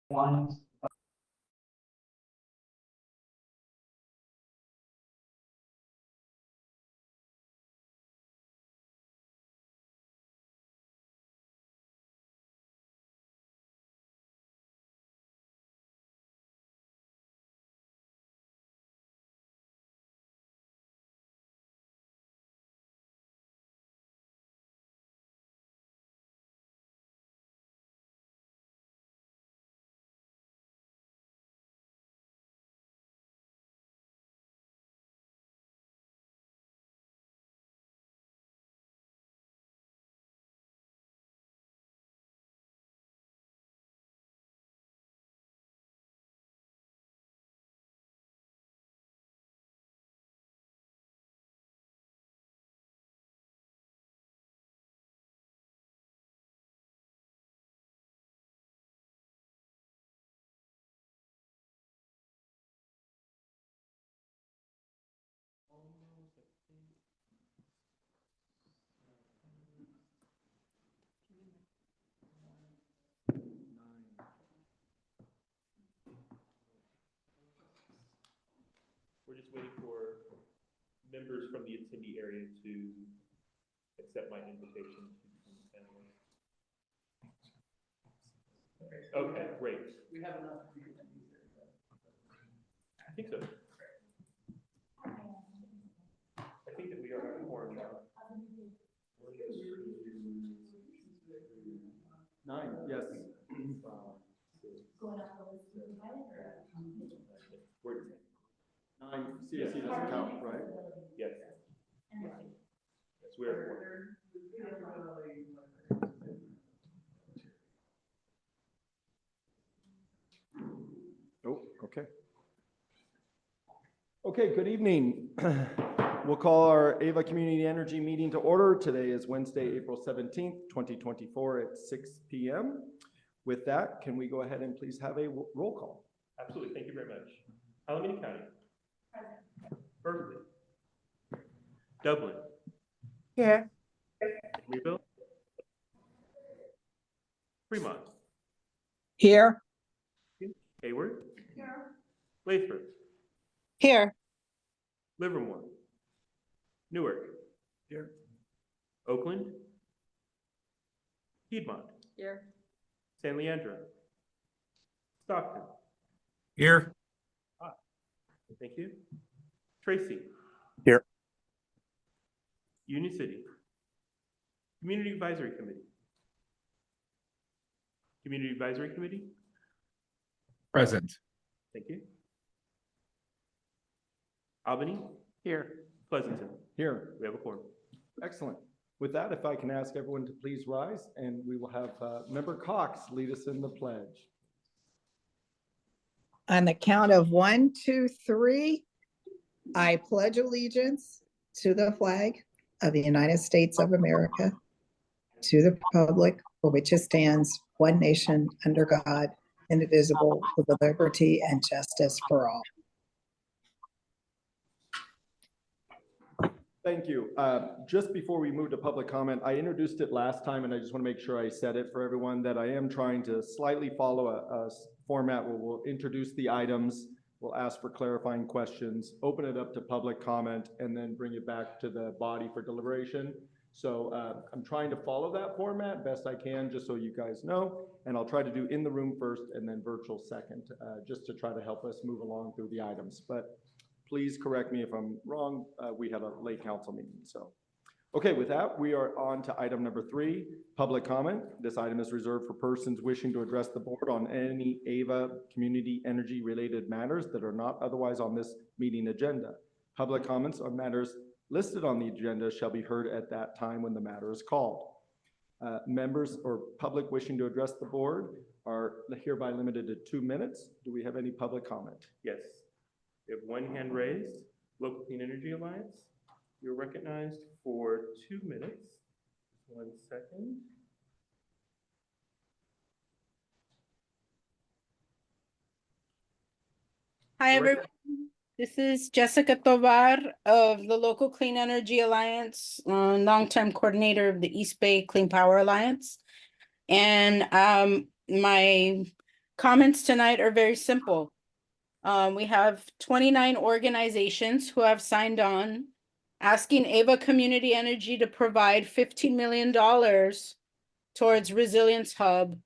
One. We're just waiting for members from the attendee area to accept my invitation to become a panelist. Okay, great. We have enough. I think so. I think that we are at quorum now. 9, yes. We're 9, CSC doesn't count, right? yes. Yes, we are at quorum. Oh, okay. Okay, good evening. We'll call our Ava Community Energy meeting to order. Today is Wednesday, April 17th, 2024 at 6 p.m. With that, can we go ahead and please have a roll call? Absolutely, thank you very much. Alameda County. Berkeley. Dublin. Here. Emeryville. Fremont. Here. Hayward. Lathrop. Here. Livermore. Newark. Here. Oakland. Piedmont. Here. San Leandro. Stockton. Here. Thank you. Tracy. Here. Union City. Community Advisory Committee. Community Advisory Committee. Present. Thank you. Albany. Here. Pleasanton. Here. We have a quorum. Excellent. With that, if I can ask everyone to please rise, and we will have Member Cox lead us in the pledge. On the count of 1, 2, 3, I pledge allegiance to the flag of the United States of America, to the republic for which it stands, one nation under God, indivisible, with liberty and justice for all. Thank you. Just before we move to public comment, I introduced it last time, and I just want to make sure I said it for everyone that I am trying to slightly follow a format where we'll introduce the items, we'll ask for clarifying questions, open it up to public comment, and then bring it back to the body for deliberation. So I'm trying to follow that format best I can, just so you guys know, and I'll try to do in the room first and then virtual second, just to try to help us move along through the items. But please correct me if I'm wrong. We had a late council meeting, so. Okay, with that, we are on to item number 3, public comment. This item is reserved for persons wishing to address the board on any AVA community energy related matters that are not otherwise on this meeting agenda. Public comments on matters listed on the agenda shall be heard at that time when the matter is called. Members or public wishing to address the board are hereby limited to 2 minutes. Do we have any public comment? Yes. We have one hand raised. Local Clean Energy Alliance. You're recognized for 2 minutes. 1 second. Hi, everyone. This is Jessica Tovar of the Local Clean Energy Alliance, long-term coordinator of the East Bay Clean Power Alliance. And my comments tonight are very simple. We have 29 organizations who have signed on, asking Ava Community Energy to provide $15 million towards Resilience Hub,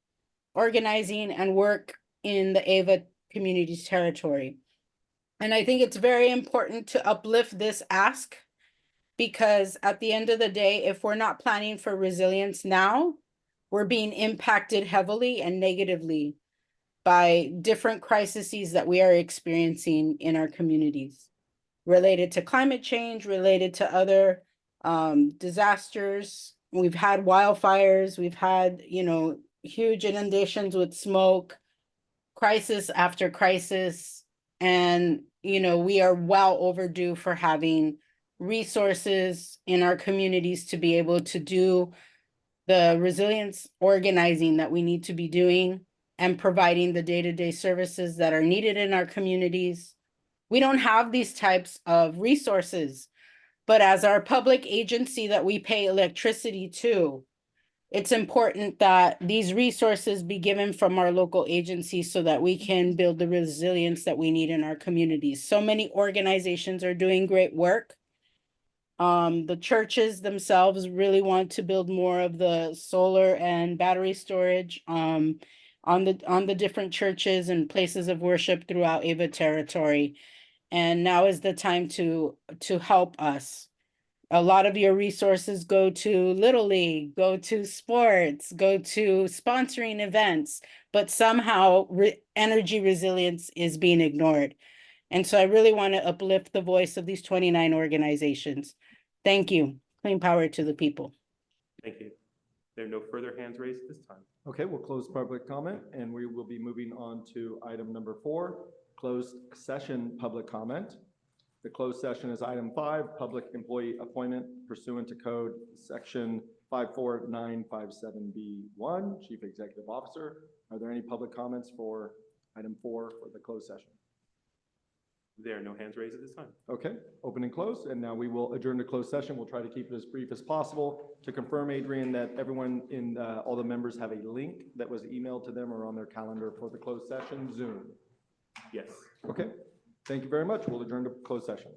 organizing and work in the Ava community's territory. And I think it's very important to uplift this ask, because at the end of the day, if we're not planning for resilience now, we're being impacted heavily and negatively by different crises that we are experiencing in our communities related to climate change, related to other disasters. We've had wildfires, we've had, huge inundations with smoke, crisis after crisis. And, we are well overdue for having resources in our communities to be able to do the resilience organizing that we need to be doing and providing the day-to-day services that are needed in our communities. We don't have these types of resources, but as our public agency that we pay electricity to, it's important that these resources be given from our local agencies so that we can build the resilience that we need in our communities. So many organizations are doing great work. The churches themselves really want to build more of the solar and battery storage on the different churches and places of worship throughout Ava territory. And now is the time to help us. A lot of your resources go to Little League, go to sports, go to sponsoring events, but somehow energy resilience is being ignored. And so I really want to uplift the voice of these 29 organizations. Thank you. Clean power to the people. Thank you. There are no further hands raised at this time. Okay, we'll close public comment and we will be moving on to item number 4, closed session public comment. The closed session is item 5, public employee appointment pursuant to code section 54957B1, Chief Executive Officer. Are there any public comments for item 4 for the closed session? There are no hands raised at this time. Okay, open and close, and now we will adjourn to closed session. We'll try to keep it as brief as possible. To confirm, Adrian, that everyone in, all the members have a link that was emailed to them or on their calendar for the closed session, Zoom. Yes. Okay, thank you very much. We'll adjourn to closed session.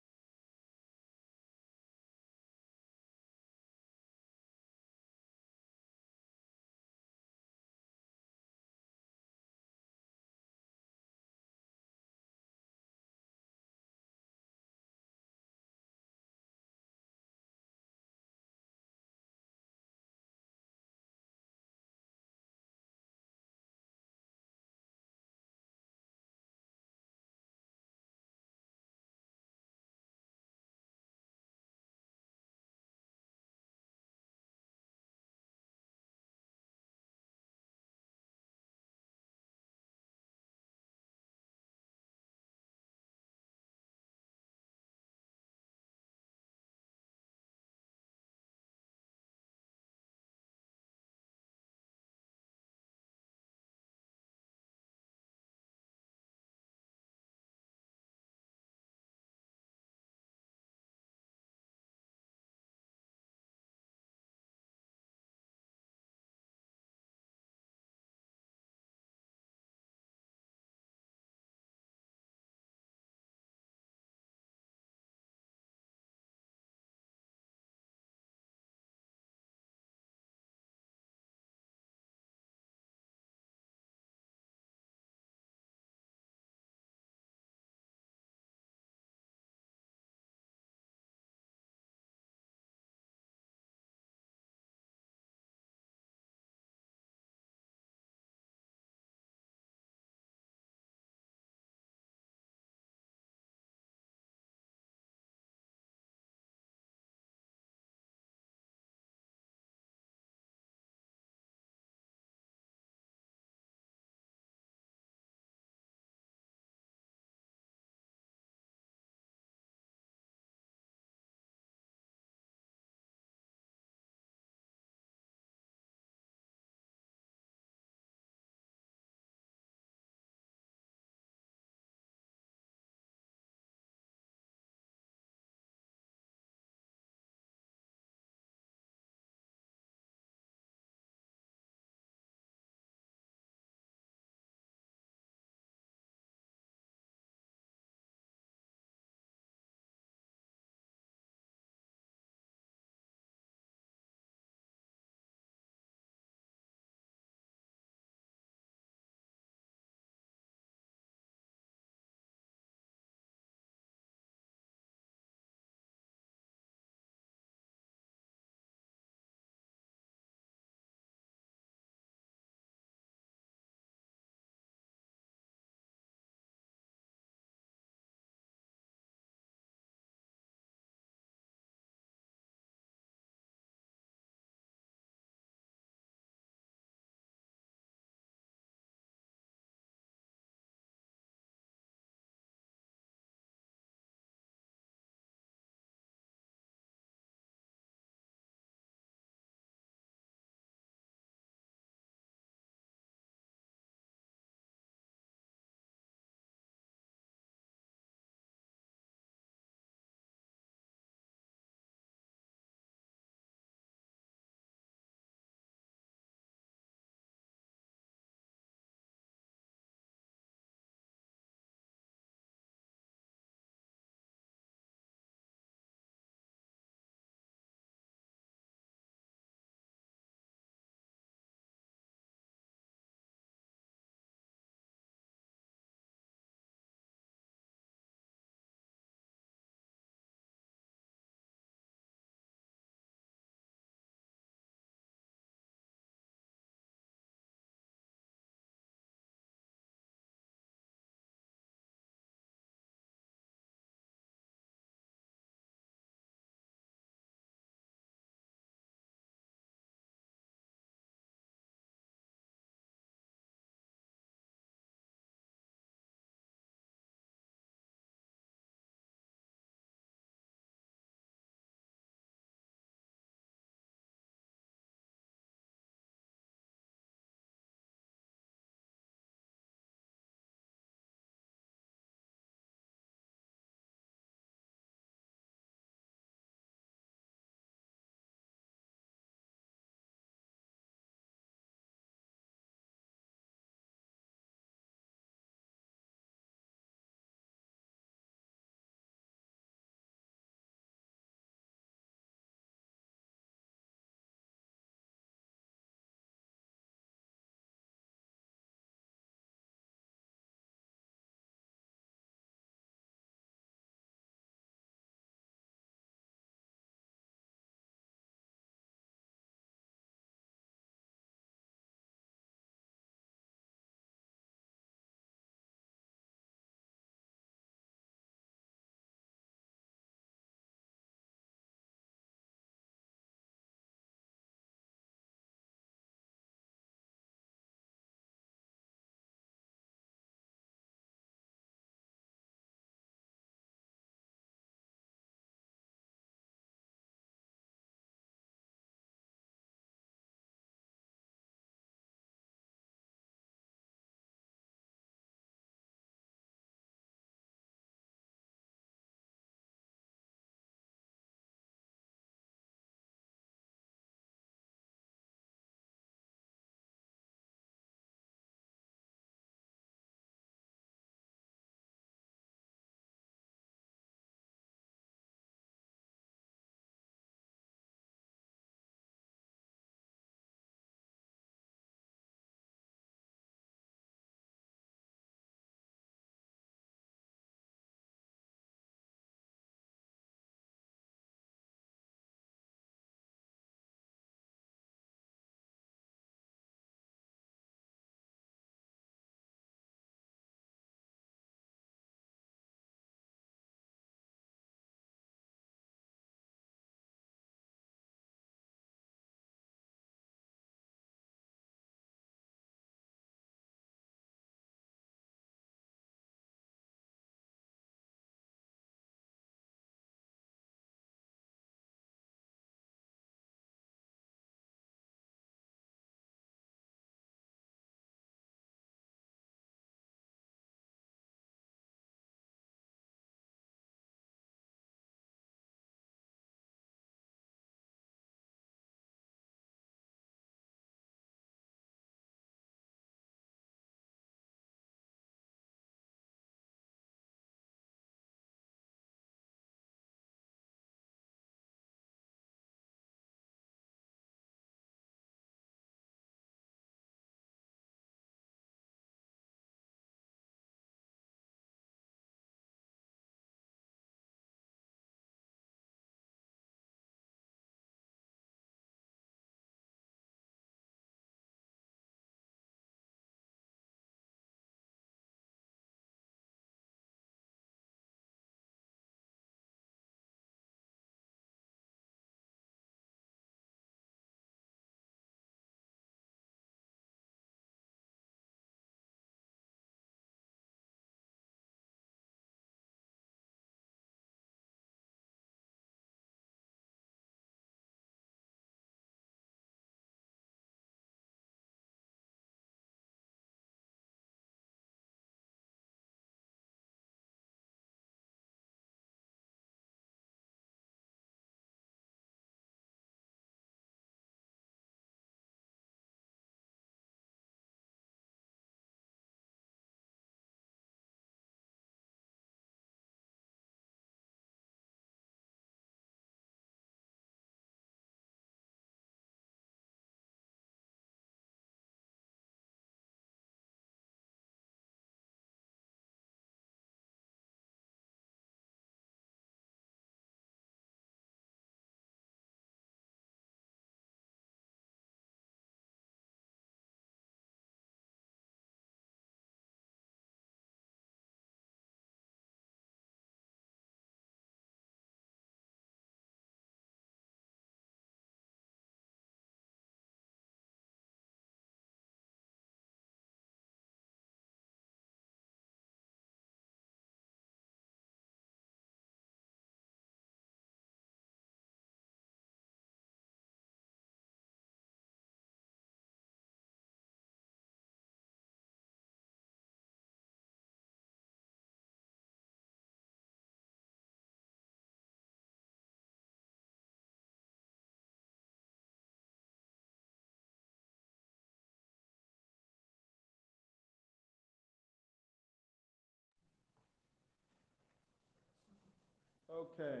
Okay,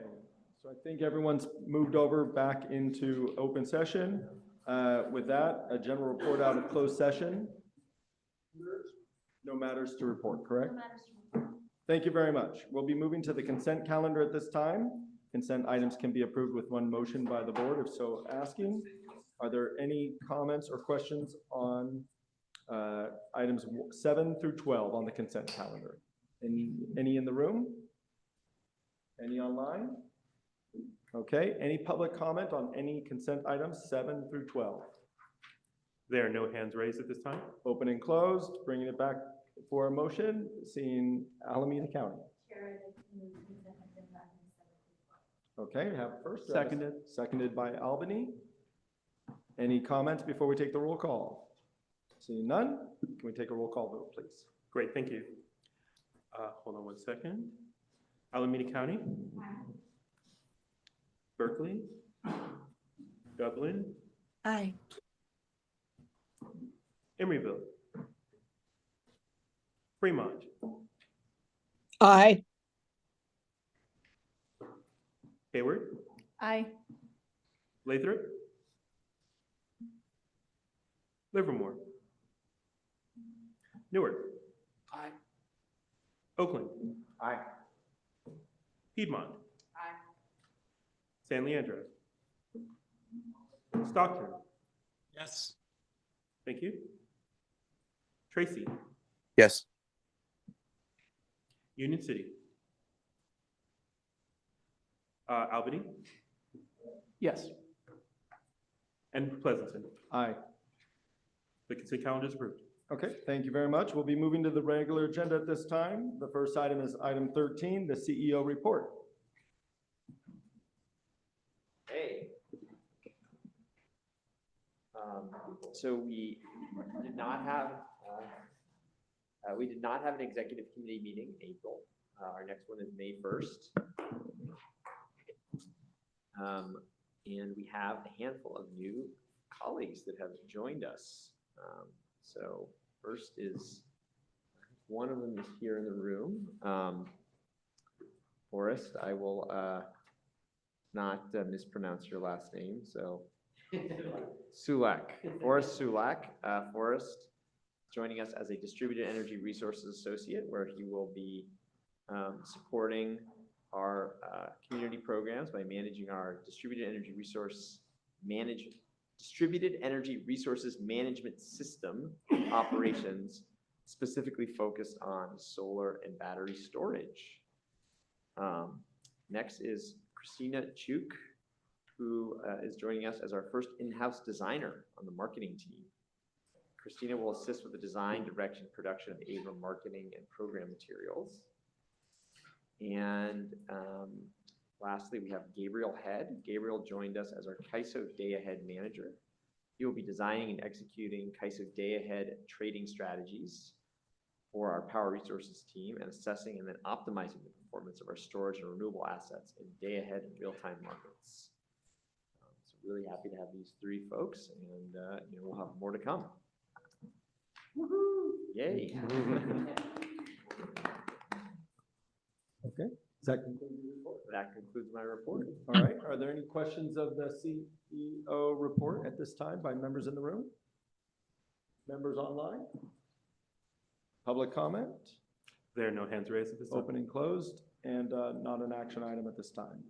so I think everyone's moved over back into open session. With that, a general report out of closed session. No matters to report, correct? Thank you very much. We'll be moving to the consent calendar at this time. Consent items can be approved with one motion by the board, if so asking. Are there any comments or questions on items 7 through 12 on the consent calendar? Any in the room? Any online? Okay, any public comment on any consent items 7 through 12? There are no hands raised at this time. Open and closed, bringing it back for a motion, seeing Alameda County. Okay, we have first. Seconded. Seconded by Albany. Any comments before we take the roll call? Seeing none, can we take a roll call vote, please? Great, thank you. Hold on one second. Alameda County. Berkeley. Dublin. Aye. Emeryville. Fremont. Aye. Hayward. Aye. Lathrop. Livermore. Newark. Aye. Oakland. Aye. Piedmont. Aye. San Leandro. Stockton. Yes. Thank you. Tracy. Yes. Union City. Albany. Yes. And Pleasanton. Aye. The consent calendar is approved. Okay, thank you very much. We'll be moving to the regular agenda at this time. The first item is item 13, the CEO report. Hey. So we did not have an executive committee meeting in April. Our next one is May 1st. And we have a handful of new colleagues that have joined us. So first is, one of them is here in the room. Forrest, I will not mispronounce your last name, so. Sulak, Forrest Sulak. Forrest joining us as a Distributed Energy Resources Associate, where he will be supporting our community programs by managing our Distributed Energy Resources Management System operations, specifically focused on solar and battery storage. Next is Christina Chuk, who is joining us as our first in-house designer on the marketing team. Christina will assist with the design, direction, production of AVA marketing and program materials. And lastly, we have Gabriel Head. Gabriel joined us as our CAISO Day Ahead manager. He will be designing and executing CAISO Day Ahead trading strategies for our power resources team and assessing and then optimizing the performance of our storage and renewable assets in day ahead and real-time markets. So really happy to have these three folks, and we'll have more to come. Woohoo! Yay! Okay, does that conclude your report? That concludes my report. All right, are there any questions of the CEO report at this time by members in the room? Members online? Public comment? There are no hands raised at this time. Open and closed, and not an action item at this time.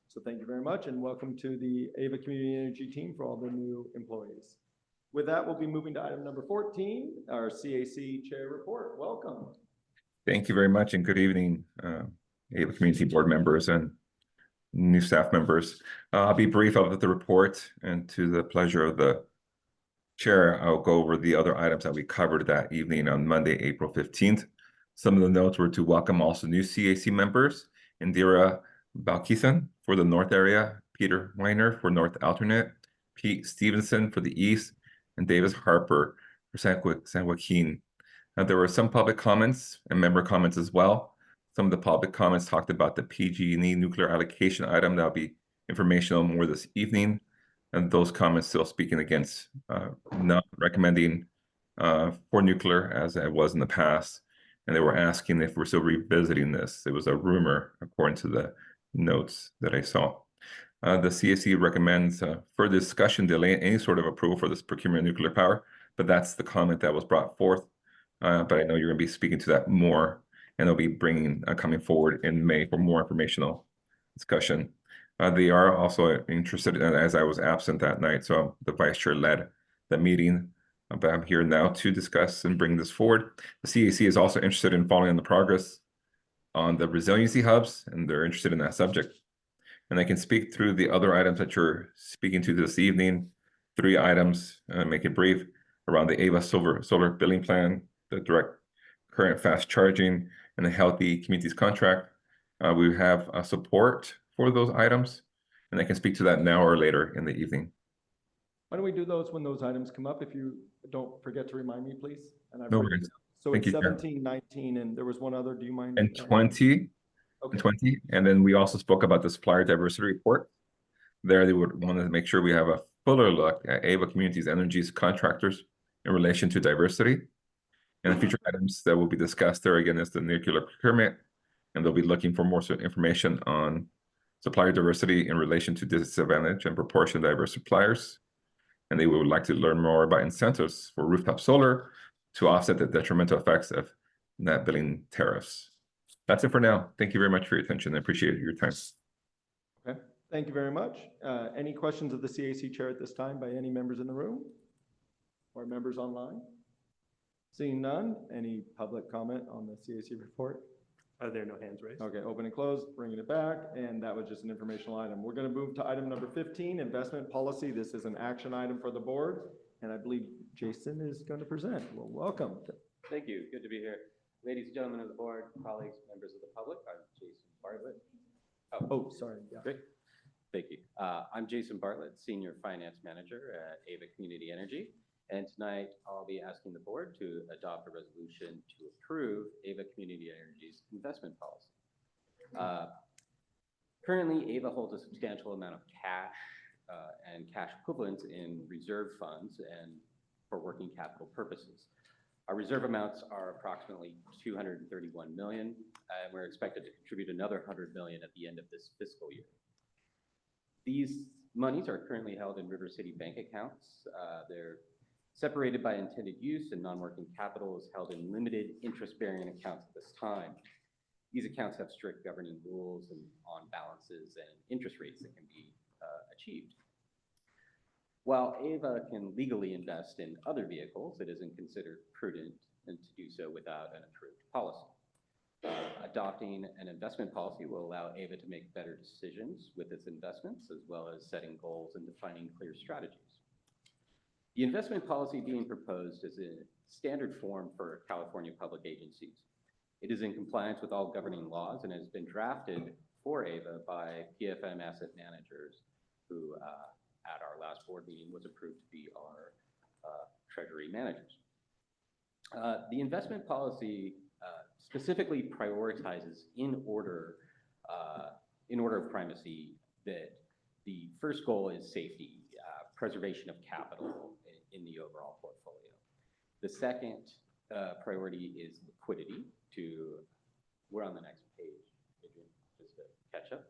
So thank you very much, and welcome to the AVA Community Energy team for all the new employees. With that, we'll be moving to item number 14, our CAC Chair report. Welcome. Thank you very much, and good evening, AVA Community Board members and new staff members. I'll be brief about the report, and to the pleasure of the Chair, I'll go over the other items that we covered that evening on Monday, April 15th. Some of the notes were to welcome also new CAC members, Indira Balkisan for the North area, Peter Weiner for North Alternate, Pete Stevenson for the East, and Davis Harper for San Joaquin. There were some public comments and member comments as well. Some of the public comments talked about the PG&E nuclear allocation item. That'll be informational more this evening. And those comments still speaking against not recommending for nuclear as it was in the past. And they were asking if we're still revisiting this. It was a rumor, according to the notes that I saw. The CAC recommends further discussion delay any sort of approval for this procurement of nuclear power, but that's the comment that was brought forth. But I know you're going to be speaking to that more, and they'll be bringing coming forward in May for more informational discussion. They are also interested, as I was absent that night, so the vice chair led the meeting. But I'm here now to discuss and bring this forward. The CAC is also interested in following the progress on the resiliency hubs, and they're interested in that subject. And I can speak through the other items that you're speaking to this evening. 3 items, make it brief, around the AVA solar billing plan, the direct current fast charging, and the healthy communities contract. We have support for those items, and I can speak to that now or later in the evening. Why don't we do those when those items come up? If you don't forget to remind me, please. And I've No written worries. down. So Thank it's you, Chair. 17, 19, and there was one other. Do you mind? And 20. Okay. 20, and then we also spoke about the supplier diversity report. There, they would want to make sure we have a fuller look at AVA Communities Energy's contractors in relation to diversity. And the future items that will be discussed there again is the nuclear procurement, and they'll be looking for more information on supplier diversity in relation to disadvantage and proportion diverse suppliers. And they would like to learn more about incentives for rooftop solar to offset the detrimental effects of net billing tariffs. That's it for now. Thank you very much for your attention. I appreciate your time. Okay, thank you very much. Any questions of the CAC chair at this time by any members in the room or members online? Seeing none, any public comment on the CAC report? Are there no hands raised? Okay, open and closed, bringing it back, and that was just an informational item. We're going to move to item number 15, investment policy. This is an action item for the board, and I believe Jason is going to present. Well, welcome. Thank you. Good to be here. Ladies and gentlemen of the board, colleagues, members of the public, I'm Jason Bartlett. Oh, sorry. Yeah. Great. Thank you. I'm Jason Bartlett, Senior Finance Manager at AVA Community Energy. And tonight I'll be asking the board to adopt a resolution to approve AVA Community Energy's investment policy. Currently, AVA holds a substantial amount of cash and cash equivalents in reserve funds and for working capital purposes. Our reserve amounts are approximately $231 million, and we're expected to contribute another $100 million at the end of this fiscal year. These monies are currently held in River City bank accounts. They're separated by intended use, and non-working capital is held in limited interest-bearing accounts at this time. These accounts have strict governing rules and on balances and interest rates that can be achieved. While AVA can legally invest in other vehicles, it isn't considered prudent and to do so without an approved policy. Adopting an investment policy will allow AVA to make better decisions with its investments, as well as setting goals and defining clear strategies. The investment policy being proposed is in standard form for California public agencies. It is in compliance with all governing laws and has been drafted for AVA by PFM Asset Managers, who at our last board meeting was approved to be our treasury managers. The investment policy specifically prioritizes in order of primacy that the first goal is safety, preservation of capital in the overall portfolio. The second priority is liquidity we're on the next page, Adrian, just to catch up.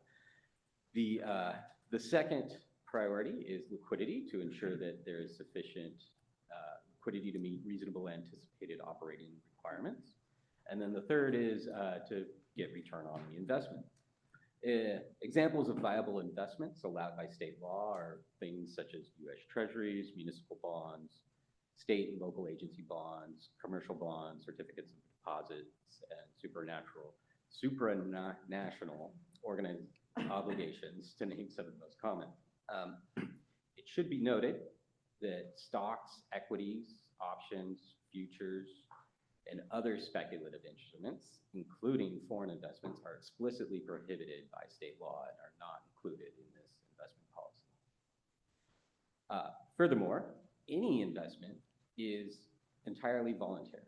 The second priority is liquidity to ensure that there is sufficient liquidity to meet reasonable anticipated operating requirements. And then the third is to get return on the investment. Examples of viable investments allowed by state law are things such as U.S. Treasuries, municipal bonds, state and local agency bonds, commercial bonds, certificates of deposits, and supranational organized obligations, to name some of the most common. It should be noted that stocks, equities, options, futures, and other speculative instruments, including foreign investments, are explicitly prohibited by state law and are not included in this investment policy. Furthermore, any investment is entirely voluntary.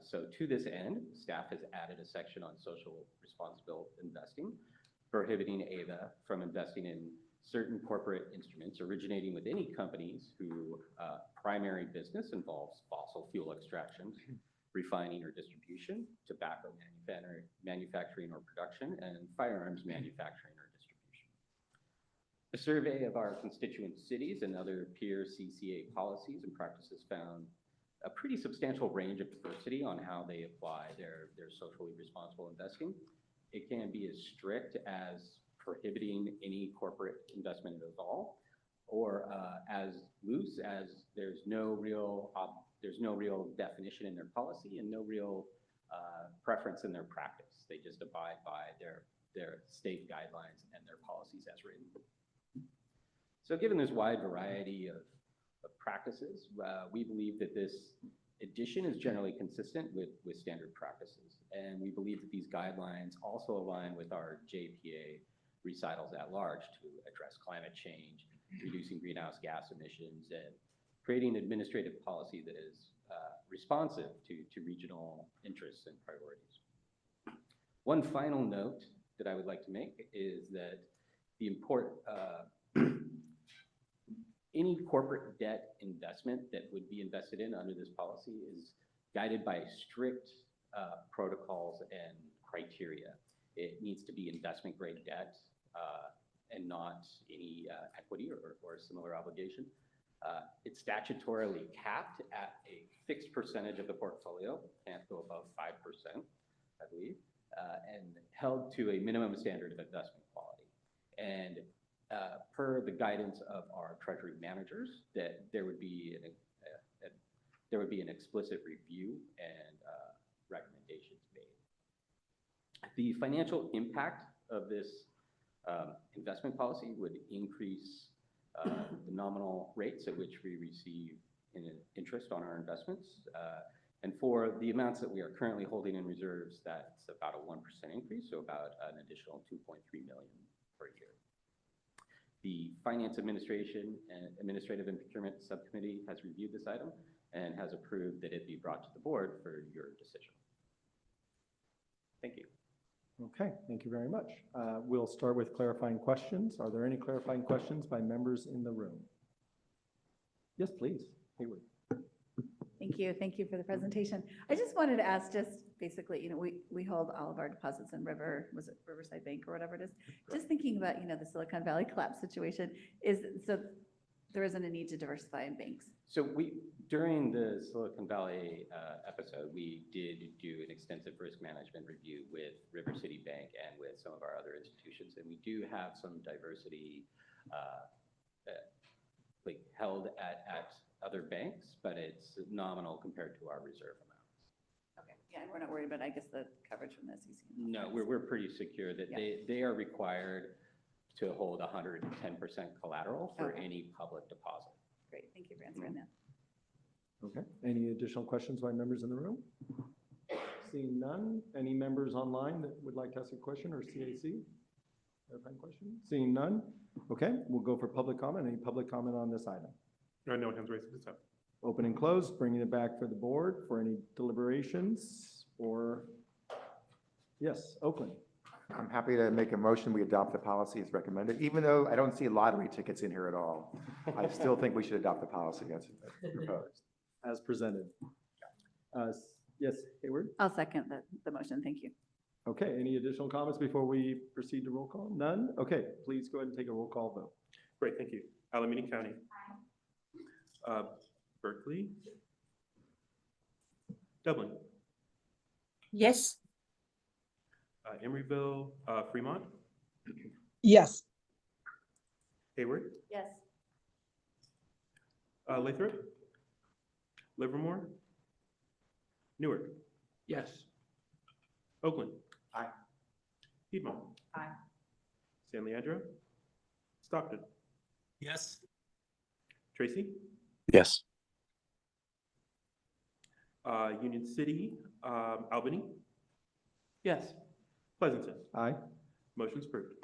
So to this end, staff has added a section on social responsible investing, prohibiting AVA from investing in certain corporate instruments originating with any companies whose primary business involves fossil fuel extraction, refining or distribution, tobacco manufacturing or production, and firearms manufacturing or distribution. A survey of our constituent cities and other peer CCA policies and practices found a pretty substantial range of diversity on how they apply their socially responsible investing. It can be as strict as prohibiting any corporate investment at all, or as loose as there's no real definition in their policy and no real preference in their practice. They just abide by their state guidelines and their policies as written. So given this wide variety of practices, we believe that this edition is generally consistent with standard practices. And we believe that these guidelines also align with our JPA recitals at large to address climate change, reducing greenhouse gas emissions, and creating administrative policy that is responsive to regional interests and priorities. One final note that I would like to make is that any corporate debt investment that would be invested in under this policy is guided by strict protocols and criteria. It needs to be investment grade debt and not any equity or similar obligation. It's statutorily capped at a fixed percentage of the portfolio, can't go above 5%, I believe, and held to a minimum standard of investment quality. And per the guidance of our treasury managers, that there would be an explicit review and recommendations made. The financial impact of this investment policy would increase the nominal rates at which we receive interest on our investments. And for the amounts that we are currently holding in reserves, that's about a 1% increase, so about an additional $2.3 million per year. The Finance Administration and Administrative and Procurement Subcommittee has reviewed this item and has approved that it be brought to the board for your decision. Thank you. Okay, thank you very much. We'll start with clarifying questions. Are there any clarifying questions by members in the room? Yes, please. Hayward. Thank you for the presentation. I just wanted to ask, just basically, we hold all of our deposits in Riverside Bank or whatever it is. Just thinking about, the Silicon Valley collapse situation, so there isn't a need to diversify in banks. So during the Silicon Valley episode, we did do an extensive risk management review with River City Bank and with some of our other institutions, and we do have some diversity held at other banks, but it's nominal compared to our reserve amounts. Okay, yeah, we're not worried about, I guess, the coverage from the SEC. No, we're pretty secure that they are required to hold 110% collateral for any public deposit. Great, thank you for answering that. Okay, any additional questions by members in the room? Seeing none, any members online that would like to ask a question or CAC? Clarifying question? Seeing none? Okay, we'll go for public comment. Any public comment on this item? No hands raised at this time. Open and close, bringing it back for the board for any deliberations or, yes, Oakland. I'm happy to make a motion, we adopt the policy as recommended, even though I don't see lottery tickets in here at all. I still think we should adopt the policy as proposed. As presented. Yes, Hayward? I'll second the motion, thank you. Okay, any additional comments before we proceed to roll call? None? Okay, please go ahead and take a roll call vote. Great, thank you. Alameda County. Berkeley. Dublin. Yes. Emeryville, Fremont. Yes. Hayward. Yes. Lathrop. Livermore. Newark. Yes. Oakland. Aye. Piedmont. Aye. San Leandro. Stockton. Yes. Tracy. Yes. Union City, Albany. Yes. Pleasanton. Aye. Motion's approved.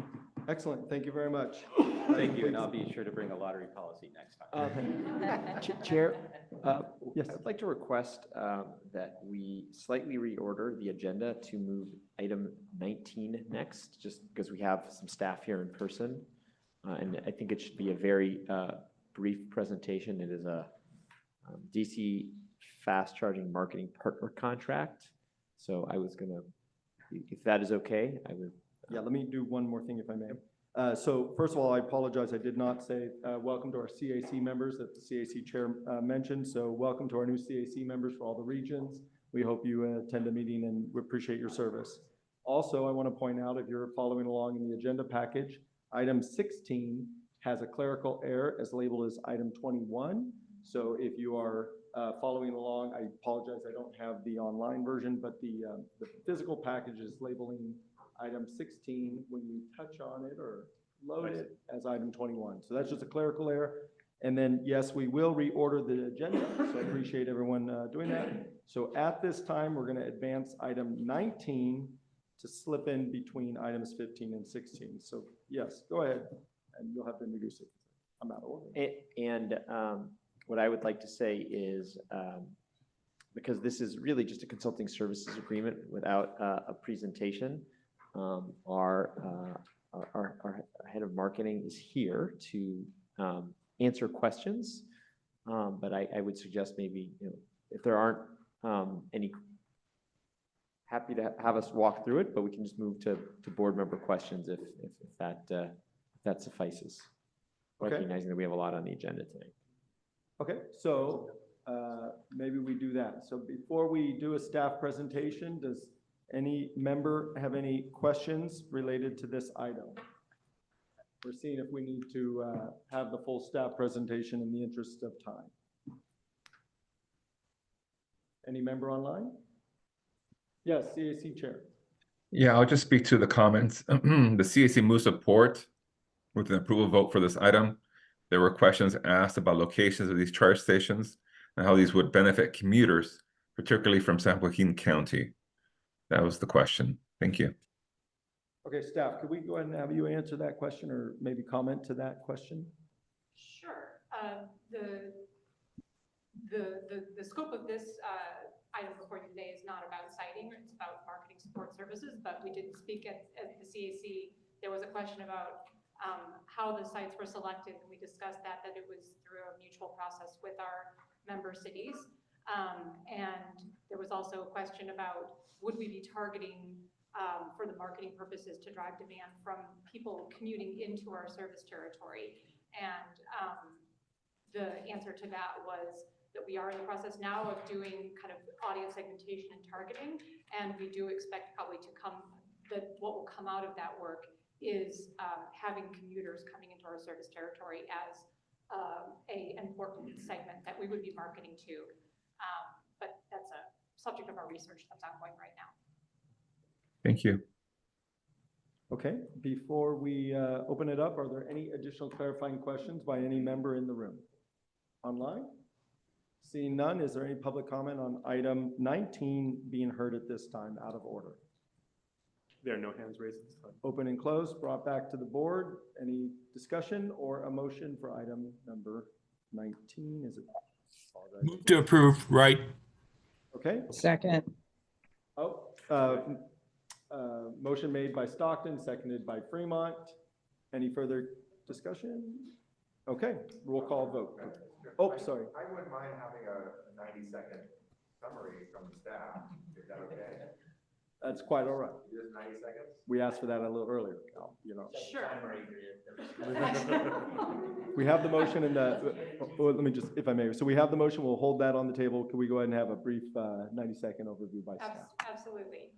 Excellent, thank you very much. Thank you, and I'll be sure to bring a lottery policy next time. Chair, Yes. I'd like to request that we slightly reorder the agenda to move item 19 next, just because we have some staff here in person. And I think it should be a very brief presentation. It is a DC fast charging marketing partner contract. So I was gonna, if that is okay, I would. Yeah, let me do one more thing if I may. So first of all, I apologize. I did not say welcome to our CAC members that the CAC chair mentioned. So welcome to our new CAC members for all the regions. We hope you attend the meeting and we appreciate your service. Also, I want to point out, if you're following along in the agenda package, item 16 has a clerical error as labeled as item 21. So if you are following along, I apologize, I don't have the online version, but the physical package is labeling item 16 when you touch on it or load it as item 21. So that's just a clerical error. And then, yes, we will reorder the agenda, so I appreciate everyone doing that. So at this time, we're going to advance item 19 to slip in between items 15 and 16. So yes, go ahead, and you'll have to introduce it. I'm out of order. And what I would like to say is, because this is really just a consulting services agreement without a presentation, our head of marketing is here to answer questions. But I would suggest maybe, if there aren't any, happy to have us walk through it, but we can just move to board member questions if that suffices. Okay. Recognizing that we have a lot on the agenda tonight. Okay, so maybe we do that. So before we do a staff presentation, does any member have any questions related to this item? We're seeing if we need to have the full staff presentation in the interest of time. Any member online? Yes, CAC Chair. Yeah, I'll just speak to the comments. The CAC moves support with an approval vote for this item. There were questions asked about locations of these charge stations and how these would benefit commuters, particularly from San Joaquin County. That was the question. Thank you. Okay, staff, could we go ahead and have you answer that question or maybe comment to that question? Sure. The scope of this item before you today is not about siting, it's about marketing support services, but we did speak at the CAC. There was a question about how the sites were selected, and we discussed that it was through a mutual process with our member cities. And there was also a question about, would we be targeting for the marketing purposes to drive demand from people commuting into our service territory? And the answer to that was that we are in the process now of doing kind of audience segmentation and targeting, and we do expect probably to come, that what will come out of that work is having commuters coming into our service territory as an important segment that we would be marketing to. But that's a subject of our research that's ongoing right now. Thank you. Okay, before we open it up, are there any additional clarifying questions by any member in the room? Online? Seeing none, is there any public comment on item 19 being heard at this time out of order? There are no hands raised at this time. Open and closed, brought back to the board. Any discussion or a motion for item number 19? Is it? Move to approve, right? Okay. Second. Motion made by Stockton, seconded by Fremont. Any further discussion? Okay, roll call vote. Oh, sorry. I wouldn't mind having a 90-second summary from the staff. Is that okay? That's quite all right. Just 90 seconds? We asked for that a little earlier, you know. Sure. We have the motion and let me just, if I may. So we have the motion, we'll hold that on the table. Can we go ahead and have a brief 90-second overview by staff? Absolutely.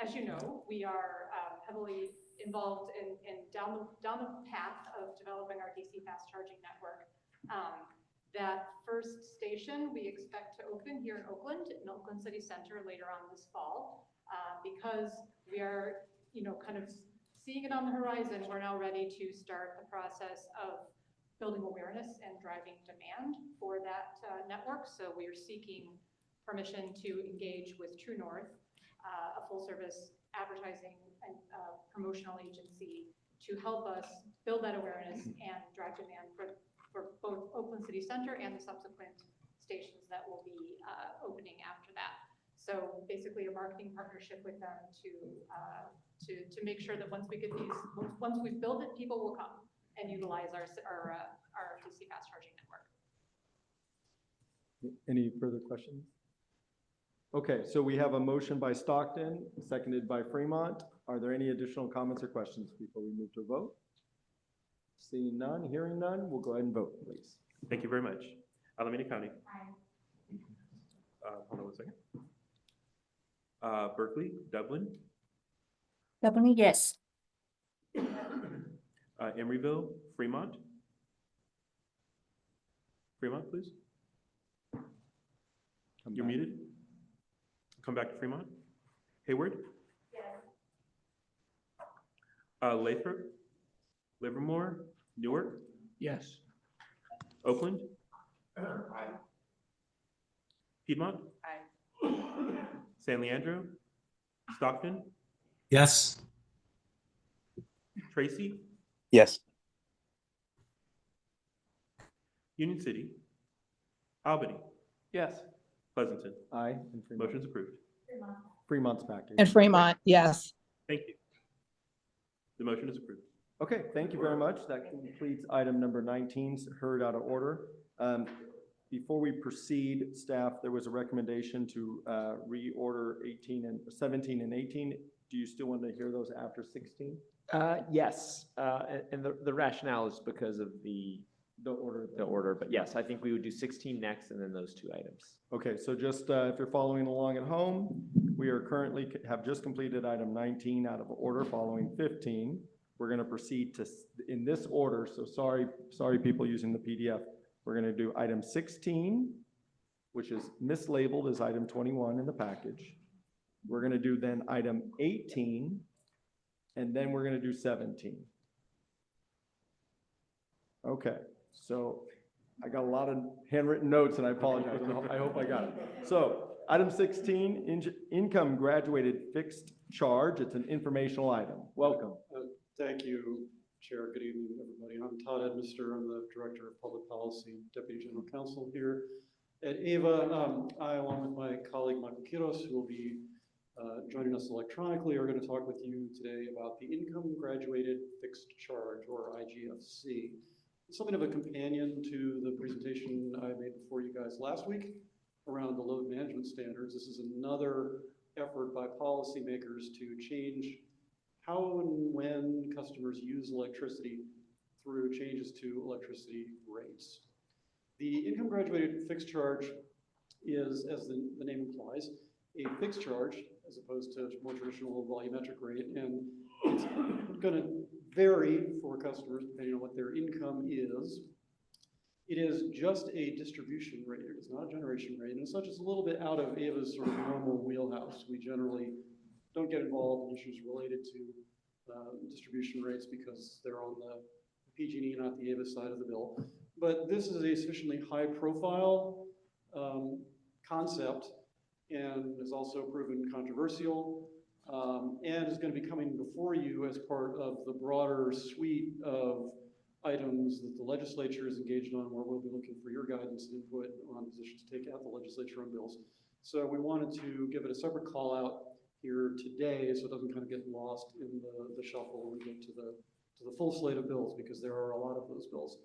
As you know, we are heavily involved in down the path of developing our DC fast charging network. That first station we expect to open here in Oakland City Center later on this fall. Because we are, kind of seeing it on the horizon, we're now ready to start the process of building awareness and driving demand for that network. So we are seeking permission to engage with True North, a full-service advertising and promotional agency, to help us build that awareness and drive demand for both Oakland City Center and the subsequent stations that will be opening after that. So basically a marketing partnership with them to make sure that once we build it, people will come and utilize our DC fast charging network. Any further questions? Okay, so we have a motion by Stockton, seconded by Fremont. Are there any additional comments or questions before we move to a vote? Seeing none, hearing none, we'll go ahead and vote, please. Thank you very much. Alameda County. Hold on one second. Berkeley, Dublin, Dublin, yes. Emeryville, Fremont. Fremont, please. Come You're back. muted. Come back to Fremont. Hayward. Lathrop, Livermore, Newark, Yes. Oakland. Piedmont. San Leandro, Stockton, Yes. Tracy, Yes. Union City, Albany, Yes. Pleasanton. Aye. And Fremont. Motion's approved. Fremont's back. And Fremont, yes. Thank you. The motion is approved. Okay, thank you very much. That completes item number 19, heard out of order. Before we proceed, staff, there was a recommendation to reorder 17 and 18. Do you still want to hear those after 16? Yes, and the rationale is because of the order, but yes, I think we would do 16 next and then those two items. Okay, so just if you're following along at home, we are currently have just completed item 19 out of order following 15. We're going to proceed to, in this order, so sorry people using the PDF. We're going to do item 16, which is mislabeled as item 21 in the package. We're going to do then item 18, and then we're going to do 17. Okay, so I got a lot of handwritten notes, and I apologize. I hope I got it. So item 16, income graduated fixed charge. It's an informational item. Welcome. Thank you, Chair. Good evening, everybody. I'm Todd Edmister. I'm the Director of Public Policy, Deputy General Counsel here at AVA. I, along with my colleague Michael Quiros, who will be joining us electronically, are going to talk with you today about the Income Graduated Fixed Charge, or IGFC. It's something of a companion to the presentation I made before you guys last week around the load management standards. This is another effort by policymakers to change how and when customers use electricity through changes to electricity rates. The income graduated fixed charge is, as the name implies, a fixed charge as opposed to more traditional volumetric rate, and it's going to vary for customers depending on what their income is. It is just a distribution rate. It is not a generation rate, and as such, it's a little bit out of AVA's sort of normal wheelhouse. We generally don't get involved in issues related to distribution rates because they're on the PG&E, not the AVA side of the bill. But this is a sufficiently high-profile concept and is also proven controversial and is going to be coming before you as part of the broader suite of items that the legislature is engaged on, where we'll be looking for your guidance and input on positions to take out the legislature on bills. So we wanted to give it a separate call out here today so it doesn't kind of get lost in the shuffle when we get to the full slate of bills, because there are a lot of those bills.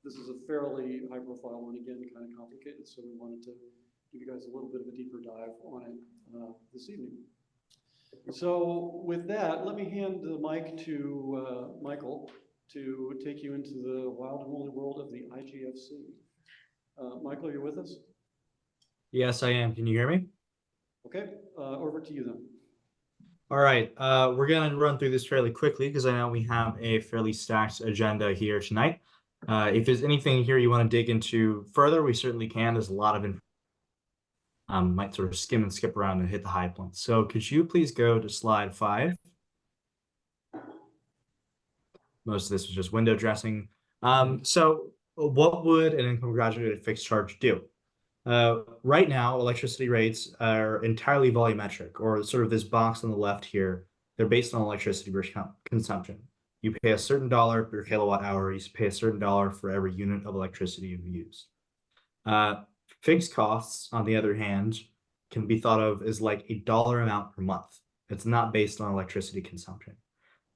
This is a fairly high profile one, again, kind of complicated, so we wanted to give you guys a little bit of a deeper dive on it this evening. So with that, let me hand the mic to Michael to take you into the wild and woolly world of the IGFC. Michael, are you with us? Yes, I am. Can you hear me? Okay, over to you then. All right, we're going to run through this fairly quickly because I know we have a fairly stacked agenda here tonight. If there's anything here you want to dig into further, we certainly can. There's a lot of information. Might sort of skim and skip around and hit the high points. So could you please go to slide 5? Most of this was just window dressing. So what would an income graduated fixed charge do? Right now, electricity rates are entirely volumetric, or sort of this box on the left here. They're based on electricity consumption. You pay a certain dollar per kilowatt hour. You pay a certain dollar for every unit of electricity you've used. Fixed costs, on the other hand, can be thought of as like a dollar amount per month. It's not based on electricity consumption.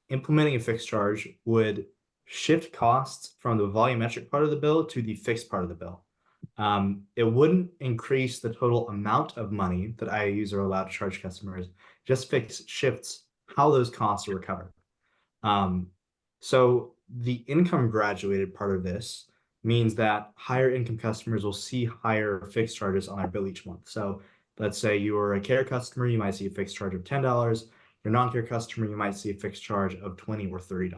Implementing a fixed charge would shift costs from the volumetric part of the bill to the fixed part of the bill. It wouldn't increase the total amount of money that IOUs are allowed to charge customers, just shifts how those costs are recovered. So the income graduated part of this means that higher income customers will see higher fixed charges on their bill each month. So let's say you are a care customer, you might see a fixed charge of $10. Your non-care customer, you might see a fixed charge of $20 or $30.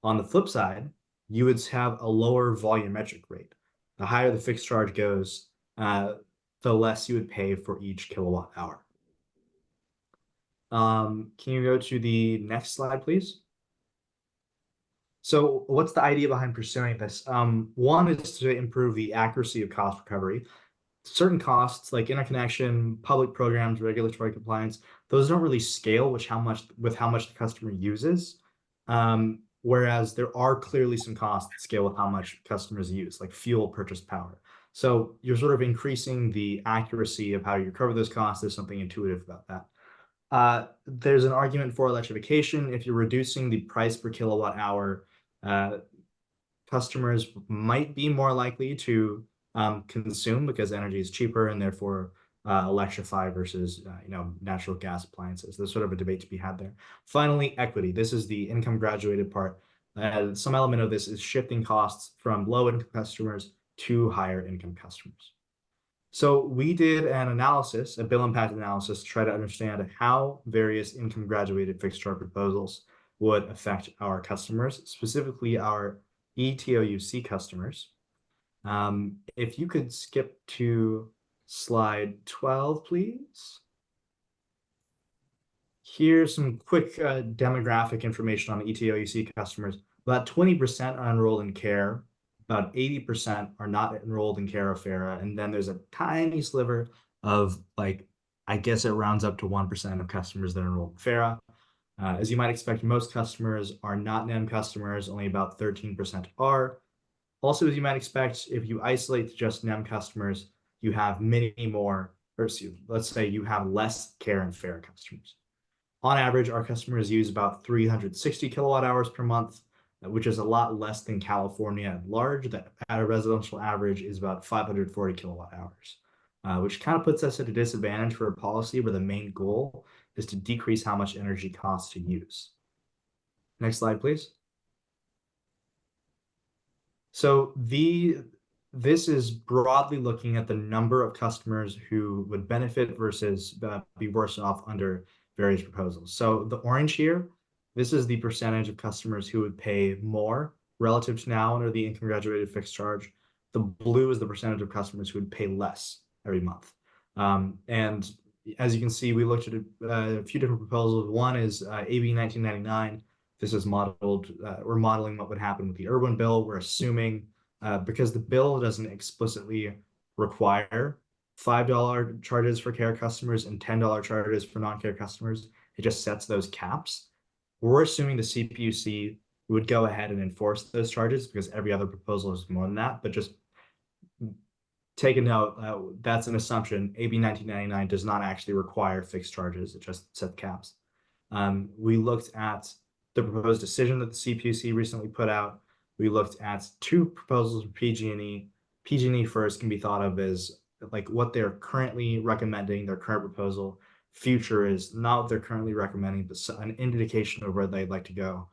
On the flip side, you would have a lower volumetric rate. The higher the fixed charge goes, the less you would pay for each kilowatt hour. Can you go to the next slide, please? So what's the idea behind pursuing this? One is to improve the accuracy of cost recovery. Certain costs like interconnection, public programs, regulatory compliance, those don't really scale with how much the customer uses. Whereas there are clearly some costs that scale with how much customers use, like fuel purchase power. So you're sort of increasing the accuracy of how you recover those costs. There's something intuitive about that. There's an argument for electrification. If you're reducing the price per kilowatt hour, customers might be more likely to consume because energy is cheaper and therefore electrify versus natural gas appliances. There's sort of a debate to be had there. Finally, equity. This is the income graduated part. Some element of this is shifting costs from low income customers to higher income customers. So we did an analysis, a bill impact analysis, to try to understand how various income graduated fixed charge proposals would affect our customers, specifically our ETOUC customers. If you could skip to slide 12, please. Here's some quick demographic information on the ETOUC customers. About 20% are enrolled in CARE, about 80% are not enrolled in CARE or FARA, and then there's a tiny sliver of, like, I guess it rounds up to 1% of customers that are enrolled in FARA. As you might expect, most customers are not NEM customers, only about 13% are. Also, as you might expect, if you isolate to just NEM customers, you have many more, or let's say you have less CARE and FARA customers. On average, our customers use about 360 kilowatt hours per month, which is a lot less than California at large. That at a residential average is about 540 kilowatt hours, which kind of puts us at a disadvantage for a policy where the main goal is to decrease how much energy costs to use. Next slide, please. So this is broadly looking at the number of customers who would benefit versus be worse off under various proposals. So the orange here, this is the percentage of customers who would pay more relative to now under the income graduated fixed charge. The blue is the percentage of customers who would pay less every month. And as you can see, we looked at a few different proposals. One is AB 1999. This is modeled, we're modeling what would happen with the Irwin bill. We're assuming, because the bill doesn't explicitly require $5 charges for care customers and $10 charges for non-care customers, it just sets those caps. We're assuming the CPUC would go ahead and enforce those charges because every other proposal is more than that, but just take a note, that's an assumption. AB 1999 does not actually require fixed charges, it just set caps. We looked at the proposed decision that the CPUC recently put out. We looked at two proposals for PG&E. PG&E first can be thought of as like what they're currently recommending, their current proposal. Future is not what they're currently recommending, but an indication of where they'd like to go.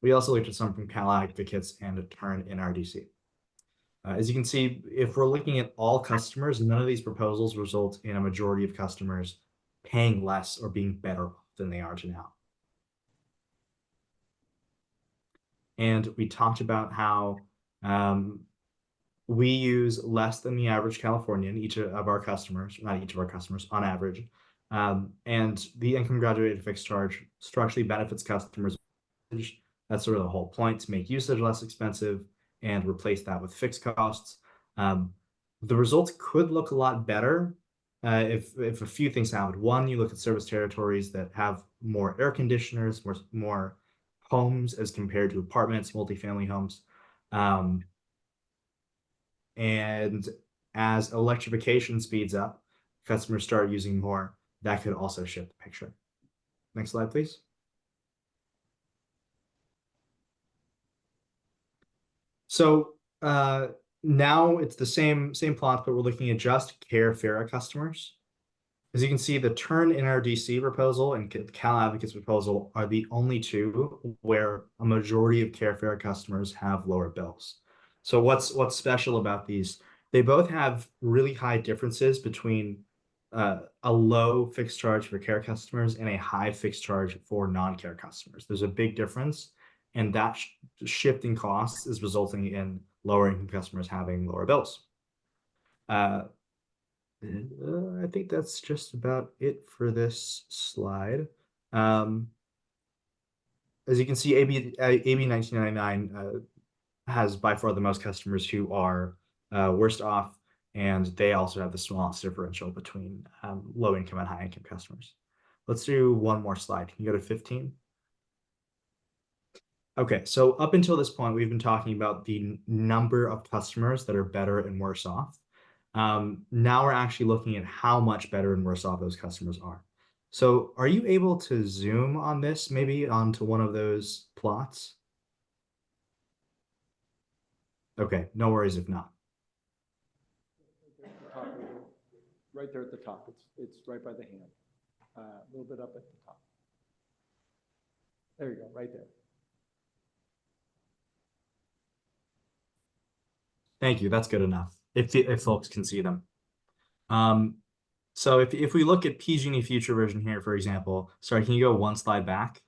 We also looked at some from Cal Advocates and a turn in RDC. As you can see, if we're looking at all customers, none of these proposals result in a majority of customers paying less or being better off than they are to now. And we talked about how we use less than the average Californian, each of our customers, not each of our customers, on average. And the income graduated fixed charge structurally benefits customers. That's sort of the whole point, to make usage less expensive and replace that with fixed costs. The results could look a lot better if a few things happened. One, you look at service territories that have more air conditioners, more homes as compared to apartments, multifamily homes. And as electrification speeds up, customers start using more. That could also shift the picture. Next slide, please. So now it's the same plot, but we're looking at just Carefarra customers. As you can see, the Turn NRDC proposal and Cal Advocates proposal are the only two where a majority of Carefarra customers have lower bills. So what's special about these? They both have really high differences between a low fixed charge for care customers and a high fixed charge for non-care customers. There's a big difference, and that shift in costs is resulting in lower income customers having lower bills. I think that's just about it for this slide. As you can see, AB 1999 has by far the most customers who are worst off, and they also have the smallest differential between low income and high income customers. Let's do one more slide. Can you go to 15? Okay, so up until this point, we've been talking about the number of customers that are better and worse off. Now we're actually looking at how much better and worse off those customers are. So are you able to zoom on this, maybe onto one of those plots? Okay, no worries if not. Right there at the top. It's right by the hand. A little bit up at the top. There you go, right there. Thank you. That's good enough. If folks can see them. So if we look at PG&E Future version here, for example, sorry, can you go one slide back?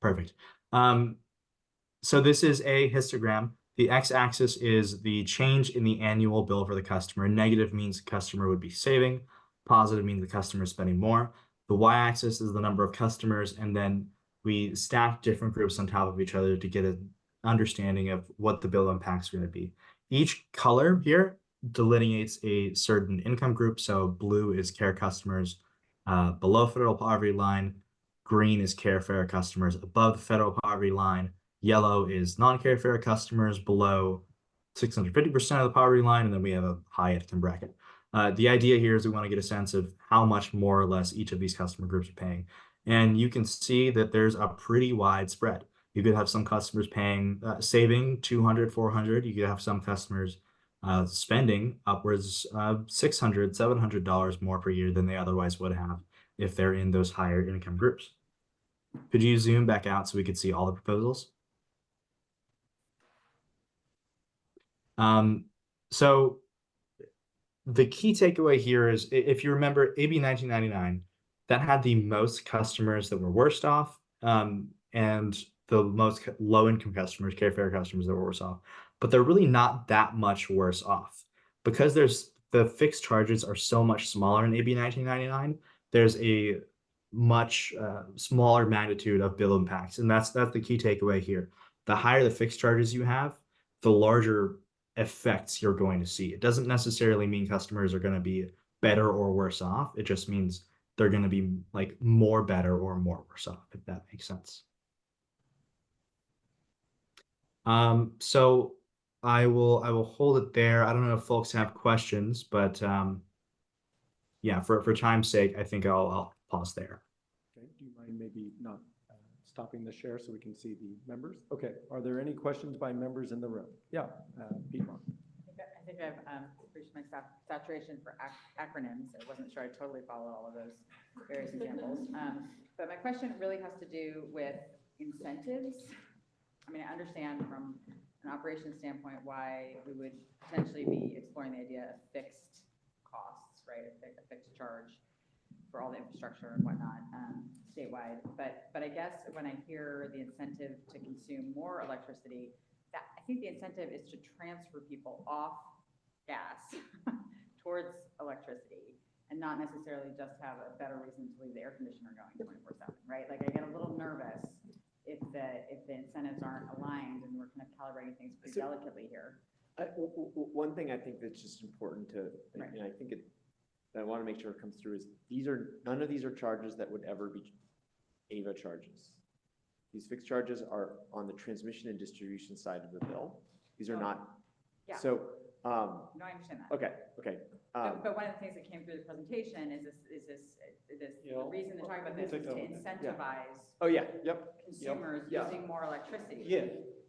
Perfect. So this is a histogram. The x-axis is the change in the annual bill for the customer. Negative means the customer would be saving. Positive means the customer is spending more. The y-axis is the number of customers, and then we stack different groups on top of each other to get an understanding of what the bill impacts are going to be. Each color here delineates a certain income group. So blue is care customers below federal poverty line. Green is Carefarra customers above the federal poverty line. Yellow is non-Carefarra customers below 650% of the poverty line, and then we have a high income bracket. The idea here is we want to get a sense of how much more or less each of these customer groups are paying. And you can see that there's a pretty wide spread. You could have some customers paying, saving $200, $400. You could have some customers spending upwards of $600, $700 more per year than they otherwise would have if they're in those higher income groups. Could you zoom back out so we could see all the proposals? So the key takeaway here is, if you remember AB 1999, that had the most customers that were worst off, and the most low-income customers, Carefarra customers that were worse off. But they're really not that much worse off. Because the fixed charges are so much smaller in AB 1999, there's a much smaller magnitude of bill impacts. And that's the key takeaway here. The higher the fixed charges you have, the larger effects you're going to see. It doesn't necessarily mean customers are going to be better or worse off. It just means they're going to be like more better or more worse off, if that makes sense. So I will hold it there. I don't know if folks have questions, but yeah, for time's sake, I think I'll pause there. Okay, do you mind maybe not stopping the share so we can see the members? Okay, are there any questions by members in the room? Yeah, Pete. I think I've reached my saturation for acronyms. I wasn't sure I totally followed all of those various examples. But my question really has to do with incentives. I mean, I understand from an operations standpoint why we would potentially be exploring the idea of fixed costs, right? A fixed charge for all the infrastructure and whatnot statewide. But I guess when I hear the incentive to consume more electricity, I think the incentive is to transfer people off gas towards electricity and not necessarily just have a better reason to leave the air conditioner going 24/7, right? Like I get a little nervous if the incentives aren't aligned, and we're kind of calibrating things pretty delicately here. One thing I think that's just important to, Right. and I think that I want to make sure it comes through is none of these are charges that would ever be AVA charges. These fixed charges are on the transmission and distribution side of the bill. These are not. Yeah. So. No, I understand that. Okay. But one of the things that came through the presentation is the reason they're talking about this is to incentivize. Oh yeah. Yep. Consumers Yep. using more electricity. Yeah.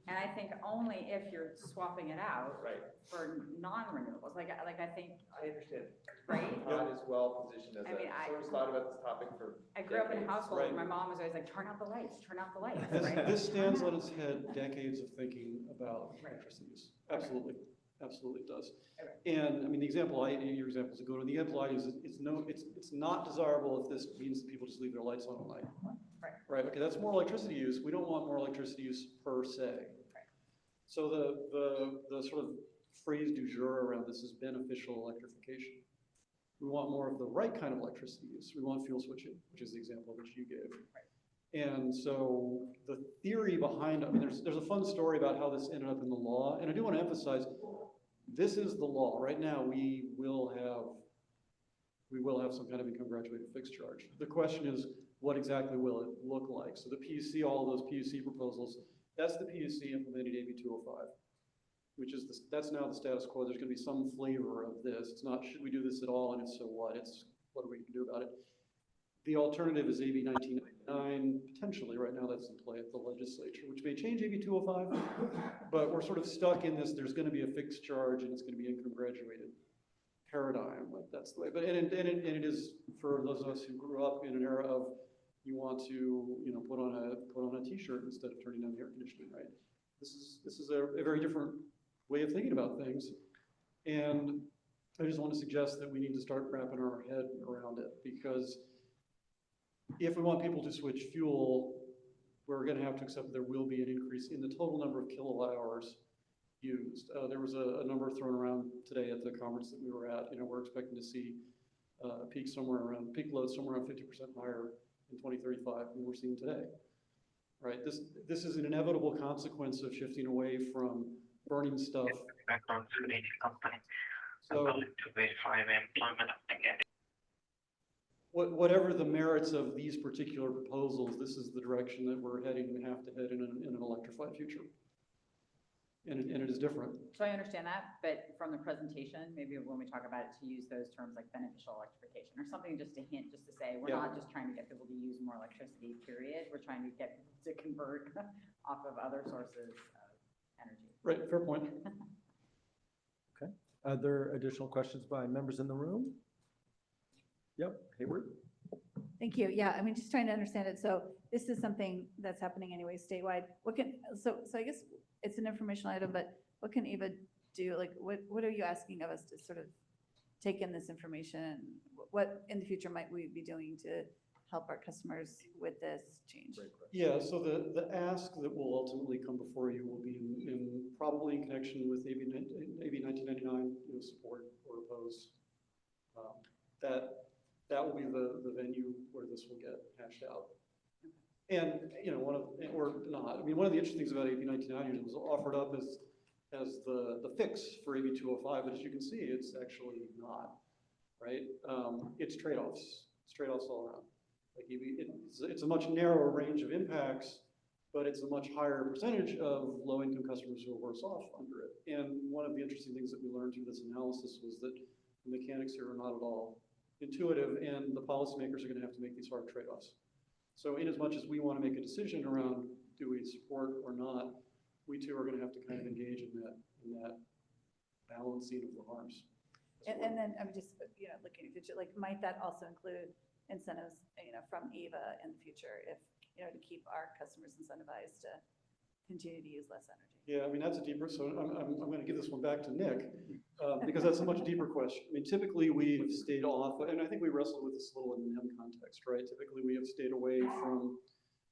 And I think only if you're swapping it out Right. for non-renewables, like I think, I understand. right? Todd is well positioned as I mean, a source thought about this topic for. I grew up in a decades. household, Right. where my mom was always like, turn out the lights, turn out the lights, This, right? this stands Turn on out- its head decades of thinking about Right. electricity use. Absolutely, absolutely it does. Okay. And I mean, your example is a good one. The example I use is, it's not desirable if this means that people just leave their lights on all night. Right. Right, okay, that's more electricity use. We don't want more electricity use per se. So the sort of phrase du jour around this is beneficial electrification. We want more of the right kind of electricity use. We want fuel switching, which is the example that you gave. And so the theory behind, I mean, there's a fun story about how this ended up in the law. And I do want to emphasize, this is the law. Right now, we will have some kind of income graduated fixed charge. The question is, what exactly will it look like? So the PUC, all of those PUC proposals, that's the PUC implemented AB 205, which is, that's now the status quo. There's going to be some flavor of this. It's not, should we do this at all? And if so, what? It's, what are we going to do about it? The alternative is AB 1999, potentially, right now that's in play at the legislature, which may change AB 205, but we're sort of stuck in this, there's going to be a fixed charge and it's going to be income graduated paradigm, like that's the way. But, and it is, for those of us who grew up in an era of, you want to, you know, put on a t-shirt instead of turning on the air conditioning, right? This is a very different way of thinking about things. And I just want to suggest that we need to start wrapping our head around it, because if we want people to switch fuel, we're going to have to accept that there will be an increase in the total number of kilowatt hours used. There was a number thrown around today at the conference that we were at. You know, we're expecting to see a peak load somewhere around 50% higher in 2035 than we're seeing today. Right? This is an inevitable consequence of shifting away from burning stuff. So, whatever the merits of these particular proposals, this is the direction that we're heading and have to head in an electrified future. And it is different. So I understand that, but from the presentation, maybe when we talk about it, to use those terms like beneficial electrification or something, just to hint, just to say, we're Yeah. not just trying to get people to use more electricity, period. We're trying to get people to convert off of other sources of energy. Right, fair point. Okay. Are there additional questions by members in the room? Yep, Hayward. Thank you. Yeah, I mean, just trying to understand it. So this is something that's happening anyway statewide. So I guess it's an informational item, but what can Eva do? Like, what are you asking of us to sort of take in this information? What in the future might we be doing to help our customers with this change? Yeah, so the ask that will ultimately come before you will be probably in connection with AB 1999, you know, support or oppose. That will be the venue where this will get hashed out. And, you know, or not. I mean, one of the interesting things about AB 1990 was offered up as the fix for AB 205, but as you can see, it's actually not, right? It's trade-offs. It's trade-offs all around. Like it's a much narrower range of impacts, but it's a much higher percentage of low-income customers who are worse off under it. And one of the interesting things that we learned through this analysis was that the mechanics here are not at all intuitive, and the policymakers are going to have to make these hard trade-offs. So in as much as we want to make a decision around do we support or not, we too are going to have to kind of engage in that balancing of the harms. And then I'm just, you know, looking at the future, like, might that also include incentives, you know, from Eva in the future, if, you know, to keep our customers incentivized to continue to use less energy? Yeah, I mean, that's a deeper, so I'm going to give this one back to Nick, because that's a much deeper question. I mean, typically we have stayed off, and I think we wrestled with this a little in the NEM context, right? Typically we have stayed away from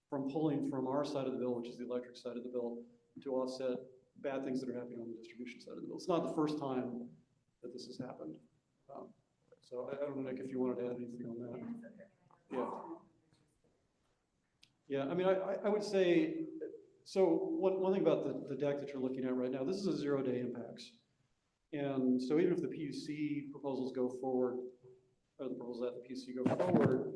pulling from our side of the bill, which is the electric side of the bill, to offset bad things that are happening on the distribution side of the bill. It's not the first time that this has happened. So I don't know, Nick, if you wanted to add anything on that. Yeah. Yeah, I mean, I would say, so one thing about the deck that you're looking at right now, this is a 0-day impacts. And so even if the PUC proposals go forward, or the proposals at the PUC go forward,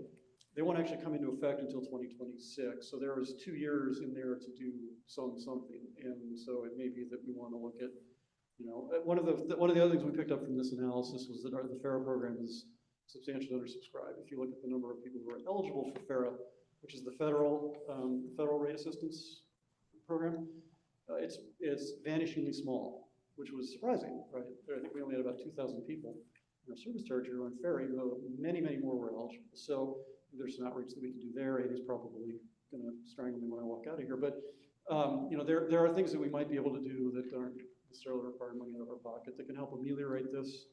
they won't actually come into effect until 2026. So there is 2 years in there to do something. And so it may be that we want to look at, you know, one of the other things we picked up from this analysis was that the FARA program is substantially undersubscribed. If you look at the number of people who are eligible for FARA, which is the federal rate assistance program, it's vanishingly small, which was surprising, right? I think we only had about 2,000 people in our service territory on Ferry, though many, many more were eligible. So there's some outreach that we can do there. Amy's probably going to strangle me when I walk out of here. But, you know, there are things that we might be able to do that aren't necessarily require money out of our pocket that can help ameliorate this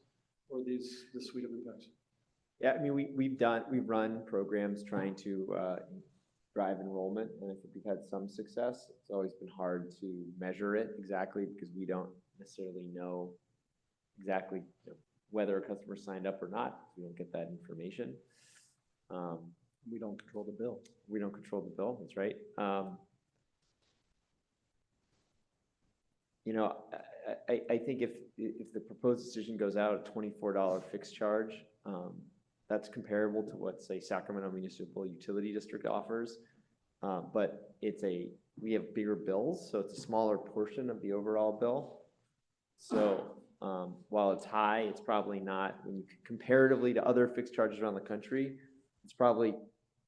or this suite of impacts. Yeah, I mean, we've run programs trying to drive enrollment, and I think we've had some success. It's always been hard to measure it exactly because we don't necessarily know exactly, you know, whether a customer signed up or not. We don't get that information. We don't control the bill. We don't control the bill, that's right. You know, I think if the proposed decision goes out at $24 fixed charge, that's comparable to what, say, Sacramento Municipal Utility District offers. But we have bigger bills, so it's a smaller portion of the overall bill. So while it's high, it's probably not, when you comparatively to other fixed charges around the country, it's probably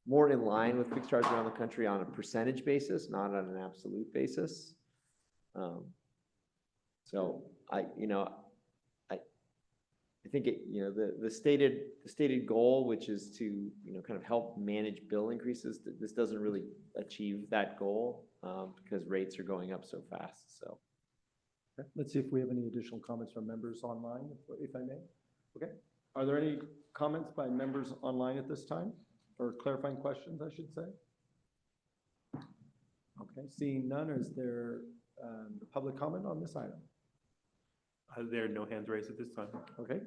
more in line with fixed charges around the country on a percentage basis, not on an absolute basis. So I think the stated goal, which is to, you know, kind of help manage bill increases, this doesn't really achieve that goal because rates are going up so fast. So Okay, let's see if we have any additional comments from members online, if I may. Okay, are there any comments by members online at this time, or clarifying questions, I should say? Okay, seeing none, is there public comment on this item? There are no hands raised at this time. Okay,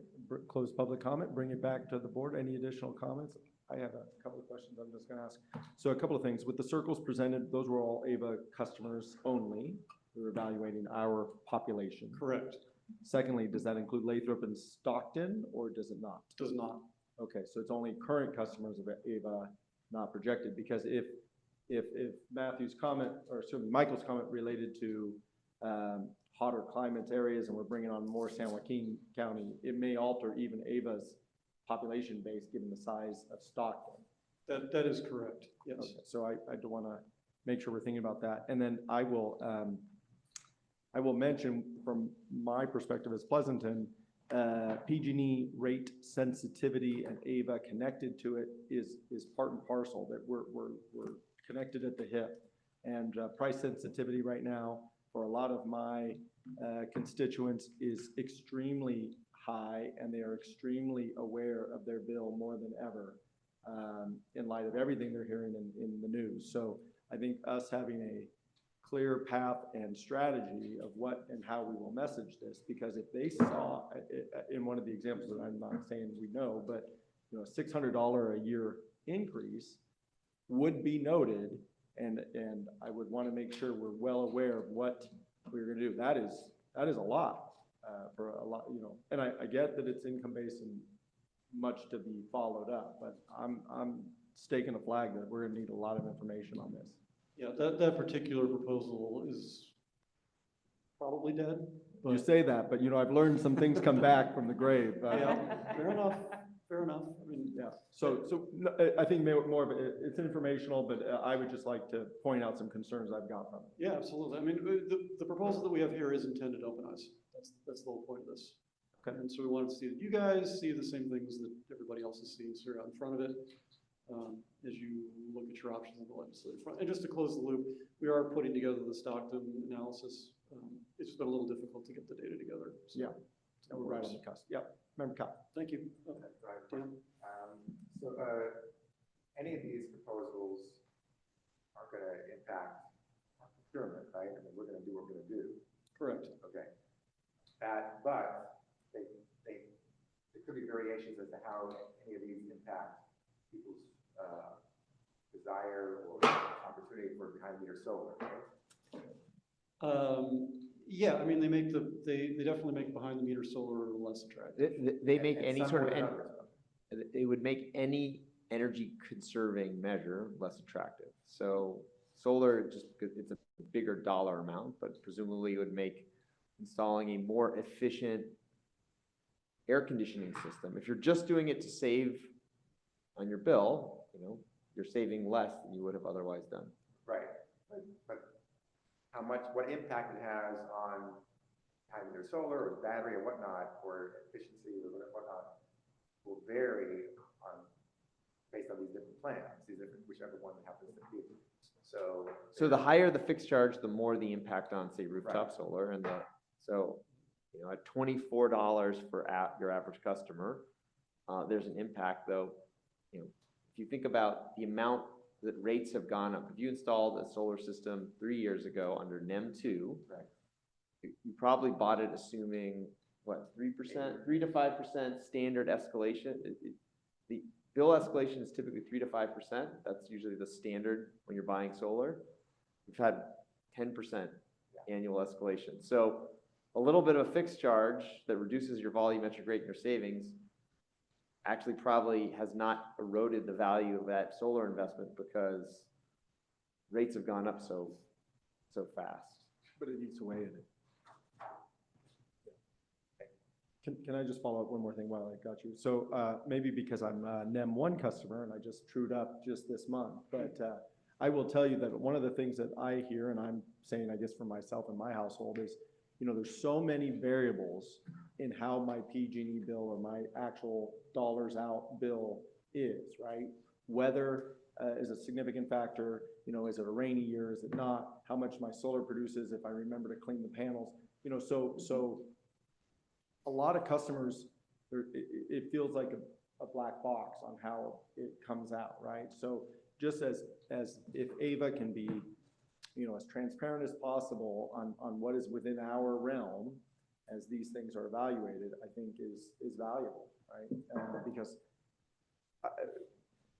close public comment, bring it back to the board. Any additional comments? I have a couple of questions I'm just going to ask. So a couple of things. With the circles presented, those were all AVA customers only. We were evaluating our population. Correct. Secondly, does that include Lathrop and Stockton, or does it not? Does not. Okay, so it's only current customers of AVA, not projected, because if Matthew's comment, or excuse me, Michael's comment related to hotter climate areas and we're bringing on more San Joaquin County, it may alter even AVA's population base given the size of Stockton. That is correct, yes. Okay, so I do want to make sure we're thinking about that. And then I will mention from my perspective as Pleasanton, PG&E rate sensitivity and AVA connected to it is part and parcel, that we're connected at the hip. And price sensitivity right now for a lot of my constituents is extremely high, and they are extremely aware of their bill more than ever in light of everything they're hearing in the news. So I think us having a clear path and strategy of what and how we will message this, because if they saw in one of the examples that I'm not saying we know, but you know, $600 a year increase would be noted, and I would want to make sure we're well aware of what we're going to do. That is a lot for a lot, you know, and I get that it's income-based and much to be followed up, but I'm staking a flag that we're going to need a lot of information on this. Yeah, that particular proposal is probably dead. You say that, but you know, I've learned some things come back from the grave. Yeah, fair enough. Fair enough. I mean, yeah. So no, I think more of it's informational, but I would just like to point out some concerns I've got from it. yeah, absolutely. I mean, the proposal that we have here is intended to open us. That's the whole point of this. Okay. And so we wanted to see that you guys see the same things that everybody else is seeing here out in front of it. As you look at your options on the legislative front. And just to close the loop, we are putting together the Stockton analysis. It's been a little difficult to get the data together. So Yeah, we're right on the cusp. Yeah, Member Cobb. Thank you. Right. Dan? So any of these proposals aren't going to impact our procurement, right? I mean, we're going to do what we're going to do. Correct. Okay. But there could be variations as to how any of these impact people's desire or opportunity for behind-the-meter solar, right? Yeah, I mean, they definitely make behind-the-meter solar less attractive. They make And any some sort more of, than others, though. it would make any energy conserving measure less attractive. So solar, just because it's a bigger dollar amount, but presumably it would make installing a more efficient air conditioning system. If you're just doing it to save on your bill, you know, you're saving less than you would have otherwise done. Right. But what impact it has on having their solar or battery or whatnot, or efficiency or whatnot, will vary on, based on these different plans, whichever one happens to be. So the higher the fixed charge, the more the impact on, say, rooftop solar, and at $24 for your average customer, there's an impact, though. If you think about the amount that rates have gone up, if you installed a solar system 3 years ago under NEM 2, you probably bought it assuming, what, 3%, 3 to 5% standard escalation. The bill escalation is typically 3 to 5%. That's usually the standard when you're buying solar. We've had 10% annual escalation. So a little bit of a fixed charge that reduces your volumetric rate and your savings actually probably has not eroded the value of that solar investment because rates have gone up so fast. But it eats away at it. Can I just follow up one more thing while I got you? So maybe because I'm a NEM 1 customer and I just trued up just this month, but I will tell you that one of the things that I hear, and I'm saying, I guess for myself and my household, is, there's so many variables in how my PG&E bill or my actual dollars out bill is, right? Weather is a significant factor. Is it a rainy year? Is it not? How much my solar produces if I remember to clean the panels? So a lot of customers, it feels like a black box on how it comes out, right? So just as if Ava can be, as transparent as possible on what is within our realm as these things are evaluated, I think is valuable, right? Because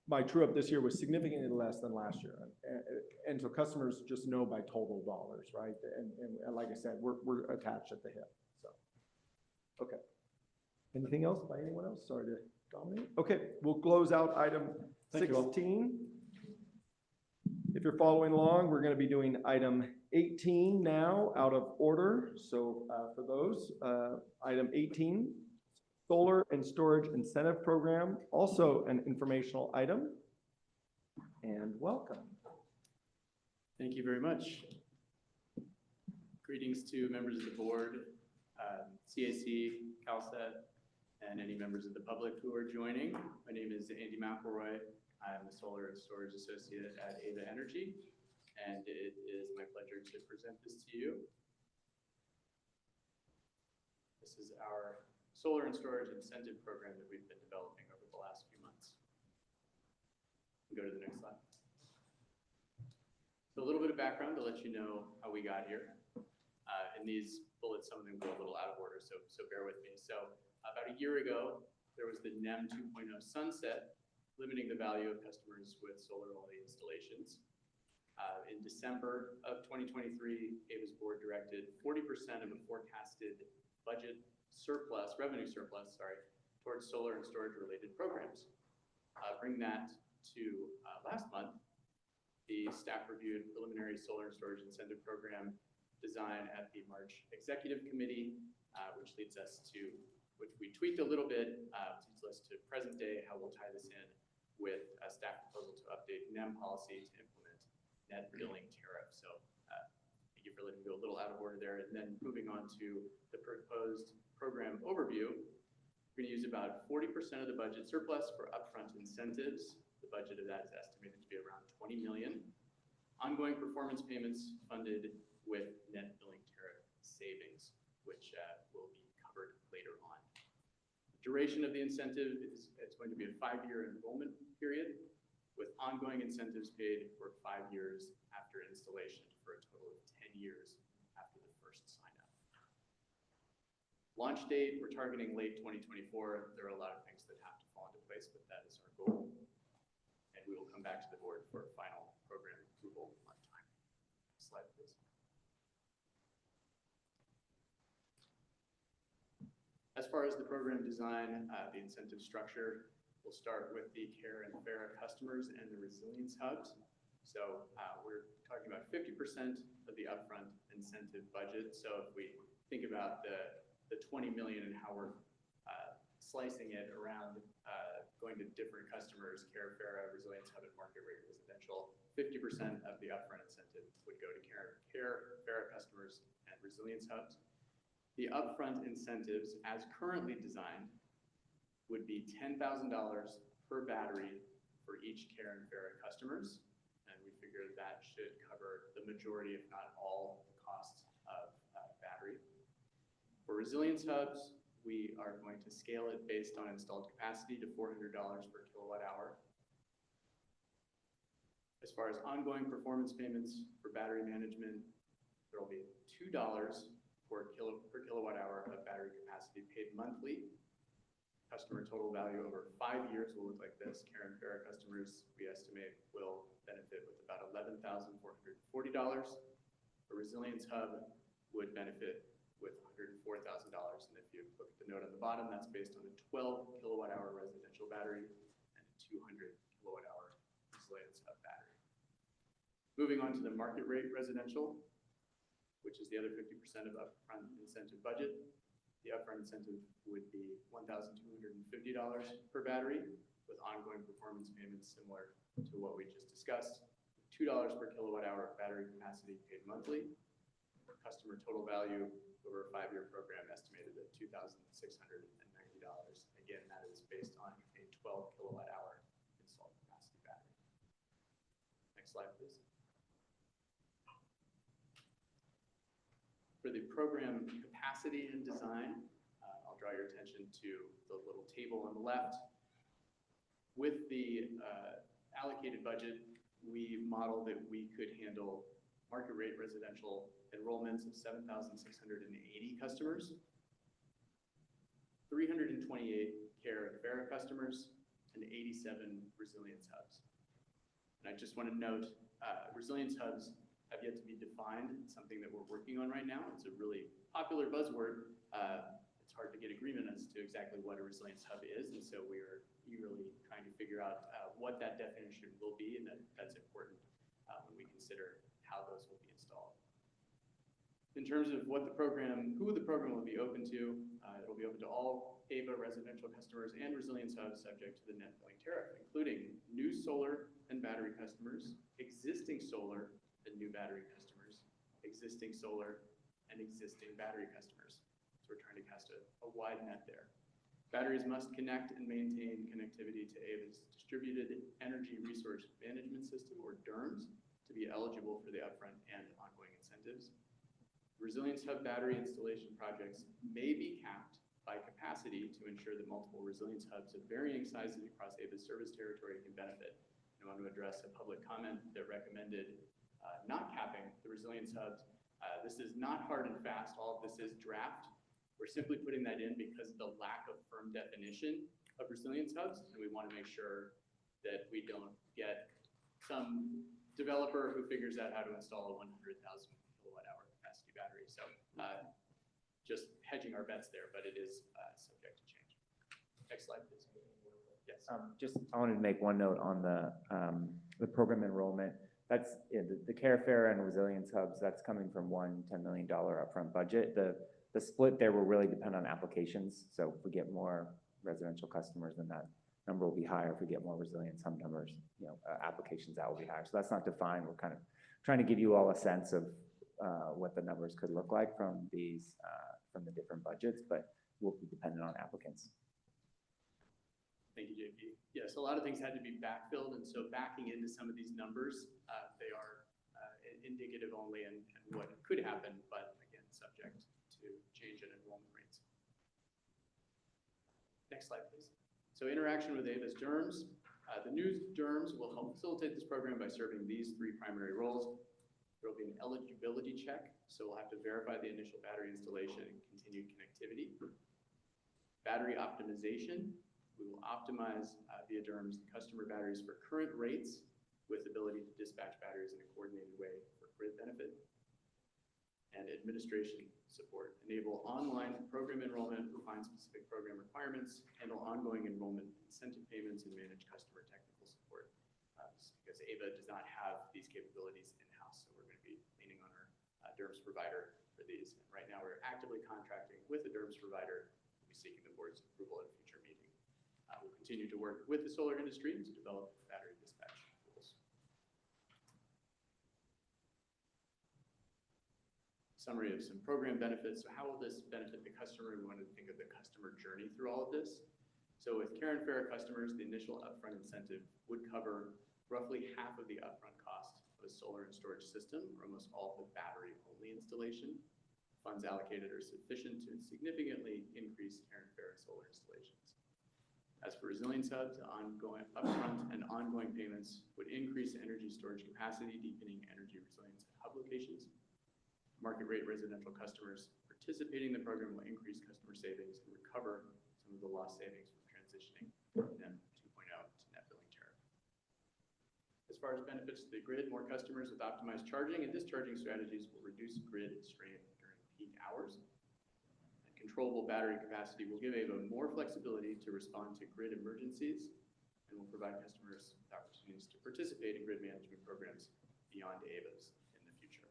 my true up this year was significantly less than last year. And so customers just know by total dollars, right? And like I said, we're attached at the hip, so. Okay. Anything else by anyone else? Sorry to dominate. Okay, we'll close out item 16. If you're following along, we're going to be doing item 18 now, out of order. So for those, item 18, Solar and Storage Incentive Program, also an informational item. And welcome. Thank you very much. Greetings to members of the board, CAC, CalSET, and any members of the public who are joining. My name is Andy McElroy. I'm a Solar and Storage Associate at Ava Energy, and it is my pleasure to present this to you. This is our Solar and Storage Incentive Program that we've been developing over the last few months. Go to the next slide. So a little bit of background to let you know how we got here. In these bullets, some of them go a little out of order, so bear with me. So about a year ago, there was the NEM 2.0 sunset, limiting the value of customers with solar-only installations. In December of 2023, Ava's board directed 40% of the forecasted budget surplus, revenue surplus, towards solar and storage-related programs. Bring that to last month, the staff reviewed preliminary solar and storage incentive program design at the March Executive Committee, which leads us to, which we tweaked a little bit, leads us to present day, how we'll tie this in with a staff proposal to update NEM policy to implement net billing tariff. So thank you for letting me go a little out of order there. And then moving on to the proposed program overview, we're going to use about 40% of the budget surplus for upfront incentives. The budget of that is estimated to be around $20 million. Ongoing performance payments funded with net billing tariff savings, which will be covered later on. The duration of the incentive is it's going to be a 5-year enrollment period with ongoing incentives paid for 5 years after installation for a total of 10 years after the first sign up. Launch date, we're targeting late 2024. There are a lot of things that have to fall into place, but that is our goal. And we will come back to the board for final program approval on time. Next slide, please. As far as the program design, the incentive structure, we'll start with the CARE and FARA customers and the resilience hubs. So we're talking about 50% of the upfront incentive budget. So if we think about the 20 million and how we're slicing it around, going to different customers, CARE, FARA, resilience hub, and market rate residential, 50% of the upfront incentive would go to CARE, resilience hubs. The upfront incentives, as currently designed, would be $10,000 per battery for each Care and Verra customers. And we figure that should cover the majority, if not all, the costs of battery. For resilience hubs, we are going to scale it based on installed capacity to $400 per kilowatt hour. As far as ongoing performance payments for battery management, there will be $2 per kilowatt hour of battery capacity paid monthly. Customer total value over 5 years will look like this. Care and Verra customers, we estimate, will benefit with about $11,440. A resilience hub would benefit with $104,000. And if you look at the note on the bottom, that's based on a 12 kilowatt hour residential battery and a 200 kilowatt hour resilience hub battery. Moving on to the market rate residential, which is the other 50% of upfront incentive budget. The upfront incentive would be $1,250 per battery, with ongoing performance payments similar to what we just discussed. $2 per kilowatt hour of battery capacity paid monthly. Customer total value over a 5-year program estimated at $2,690. Again, that is based on a 12 kilowatt hour installed capacity battery. Next slide, please. For the program capacity and design, I'll draw your attention to the little table on the left. With the allocated budget, we modeled that we could handle market rate residential enrollments of 7,680 customers, 328 Care and Verra customers, and 87 resilience hubs. And I just want to note, resilience hubs have yet to be defined. It's something that we're working on right now. It's a really popular buzzword. It's hard to get agreement as to exactly what a resilience hub is, and so we are eagerly trying to figure out what that definition will be, and that's important when we consider how those will be installed. In terms of what the program, who the program will be open to, it will be open to all AVA residential customers and resilience hubs subject to the net billing tariff, including new solar and battery customers, existing solar and new battery customers, existing solar and existing battery customers. So we're trying to cast a wide net there. Batteries must connect and maintain connectivity to AVA's Distributed Energy Resource Management System, or DERMS, to be eligible for the upfront and ongoing incentives. Resilience hub battery installation projects may be capped by capacity to ensure that multiple resilience hubs of varying sizes across AVA's service territory can benefit. I want to address a public comment that recommended not capping the resilience hubs. This is not hard and fast. All of this is draft. We're simply putting that in because of the lack of firm definition of resilience hubs, and we want to make sure that we don't get some developer who figures out how to install a 100,000 kilowatt hour capacity battery. So just hedging our bets there, but it is subject to change. Next slide, please. Yes. I wanted to make one note on the program enrollment. That's the Care Verra and resilience hubs. That's coming from one $10 million upfront budget. The split there will really depend on applications. So if we get more residential customers, then that number will be higher. If we get more resilience hub numbers, applications, that will be higher. So that's not defined. We're kind of trying to give you all a sense of what the numbers could look like from these from the different budgets, but will be dependent on applicants. Thank you, JP. Yes, a lot of things had to be backfilled, and so backing into some of these numbers, they are indicative only and what could happen, but again, subject to change in enrollment rates. Next slide, please. So interaction with AVA's DERMS. The new DERMS will help facilitate this program by serving these 3 primary roles. There will be an eligibility check, so we'll have to verify the initial battery installation and continued connectivity. Battery optimization. We will optimize via DERMS the customer batteries for current rates with ability to dispatch batteries in a coordinated way for grid benefit. And administration support. Enable online program enrollment, refine specific program requirements, handle ongoing enrollment incentive payments, and manage customer technical support. Because AVA does not have these capabilities in-house, so we're going to be leaning on our DERMS provider for these. And right now, we're actively contracting with the DERMS provider. We'll be seeking the board's approval at a future meeting. We'll continue to work with the solar industry to develop battery dispatch rules. summary of some program benefits. So how will this benefit the customer? We want to think of the customer journey through all of this. So with Care and Fair customers, the initial upfront incentive would cover roughly half of the upfront cost of a solar and storage system, or almost all of the battery-only installation. Funds allocated are sufficient to significantly increase Care and Fair solar installations. As for resilience hubs, ongoing upfront and ongoing payments would increase energy storage capacity, deepening energy resilience at hub locations. Market rate residential customers participating in the program will increase customer savings and recover some of the lost savings from transitioning from NEM 2.0 to net billing tariff. As far as benefits to the grid, more customers with optimized charging and discharging strategies will reduce grid strain during peak hours. And controllable battery capacity will give AVA more flexibility to respond to grid emergencies and will provide customers with opportunities to participate in grid management programs beyond AVA's in the future.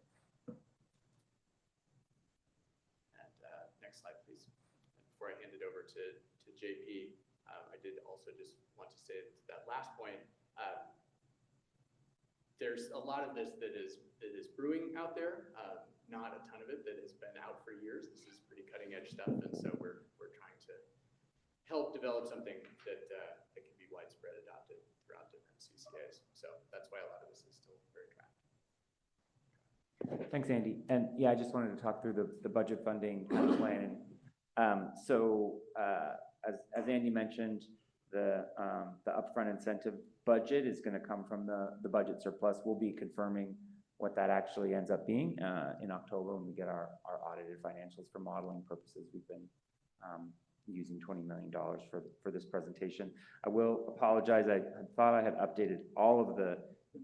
And next slide, please. And before I hand it over to JP, I did also just want to say to that last point, there's a lot of this that is brewing out there, not a ton of it that has been out for years. This is pretty cutting edge stuff, and so we're trying to help develop something that can be widespread adopted throughout different CCAs. So that's why a lot of this is still very tracked. Thanks, Andy. And yeah, I just wanted to talk through the budget funding plan. As Andy mentioned, the upfront incentive budget is going to come from the budget surplus. We'll be confirming what that actually ends up being in October when we get our audited financials for modeling purposes. We've been using $20 million for this presentation. I will apologize. I thought I had updated all of the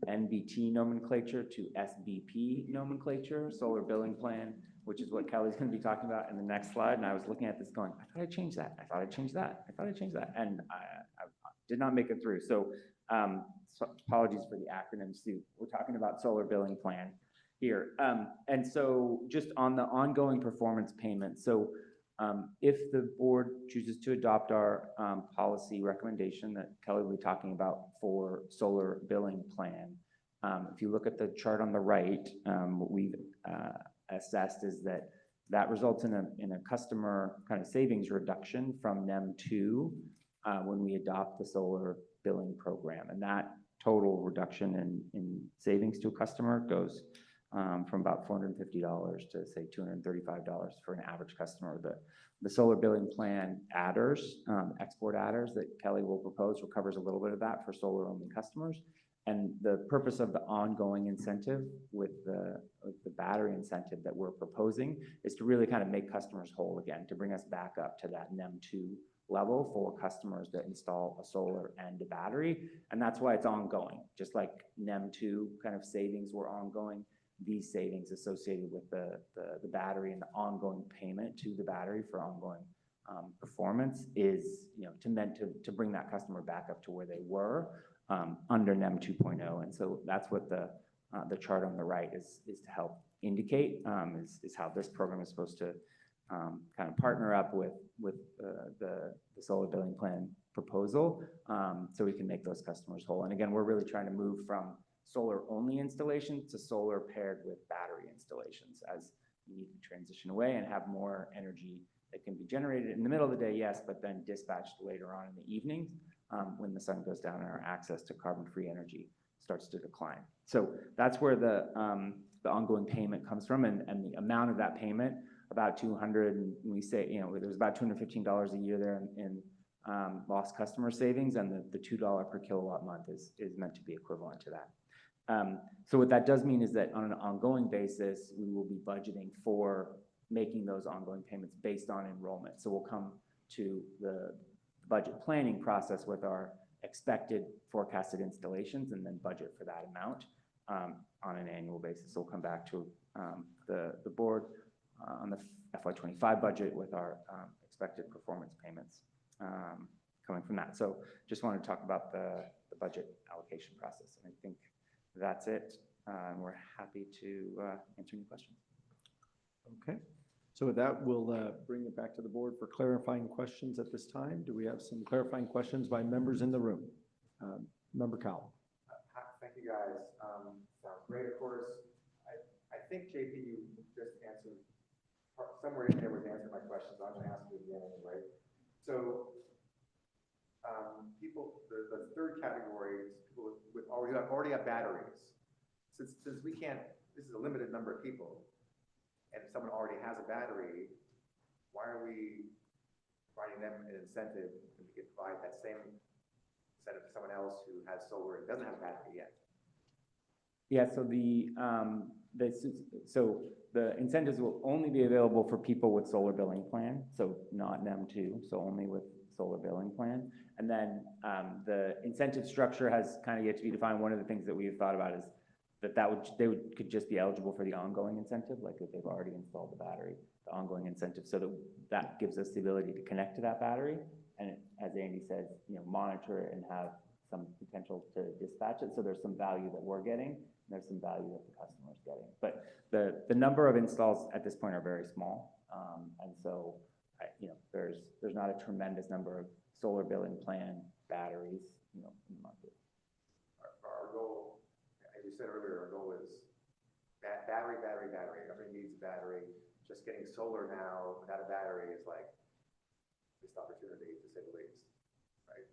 NBT nomenclature to SBP nomenclature, solar billing plan, which is what Kelly's going to be talking about in the next slide. And I was looking at this going, I thought I changed that. I thought I changed that. I thought I changed that. And I did not make it through. So apologies for the acronyms too. We're talking about solar billing plan here. And so just on the ongoing performance payment. So if the board chooses to adopt our policy recommendation that Kelly will be talking about for solar billing plan, if you look at the chart on the right, what we've assessed is that results in a customer kind of savings reduction from NEM 2 when we adopt the solar billing program. And that total reduction in savings to a customer goes from about $450 to say $235 for an average customer. The solar billing plan adders, export adders that Kelly will propose recovers a little bit of that for solar only customers. And the purpose of the ongoing incentive with the battery incentive that we're proposing is to really kind of make customers whole again, to bring us back up to that NEM 2 level for customers that install a solar and a battery. And that's why it's ongoing. Just like NEM 2 kind of savings were ongoing, these savings associated with the battery and the ongoing payment to the battery for ongoing performance is, meant to bring that customer back up to where they were under NEM 2.0. And so that's what the chart on the right is to help indicate, is how this program is supposed to kind of partner up with the solar billing plan proposal, so we can make those customers whole. And again, we're really trying to move from solar only installations to solar paired with battery installations as you need to transition away and have more energy that can be generated in the middle of the day, yes, but then dispatched later on in the evenings when the sun goes down and our access to carbon-free energy starts to decline. So that's where the ongoing payment comes from, and the amount of that payment, about $200, and we say, there's about $215 a year there in lost customer savings, and the $2 per kilowatt month is meant to be equivalent to that. So what that does mean is that on an ongoing basis, we will be budgeting for making those ongoing payments based on enrollment. So we'll come to the budget planning process with our expected forecasted installations and then budget for that amount on an annual basis. So we'll come back to the board on the FY25 budget with our expected performance payments coming from that. So just wanted to talk about the budget allocation process. And I think that's it. We're happy to answer any questions. Okay. So with that, we'll bring it back to the board for clarifying questions at this time. Do we have some clarifying questions by members in the room? Member Cowell. Thank you, guys. Sounds great, of course. I think, JP, you just answered, somewhere in there was answering my questions, I'm gonna ask you again anyway. So, people, the third category is people with already have batteries. Since we can't, this is a limited number of people, and if someone already has a battery, why are we providing them an incentive to provide that same incentive to someone else who has solar and doesn't have a battery yet? Yeah, so the incentives will only be available for people with solar billing plan, so not NEM2, so only with solar billing plan. And then the incentive structure has kind of yet to be defined. One of the things that we've thought about is could just be eligible for the ongoing incentive, like if they've already installed the battery, the ongoing incentive, so that gives us the ability to connect to that battery, and as Andy said, monitor it and have some potential to dispatch it. So there's some value that we're getting, and there's some value that the customer's getting. But the number of installs at this point are very small, and so there's not a tremendous number of solar billing plan batteries, in the market. Our goal, as you said earlier, our goal is battery. Everybody needs a battery. Just getting solar now without a battery is like missed opportunity, to say the least, right?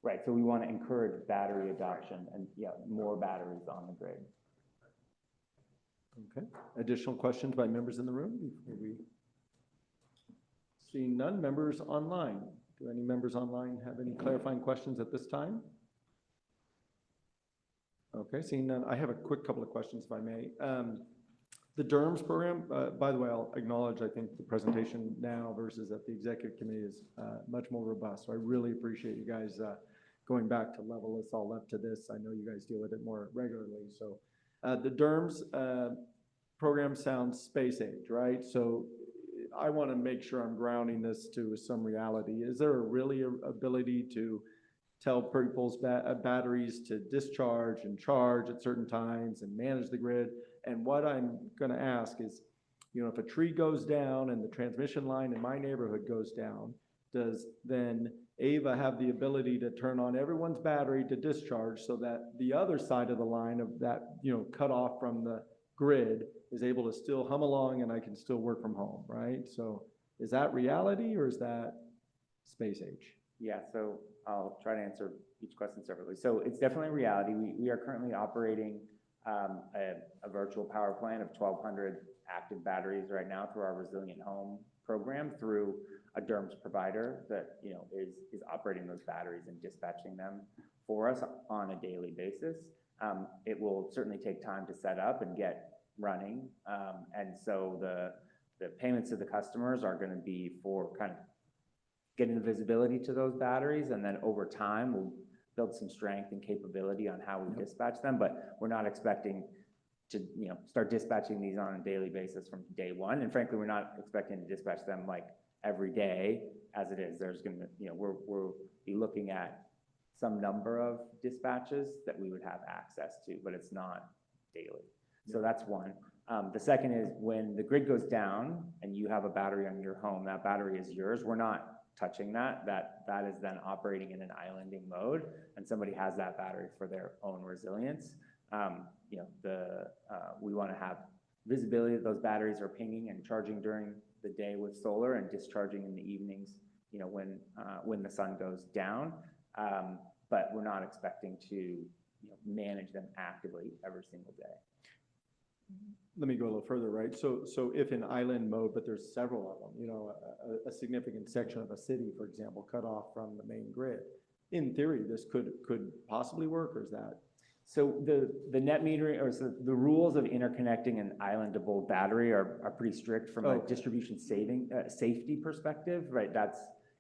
Right, so we want to encourage battery adoption and more batteries on the grid. Okay, additional questions by members in the room before we? Seeing none, members online. Do any members online have any clarifying questions at this time? Okay, seeing none, I have a quick couple of questions if I may. The DERMS program, by the way, I'll acknowledge, I think the presentation now versus at the executive committee is much more robust. So I really appreciate you guys going back to level us all up to this. I know you guys deal with it more regularly. So the DERMS program sounds space age, right? So I want to make sure I'm grounding this to some reality. Is there really an ability to tell people's batteries to discharge and charge at certain times and manage the grid? And what I'm going to ask is, if a tree goes down and the transmission line in my neighborhood goes down, does then AVA have the ability to turn on everyone's battery to discharge so that the other side of the line of that, cut off from the grid is able to still hum along and I can still work from home, right? So is that reality or is that space age? Yeah, so I'll try to answer each question separately. So it's definitely a reality. We are currently operating a virtual power plant of 1,200 active batteries right now through our Resilient Home program through a DERMS provider that is operating those batteries and dispatching them for us on a daily basis. It will certainly take time to set up and get running, and so the payments to the customers are going to be for kind of getting the visibility to those batteries, and then over time we'll build some strength and capability on how we dispatch them. But we're not expecting to start dispatching these on a daily basis from day one, and frankly we're not expecting to dispatch them like every day as it is. There's going to we'll be looking at some number of dispatches that we would have access to, but it's not daily. So that's one. The second is when the grid goes down and you have a battery on your home, that battery is yours. We're not touching that. That is then operating in an islanding mode, and somebody has that battery for their own resilience. We want to have visibility that those batteries are pinging and charging during the day with solar and discharging in the evenings, when the sun goes down. But we're not expecting to manage them actively every single day. Let me go a little further, right? So if in island mode, but there's several of them, a significant section of a city, for example, cut off from the main grid. In theory, this could possibly work, or is that? So the net metering, or so the rules of interconnecting an islandable battery are pretty strict from a distribution safety perspective, right?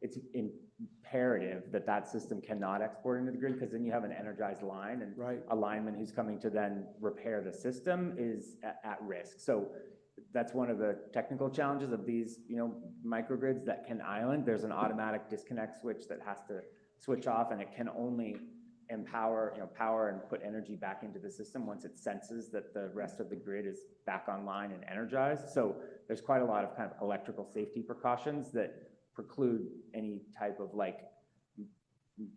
It's imperative that system cannot export into the grid, because then you have an energized line, and a lineman who's coming to then repair the system is at risk. So that's one of the technical challenges of these, microgrids that can island. There's an automatic disconnect switch that has to switch off, and it can only power and put energy back into the system once it senses that the rest of the grid is back online and energized. So there's quite a lot of kind of electrical safety precautions that preclude any type of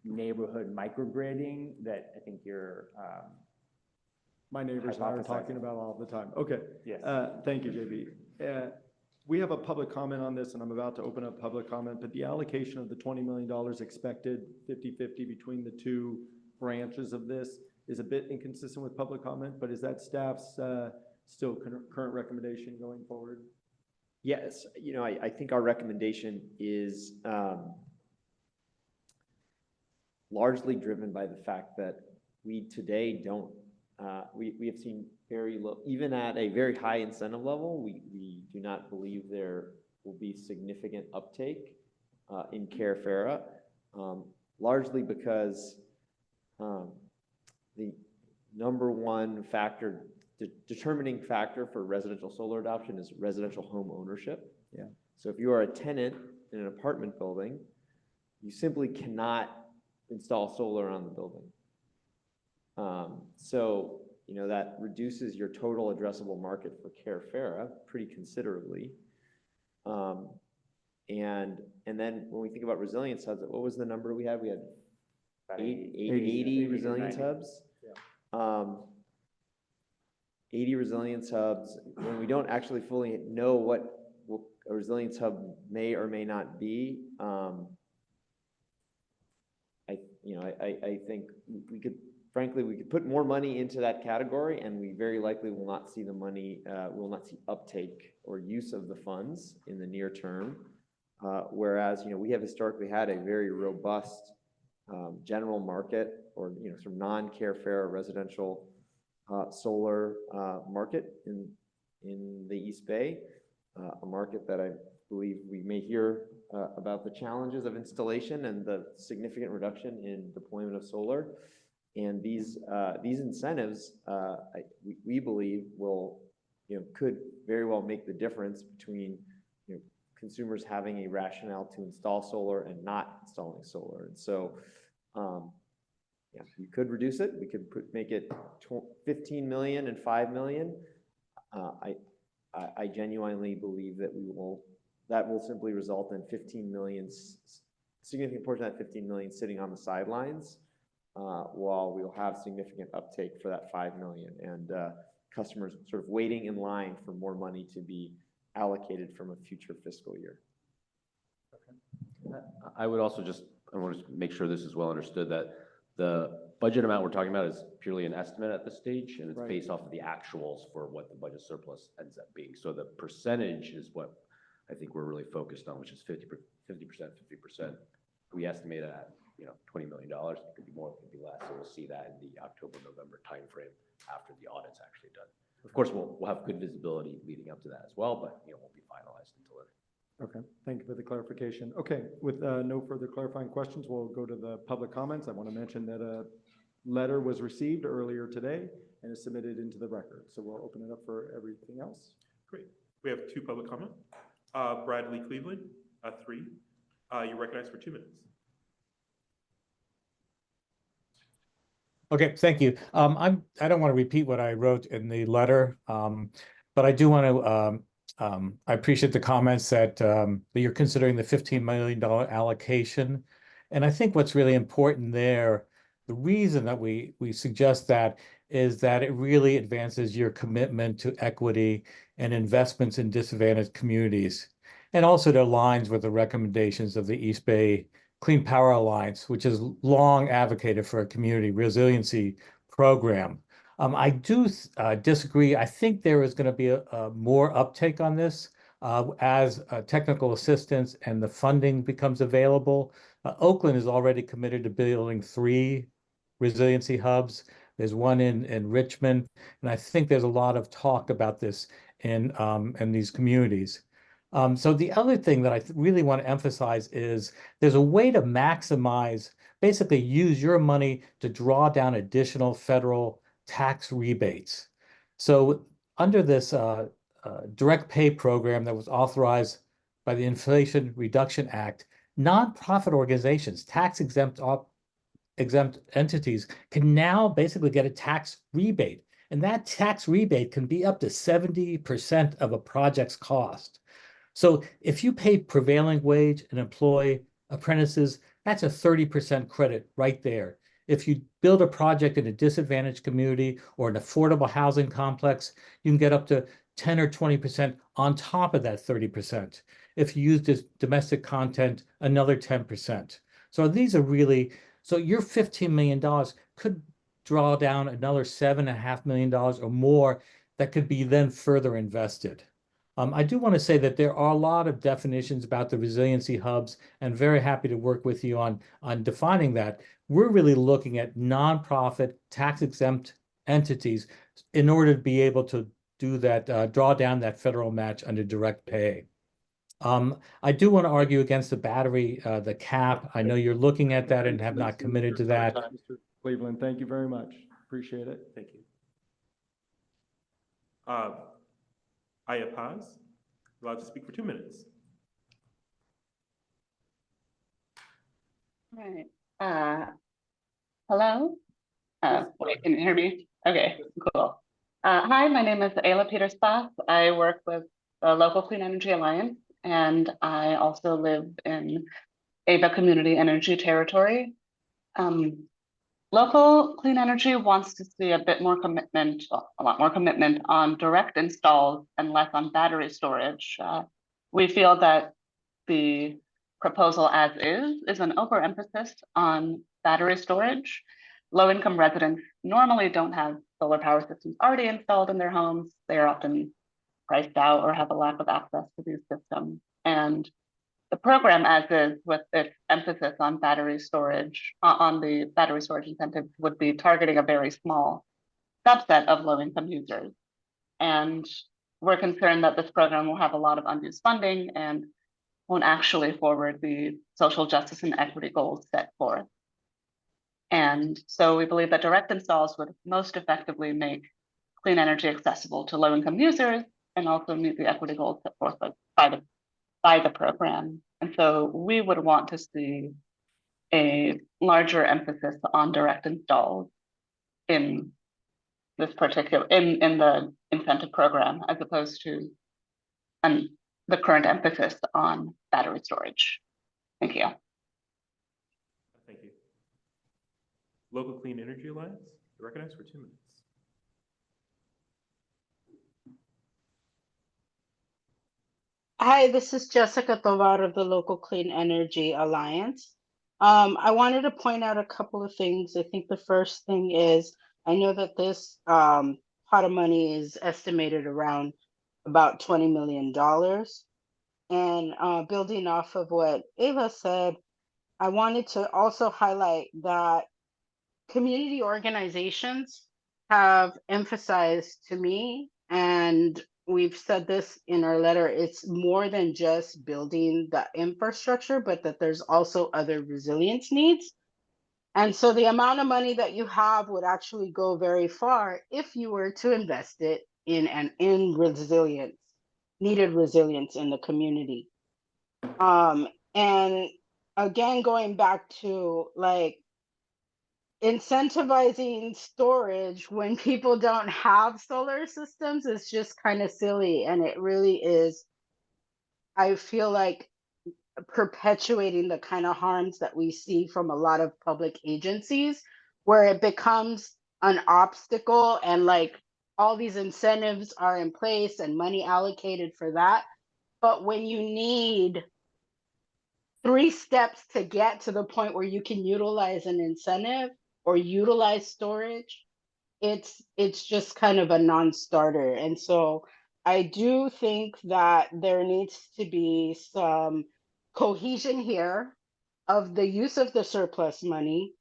neighborhood microgridding that I think you're My neighbors and I are talking about all the time. Okay. Yes. Thank you, JB. We have a public comment on this, and I'm about to open up public comment, but the allocation of the $20 million expected 50-50 between the two branches of this is a bit inconsistent with public comment, but is that staff's still current recommendation going forward? Yes, you know, I think our recommendation is largely driven by the fact that we today don't, we have seen very low, even at a very high incentive level, we do not believe there will be significant uptake in Carafera, largely because the number one factor, determining factor for residential solar adoption is residential home ownership. Yeah. So if you are a tenant in an apartment building, you simply cannot install solar on the building. So, you know, that reduces your total addressable market for Carafera pretty considerably. And then when we think about resilience hubs, what was the number we had? We had 80 resilience hubs. Yeah. 80 resilience hubs, when we don't actually fully know what a resilience hub may or may not be, I think we could, frankly, we could put more money into that category, and we very likely will not see the money, will not see uptake or use of the funds in the near term. Whereas, you know, we have historically had a very robust general market, or, you know, sort of non-Carafera residential solar market in the East Bay, a market that I believe we may hear about the challenges of installation and the significant reduction in deployment of solar. And these incentives, we believe will, you know, could very well make the difference between, you know, consumers having a rationale to install solar and not installing solar. And so, yeah, we could reduce it. We could make it 15 million and 5 million. I genuinely believe that that will simply result in 15 million, significant portion of that 15 million sitting on the sidelines, while we'll have significant uptake for that 5 million, and customers sort of waiting in line for more money to be allocated from a future fiscal year. I would also I want to make sure this is well understood, that the budget amount we're talking about is purely an estimate at this stage, and it's Right. based off of the actuals for what the budget surplus ends up being. So the percentage is what I think we're really focused on, which is 50%, 50%. We estimate at, you know, $20 million. It could be more, it could be less. So we'll see that in the October, November timeframe after the audit's actually done. Of course, we'll have good visibility leading up to that as well, but, you know, won't be finalized until then. Okay, thank you for the clarification. Okay, with no further clarifying questions, we'll go to the public comments. I want to mention that a letter was received earlier today and is submitted into the record. So we'll open it up for everything else. Great. We have 2 public comment. Bradley Cleveland, 3. You're recognized for 2 minutes. Okay, thank you. I don't want to repeat what I wrote in the letter, but I do want to, I appreciate the comments that you're considering the $15 million allocation. And I think what's really important there, the reason that we suggest that is that it really advances your commitment to equity and investments in disadvantaged communities. And also it aligns with the recommendations of the East Bay Clean Power Alliance, which has long advocated for a community resiliency program. I do disagree. I think there is going to be a more uptake on this as technical assistance and the funding becomes available. Oakland is already committed to building 3 resiliency hubs. There's one in Richmond, and I think there's a lot of talk about this in these communities. So the other thing that I really want to emphasize is there's a way to maximize, basically use your money to draw down additional federal tax rebates. So under this direct pay program that was authorized by the Inflation Reduction Act, nonprofit organizations, tax exempt entities can now basically get a tax rebate. And that tax rebate can be up to 70% of a project's cost. So if you pay prevailing wage and employ apprentices, that's a 30% credit right there. if you build a project in a disadvantaged community or an affordable housing complex, you can get up to 10 or 20% on top of that 30%. If you use this domestic content, another 10%. So these are really, so your $15 million could draw down another $7.5 million or more that could be then further invested. I do want to say that there are a lot of definitions about the resiliency hubs, and very happy to work with you on defining that. We're really looking at nonprofit, tax-exempt entities in order to be able to do that, draw down that federal match under direct pay. I do want to argue against the battery, the cap. I know you're looking at that and have not committed to that. Mr. Cleveland, thank you very much. Appreciate it. Thank you. Aya Paz, allowed to speak for 2 minutes. All right. Hello? Wait, can you hear me? Okay, cool. Hi, my name is Ayla Peters-Bath. I work with the Local Clean Energy Alliance, and I also live in Ava Community Energy Territory. Local Clean Energy wants to see a bit more commitment, a lot more commitment on direct installs and less on battery storage. We feel that the proposal as is an overemphasis on battery storage. Low-income residents normally don't have solar power systems already installed in their homes. They are often priced out or have a lack of access to these systems. And the program as is, with its emphasis on battery storage, on the battery storage incentives, would be targeting a very small subset of low-income users. And we're concerned that this program will have a lot of unused funding and won't actually forward the social justice and equity goals set forth. And so we believe that direct installs would most effectively make clean energy accessible to low-income users and also meet the equity goals set forth by the program. And so we would want to see a larger emphasis on direct installs in this particular, in the incentive program, as opposed to the current emphasis on battery storage. Thank you. Thank you. Local Clean Energy Alliance, you're recognized for 2 minutes. Hi, this is Jessica Tovar of the Local Clean Energy Alliance. I wanted to point out a couple of things. I think the first thing is, I know that this pot of money is estimated around about $20 million. And building off of what Ava said, I wanted to also highlight that community organizations have emphasized to me, and we've said this in our letter, it's more than just building the infrastructure, but that there's also other resilience needs. And so the amount of money that you have would actually go very far if you were to invest it in resilience, needed resilience in the community. And again, going back to like incentivizing storage when people don't have solar systems is just kind of silly. And it really is, I feel like, perpetuating the kind of harms that we see from a lot of public agencies, where it becomes an obstacle and like all these incentives are in place and money allocated for that. But when you need 3 steps to get to the point where you can utilize an incentive or utilize storage, it's just kind of a non-starter. And so I do think that there needs to be some cohesion here of the use of the surplus money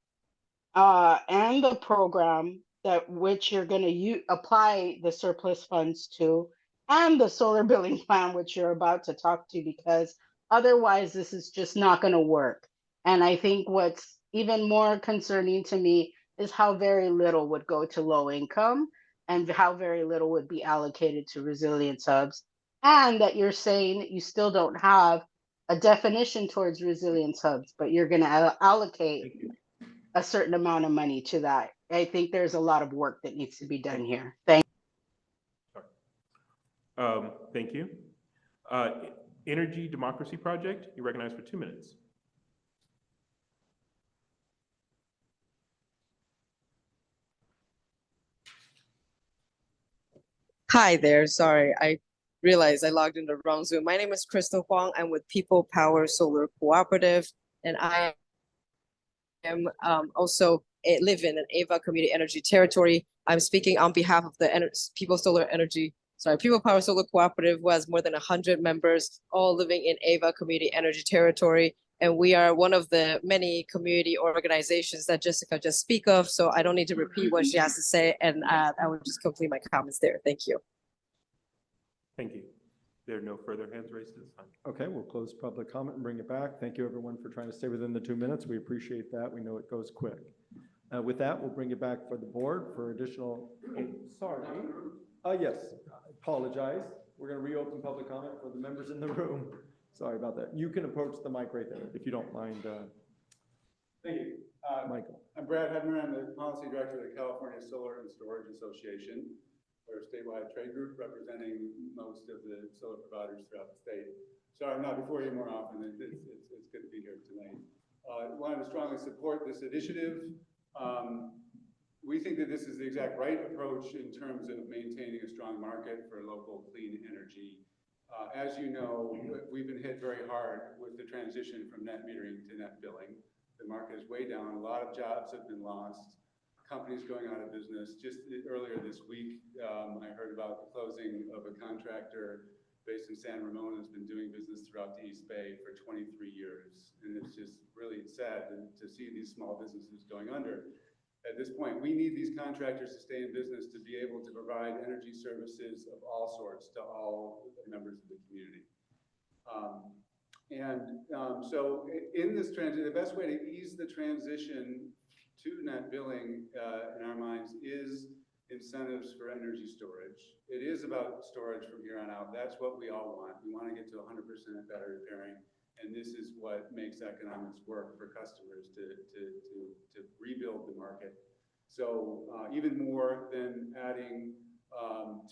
and the program that which you're going to apply the surplus funds to, and the solar billing plan, which you're about to talk to, because otherwise this is just not going to work. And I think what's even more concerning to me is how very little would go to low income and how very little would be allocated to resilience hubs. And that you're saying you still don't have a definition towards resilience hubs, but you're going to allocate a certain amount of money to that. I think there's a lot of work that needs to be done here. Thank you. Energy Democracy Project, you recognize for 2 minutes. Hi there. Sorry, I realized I logged in the wrong Zoom. My name is Crystal Huang. I'm with People Power Solar Cooperative, and I am also live in an Ava Community Energy Territory. I'm speaking on behalf of the People Power Solar Cooperative, who has more than 100 members, all living in Ava Community Energy Territory. And we are one of the many community organizations that Jessica just speak of. So I don't need to repeat what she has to say. And I would just complete my comments there. Thank you. Thank you. There are no further hands raised at this time. Okay, we'll close public comment and bring it back. Thank you, everyone, for trying to stay within the 2 minutes. We appreciate that. We know it goes quick. With that, we'll bring it back for the board for additional, sorry. Yes, I apologize. We're going to reopen public comment for the members in the room. Sorry about that. You can approach the mic right there, if you don't mind. Thank you. Michael. I'm Brad Hedman. I'm the Policy Director of the California Solar and Storage Association. We're a statewide trade group representing most of the solar providers throughout the state. Sorry, I'm not before you more often. It's good to be here tonight. I wanted to strongly support this initiative. We think that this is the exact right approach in terms of maintaining a strong market for local clean energy. As you know, we've been hit very hard with the transition from net metering to net billing. The market is way down. A lot of jobs have been lost. Companies going out of business. Just earlier this week, I heard about the closing of a contractor based in San Ramon who's been doing business throughout the East Bay for 23 years. And it's just really sad to see these small businesses going under. At this point, we need these contractors to stay in business to be able to provide energy services of all sorts to all members of the community. So in this transition, the best way to ease the transition to net billing in our minds is incentives for energy storage. It is about storage from here on out. That's what we all want. We want to get to 100% battery pairing. And this is what makes economics work for customers to rebuild the market. So even more than adding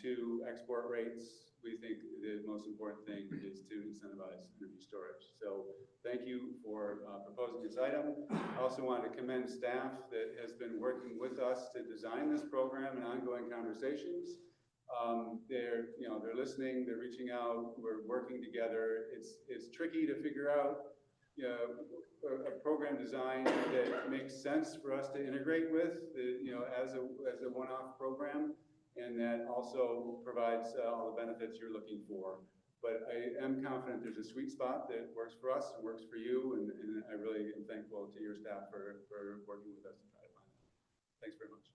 to export rates, we think the most important thing is to incentivize energy storage. So thank you for proposing this item. I also want to commend staff that has been working with us to design this program and ongoing conversations. They're listening, they're reaching out, we're working together. It's tricky to figure out a program design that makes sense for us to integrate with, as a one-off program, and that also provides all the benefits you're looking for. But I am confident there's a sweet spot that works for us and works for you, and I really am thankful to your staff for working with us to try to find that. Thanks very much.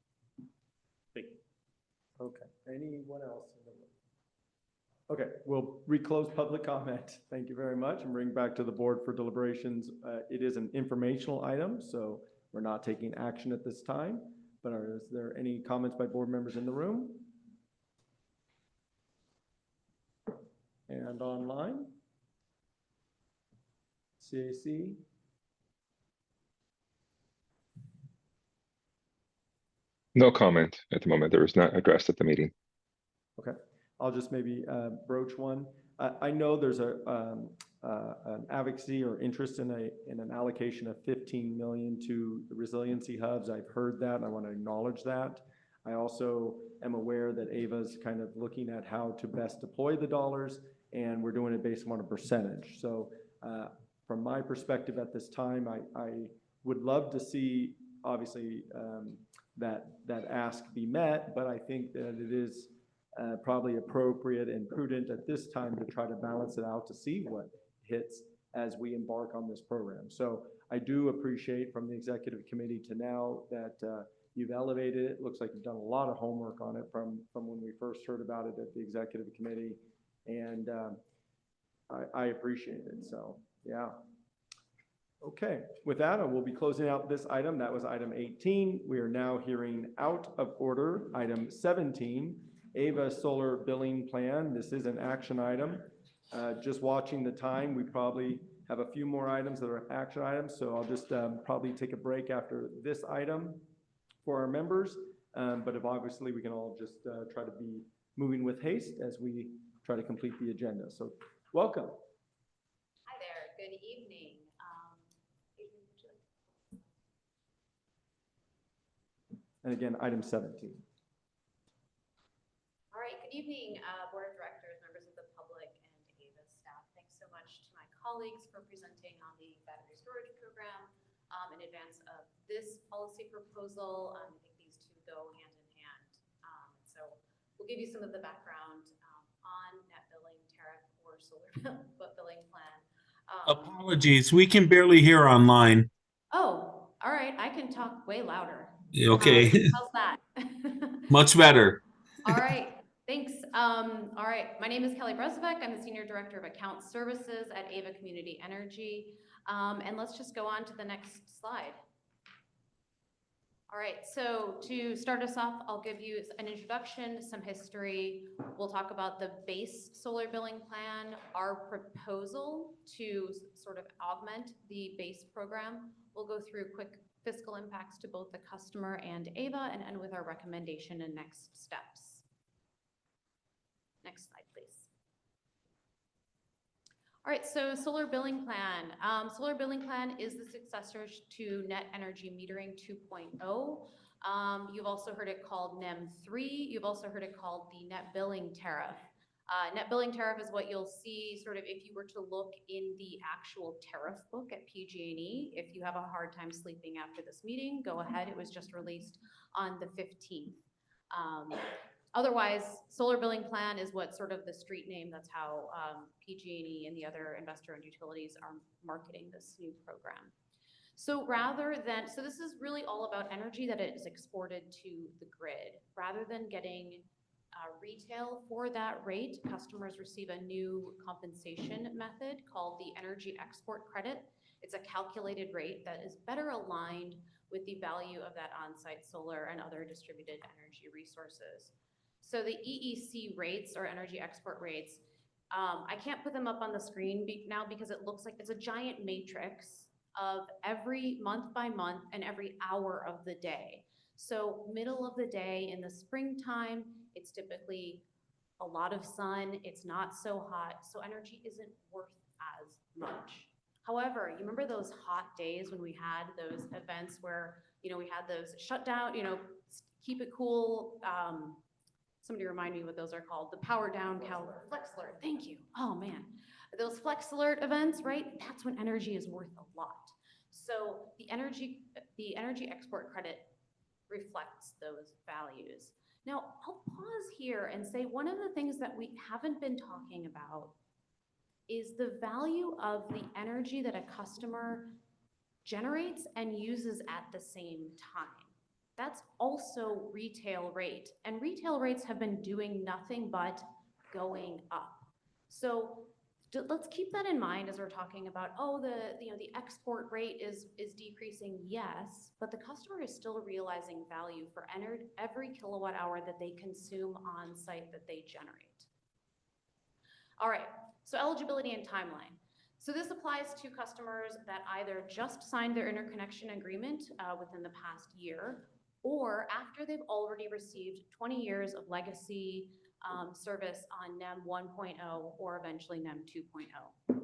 Thank you. Okay, anyone else in the room? Okay, we'll reclose public comment. Thank you very much, and bring back to the board for deliberations. It is an informational item, so we're not taking action at this time, but is there any comments by board members in the room? And online? CAC? No comment at the moment. There was not addressed at the meeting. Okay, I'll just maybe broach one. I know there's an advocacy or interest in an allocation of 15 million to the resiliency hubs. I've heard that, and I want to acknowledge that. I also am aware that AVA's kind of looking at how to best deploy the dollars, and we're doing it based on a percentage. So from my perspective at this time, I would love to see, obviously, that ask be met, but I think that it is probably appropriate and prudent at this time to try to balance it out to see what hits as we embark on this program. So I do appreciate from the executive committee to now that you've elevated it. It looks like you've done a lot of homework on it from when we first heard about it at the executive committee, and I appreciate it. So yeah. Okay, with that, I will be closing out this item. That was item 18. We are now hearing out of order item 17, AVA Solar Billing Plan. This is an action item. Just watching the time, we probably have a few more items that are action items, so I'll just probably take a break after this item for our members. But if obviously we can all just try to be moving with haste as we try to complete the agenda. So welcome. Hi there, good evening. And again, item 17. All right, good Good evening, Board of Directors, members of the public, and AVA staff. Thanks so much to my colleagues for presenting on the battery storage program in advance of this policy proposal. I think these two go hand in hand. So we'll give you some of the background on net billing tariff or solar billing plan. Apologies, we can barely hear online. Oh, all right. I can talk way louder. Okay, How's that? much better. All right, thanks. All right, my name is Kelly Bresovec. I'm the Senior Director of Account Services at AVA Community Energy. And let's just go on to the next slide. All right, so to start us off, I'll give you an introduction, some history. We'll talk about the base solar billing plan, our proposal to sort of augment the base program. We'll go through quick fiscal impacts to both the customer and AVA, and end with our recommendation and next steps. Next slide, please. All right, so solar billing plan. Solar billing plan is the successor to Net Energy Metering 2.0. You've also heard it called NEM 3. You've also heard it called the Net Billing Tariff. Net Billing Tariff is what you'll see sort of if you were to look in the actual tariff book at PG&E. If you have a hard time sleeping after this meeting, go ahead. It was just released on the 15th. Otherwise, solar billing plan is what sort of the street name. That's how PG&E and the other investor-owned utilities are marketing this new program. So so this is really all about energy that is exported to the grid. Rather than getting retail for that rate, customers receive a new compensation method called the energy export credit. It's a calculated rate that is better aligned with the value of that on-site solar and other distributed energy resources. So the EEC rates, or energy export rates, I can't put them up on the screen now because it looks like it's a giant matrix of every month by month and every hour of the day. So middle of the day in the springtime, it's typically a lot of sun, it's not so hot, so energy isn't worth as much. However, you remember those hot days when we had those events where, we had those shutdown, keep it cool, somebody remind me what those are called. The power down, flex alert. Thank you. Oh man, those flex alert events, right? That's when energy is worth a lot. So the energy export credit reflects those values. Now I'll pause here and say one of the things that we haven't been talking about is the value of the energy that a customer generates and uses at the same time. That's also retail rate, and retail rates have been doing nothing but going up. So let's keep that in mind as we're talking about, the export rate is decreasing, yes, but the customer is still realizing value for every kilowatt hour that they consume on site that they generate. All right, so eligibility and timeline. So this applies to customers that either just signed their interconnection agreement within the past year, or after they've already received 20 years of legacy service on NEM 1.0 or eventually NEM 2.0.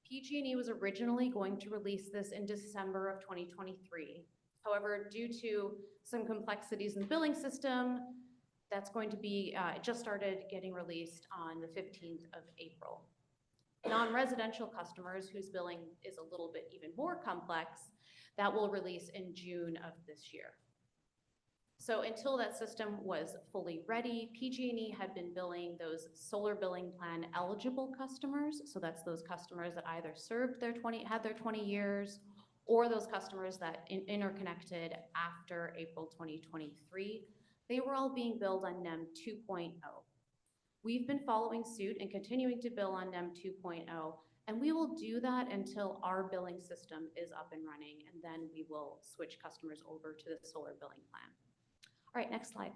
PG&E was originally going to release this in December of 2023. However, due to some complexities in the billing system, that's going to be, it just started getting released on the 15th of April. Non-residential customers whose billing is a little bit even more complex, that will release in June of this year. So until that system was fully ready, PG&E had been billing those solar billing plan eligible customers. So that's those customers that either had their 20 years, or those customers that interconnected after April 2023. They were all being billed on NEM 2.0. We've been following suit and continuing to bill on NEM 2.0, and we will do that until our billing system is up and running, and then we will switch customers over to the solar billing plan. All right, next slide.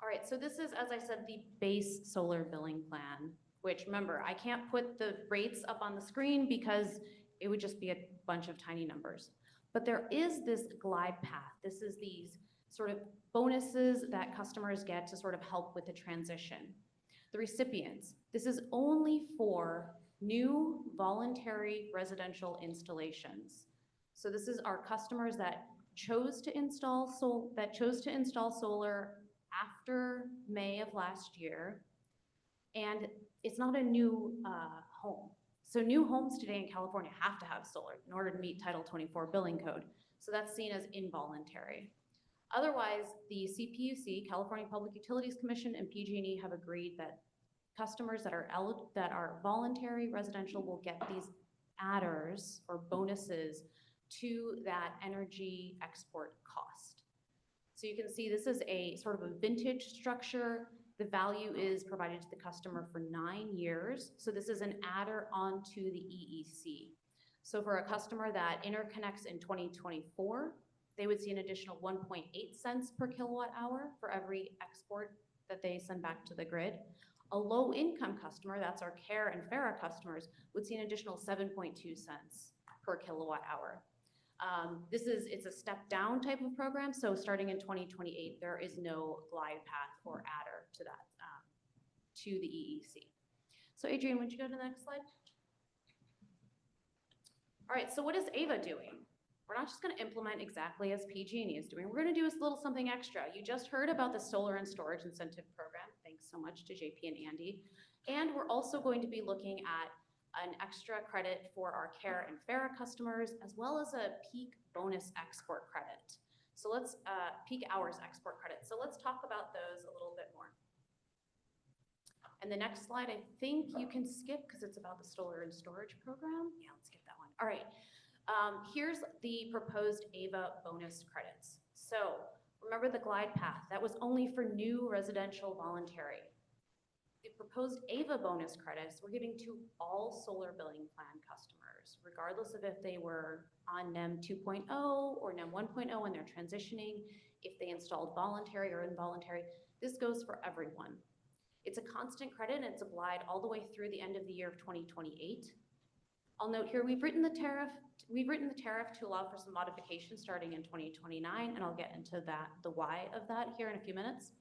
All right, so this is, as I said, the base solar billing plan, which remember, I can't put the rates up on the screen because it would just be a bunch of tiny numbers. But there is this glide path. This is these sort of bonuses that customers get to sort of help with the transition. The recipients, this is only for new voluntary residential installations. So this is our customers that chose to install solar after May of last year. And it's not a new home. So new homes today in California have to have solar in order to meet Title 24 billing code. So that's seen as involuntary. Otherwise, the CPUC, California Public Utilities Commission, and PG&E have agreed that customers that are voluntary residential will get these adders or bonuses to that energy export cost. So you can see this is a sort of a vintage structure. The value is provided to the customer for 9 years. So this is an adder onto the EEC. So for a customer that interconnects in 2024, they would see an additional 1.8 cents per kilowatt hour for every export that they send back to the grid. A low income customer, that's our CARE and FARA customers, would see an additional 7.2 cents per kilowatt hour. It's a step down type of program. So starting in 2028, there is no glide path or adder to that, to the EEC. So Adrienne, would you go to the next slide? All right, so what is AVA doing? We're not just going to implement exactly as PG&E is doing. We're going to do a little something extra. You just heard about the solar and storage incentive program. Thanks so much to JP and Andy. And we're also going to be looking at an extra credit for our CARE and FARA customers, as well as a peak bonus export credit. So let's, peak hours export credit. So let's talk about those a little bit more. And the next slide, I think you can skip because it's about the solar and storage program. Yeah, let's skip that one. All right. Here's the proposed AVA bonus credits. So remember the glide path, that was only for new residential voluntary. The proposed AVA bonus credits we're giving to all solar billing plan customers, regardless of if they were on NEM 2.0 or NEM 1.0 when they're transitioning, if they installed voluntary or involuntary. This goes for everyone. It's a constant credit and it's applied all the way through the end of the year of 2028. I'll note here, we've written the tariff to allow for some modifications starting in 2029, and I'll get into that, the why of that here in a few minutes.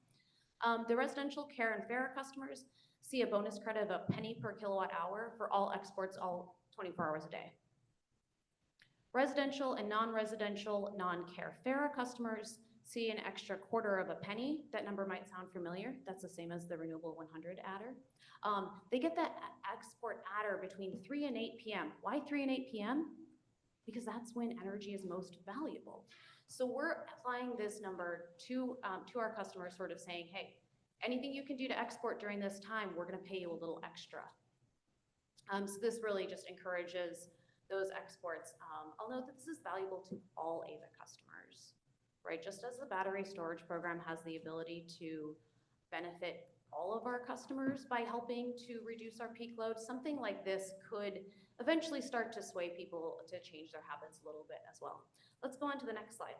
The residential CARE and FARA customers see a bonus credit of a penny per kilowatt hour for all exports all 24 hours a day. Residential and non-residential non-CARE FARA customers see an extra quarter of a penny. That number might sound familiar. That's the same as the Renewable 100 adder. They get that export adder between 3 and 8 p.m. Why 3 and 8 p.m.? Because that's when energy is most valuable. So we're applying this number to our customers, sort of saying, hey, anything you can do to export during this time, we're going to pay you a little extra. So this really just encourages those exports. I'll note that this is valuable to all AVA customers, right? Just as the battery storage program has the ability to benefit all of our customers by helping to reduce our peak load, something like this could eventually start to sway people to change their habits a little bit as well. Let's go on to the next slide.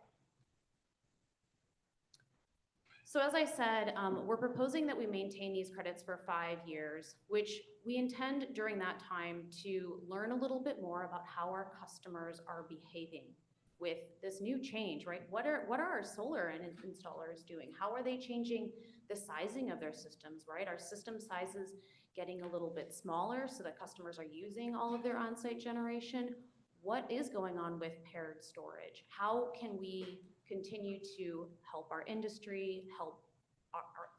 So as I said, we're proposing that we maintain these credits for 5 years, which we intend during that time to learn a little bit more about how our customers are behaving with this new change, right? What are our solar and installers doing? How are they changing the sizing of their systems, right? Our system sizes getting a little bit smaller so that customers are using all of their on-site generation. What is going on with paired storage? How can we continue to help our industry, help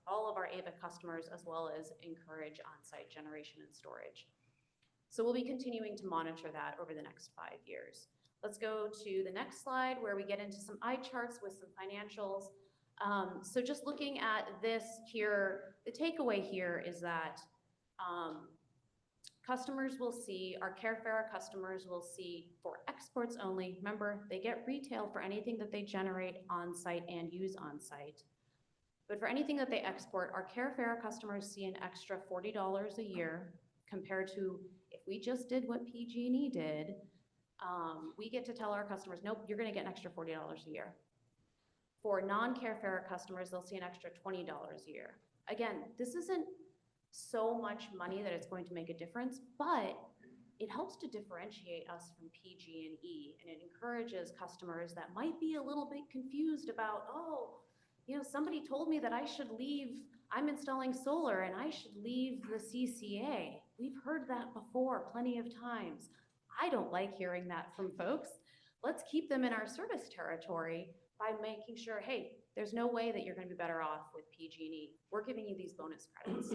all of our AVA customers, as well as encourage on-site generation and storage? So we'll be continuing to monitor that over the next 5 years. Let's go to the next slide where we get into some eye charts with some financials. So just looking at this here, the takeaway here is that customers will see, our CARE FARA customers will see for exports only. Remember, they get retail for anything that they generate on-site and use on-site. But for anything that they export, our CARE FARA customers see an extra $40 a year compared to if we just did what PG&E did. We get to tell our customers, nope, you're going to get an extra $40 a year. For non-CARE FARA customers, they'll see an extra $20 a year. Again, this isn't so much money that it's going to make a difference, but it helps to differentiate us from PG&E, and it encourages customers that might be a little bit confused about, oh, you know, somebody told me that I should leave, I'm installing solar and I should leave the CCA. We've heard that before plenty of times. I don't like hearing that from folks, let's keep them in our service territory by making sure, hey, there's no way that you're going to be better off with PG&E. We're giving you these bonus credits.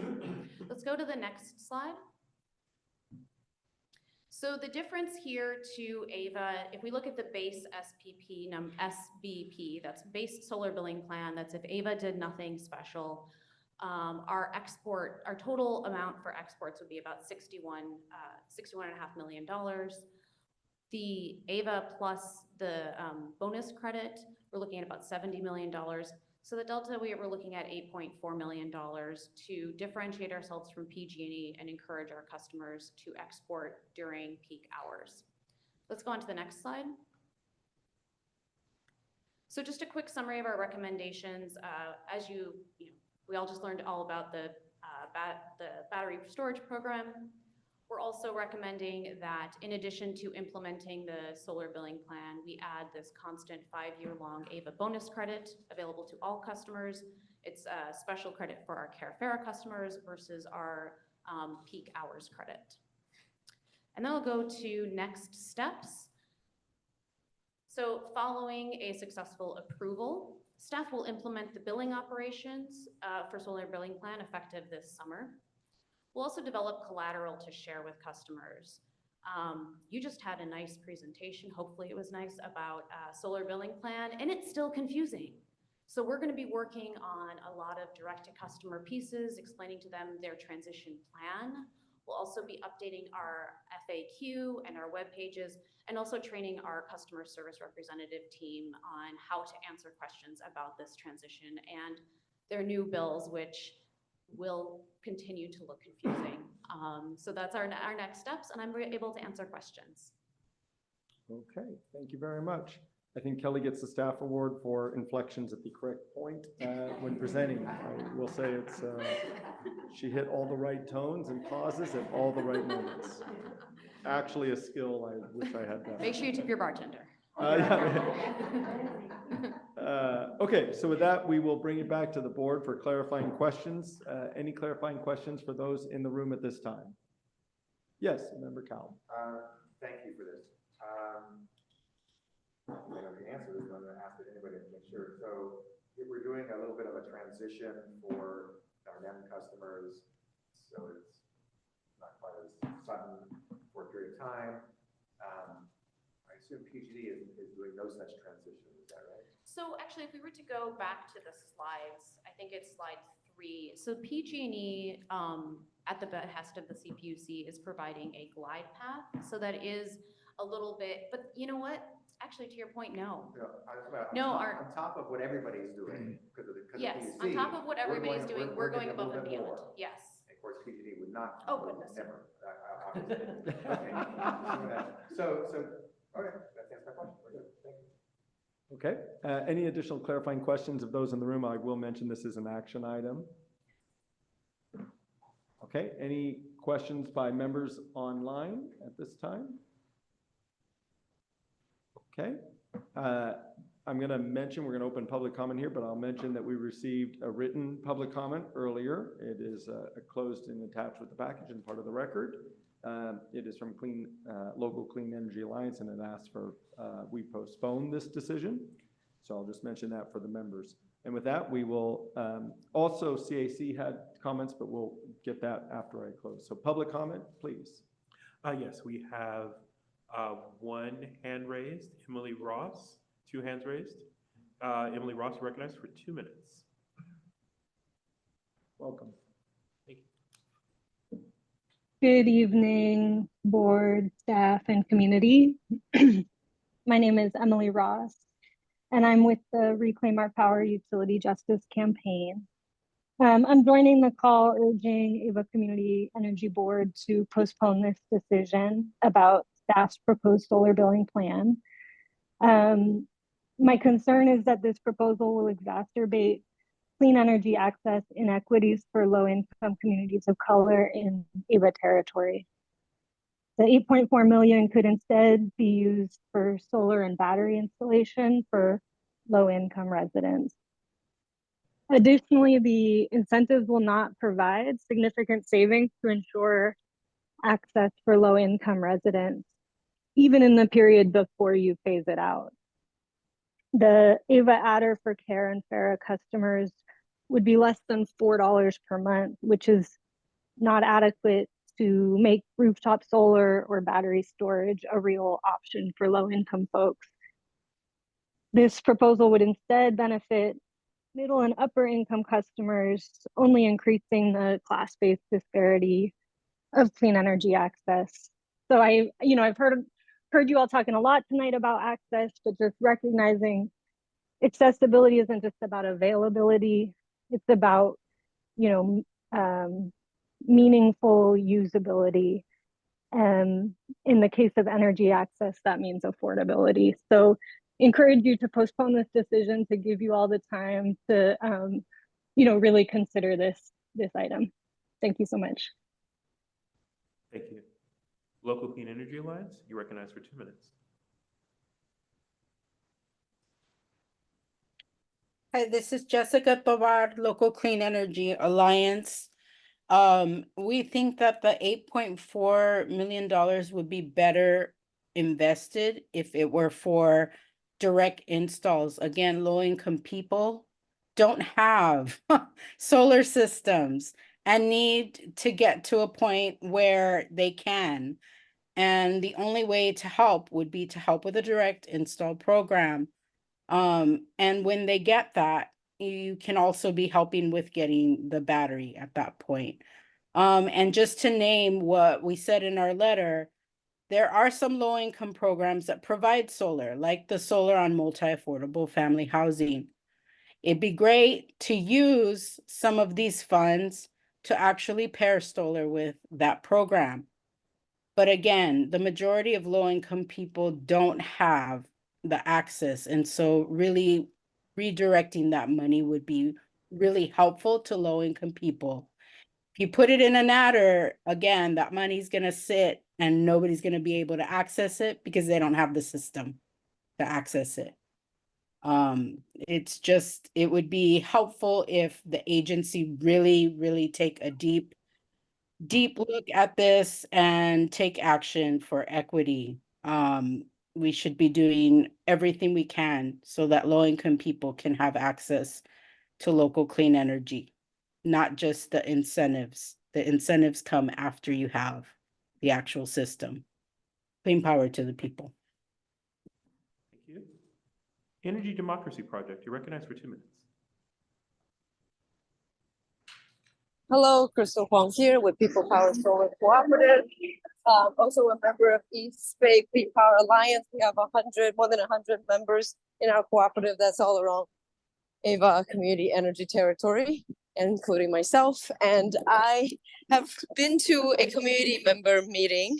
Let's go to the next slide. So the difference here to AVA, if we look at the base SBP, that's base solar billing plan, that's if AVA did nothing special, our total amount for exports would be about $61.5 million. The AVA plus the bonus credit, we're looking at about $70 million. So the delta, we're looking at $8.4 million to differentiate ourselves from PG&E and encourage our customers to export during peak hours. Let's go on to the next slide. So just a quick summary of our recommendations. As we all just learned all about the battery storage program. We're also recommending that in addition to implementing the solar billing plan, we add this constant 5-year-long AVA bonus credit available to all customers. It's a special credit for our Carafera customers versus our peak hours credit. And then we'll go to next steps. So following a successful approval, staff will implement the billing operations for solar billing plan effective this summer. We'll also develop collateral to share with customers. You just had a nice presentation, hopefully it was nice, about solar billing plan, and it's still confusing. So we're gonna be working on a lot of direct-to-customer pieces, explaining to them their transition plan. We'll also be updating our FAQ and our web pages, and also training our customer service representative team on how to answer questions about this transition and their new bills, which will continue to look confusing. So that's our next steps, and I'm able to answer questions. Okay, thank you very much. I think Kelly gets the staff award for inflections at the correct point when presenting. I will say it's, she hit all the right tones and pauses at all the right moments. Actually a skill I wish I had that. Make sure you tip your bartender. Okay, so with that, we will bring it back to the board for clarifying questions. Any clarifying questions for those in the room at this time? Yes, Member Cowell. Thank you for this. I don't know the answer to this, but I'm going to ask it anybody to make sure. So if we're doing a little bit of a transition for our NEM customers, so it's not quite as sudden for a period of time. I assume PG&E is doing no such transition, is that right? So actually, if we were to go back to the slides, I think it's slide 3. So PG&E, at the behest of the CPUC, is providing a glide path. So that is a little bit, but you know what? Actually, to your point, no. On top of what everybody's doing, because of the yes, PUC, on top of what everybody's doing, we're going above and beyond. More. Yes. Of course, PG&E would not. Oh, goodness. Never. Obviously. Okay. So, okay, that answers my question. We're good. Thank you. Okay, any additional clarifying questions of those in the room? I will mention this is an action item. Okay, any questions by members online at this time? Okay, I'm going to mention, we're going to open public comment here, but I'll mention that we received a written public comment earlier. It is closed and attached with the package and part of the record. It is from Local Clean Energy Alliance, and it asks for we postpone this decision. So I'll just mention that for the members. And with that, we will also, CAC had comments, but we'll get that after I close. So public comment, please. Yes, we have one hand raised, Emily Ross, 2 hands raised. Emily Ross, recognized for 2 minutes. Welcome. Thank you. Good evening, board, staff, and community. My name is Emily Ross, and I'm with the Reclaim Our Power Utility Justice Campaign. I'm joining the call urging AVA Community Energy Board to postpone this decision about staff's proposed solar billing plan. My concern is that this proposal will exacerbate clean energy access inequities for low-income communities of color in AVA territory. The $8.4 million could instead be used for solar and battery installation for low-income residents. Additionally, the incentives will not provide significant savings to ensure access for low-income residents. even in the period before you phase it out. The AVA adder for CARE and FARA customers would be less than $4 per month, which is not adequate to make rooftop solar or battery storage a real option for low-income folks. This proposal would instead benefit middle and upper income customers, only increasing the class-based disparity of clean energy access. So I've heard you all talking a lot tonight about access, but just recognizing accessibility isn't just about availability. It's about, meaningful usability. And in the case of energy access, that means affordability. So encourage you to postpone this decision to give you all the time to, really consider this item. Thank you so much. Thank you. Local Clean Energy Alliance, you recognize for 2 minutes. Hi, this is Jessica Tovar, Local Clean Energy Alliance. We think that the $8.4 million would be better invested if it were for direct installs. Again, low-income people don't have solar systems and need to get to a point where they can. And the only way to help would be to help with a direct install program. And when they get that, you can also be helping with getting the battery at that point. And just to name what we said in our letter, there are some low-income programs that provide solar, like the Solar on Multi-Affordable Family Housing. It'd be great to use some of these funds to actually pair solar with that program. But again, the majority of low-income people don't have the access. And so really redirecting that money would be really helpful to low-income people. If you put it in an adder, again, that money's going to sit and nobody's going to be able to access it because they don't have the system to access it. It would be helpful if the agency really take a deep look at this and take action for equity. We should be doing everything we can so that low-income people can have access to local clean energy, not just the incentives. The incentives come after you have the actual system. Clean power to the people. Thank you. Energy Democracy Project, you recognize for 2 minutes. Hello, Crystal Huang here with People Power Solar Cooperative. Also a member of East Bay Clean Power Alliance. We have more than 100 members in our cooperative that's all around Ava Community Energy Territory, including myself. And I have been to a community member meeting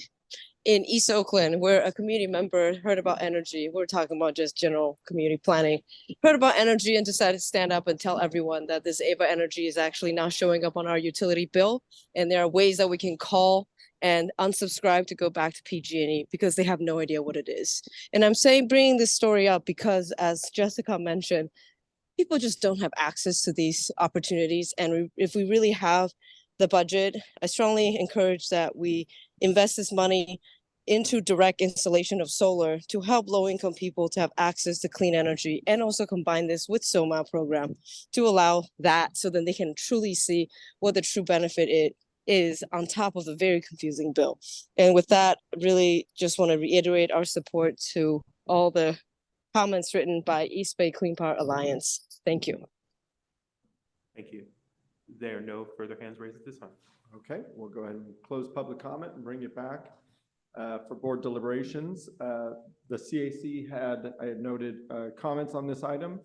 in East Oakland, where a community member heard about energy. We're talking about just general community planning. Heard about energy and decided to stand up and tell everyone that this Ava Energy is actually now showing up on our utility bill. And there are ways that we can call and unsubscribe to go back to PG&E because they have no idea what it is. And I'm bringing this story up because, as Jessica mentioned, people just don't have access to these opportunities. And if we really have the budget, I strongly encourage that we invest this money into direct installation of solar to help low-income people to have access to clean energy, and also combine this with SOMA program to allow that so then they can truly see what the true benefit it is on top of a very confusing bill. And with that, really just want to reiterate our support to all the comments written by East Bay Clean Power Alliance. Thank you. Thank you. There are no further hands raised at this time. Okay, we'll go ahead and close public comment and bring it back for board deliberations. The CAC I had noted comments on this item.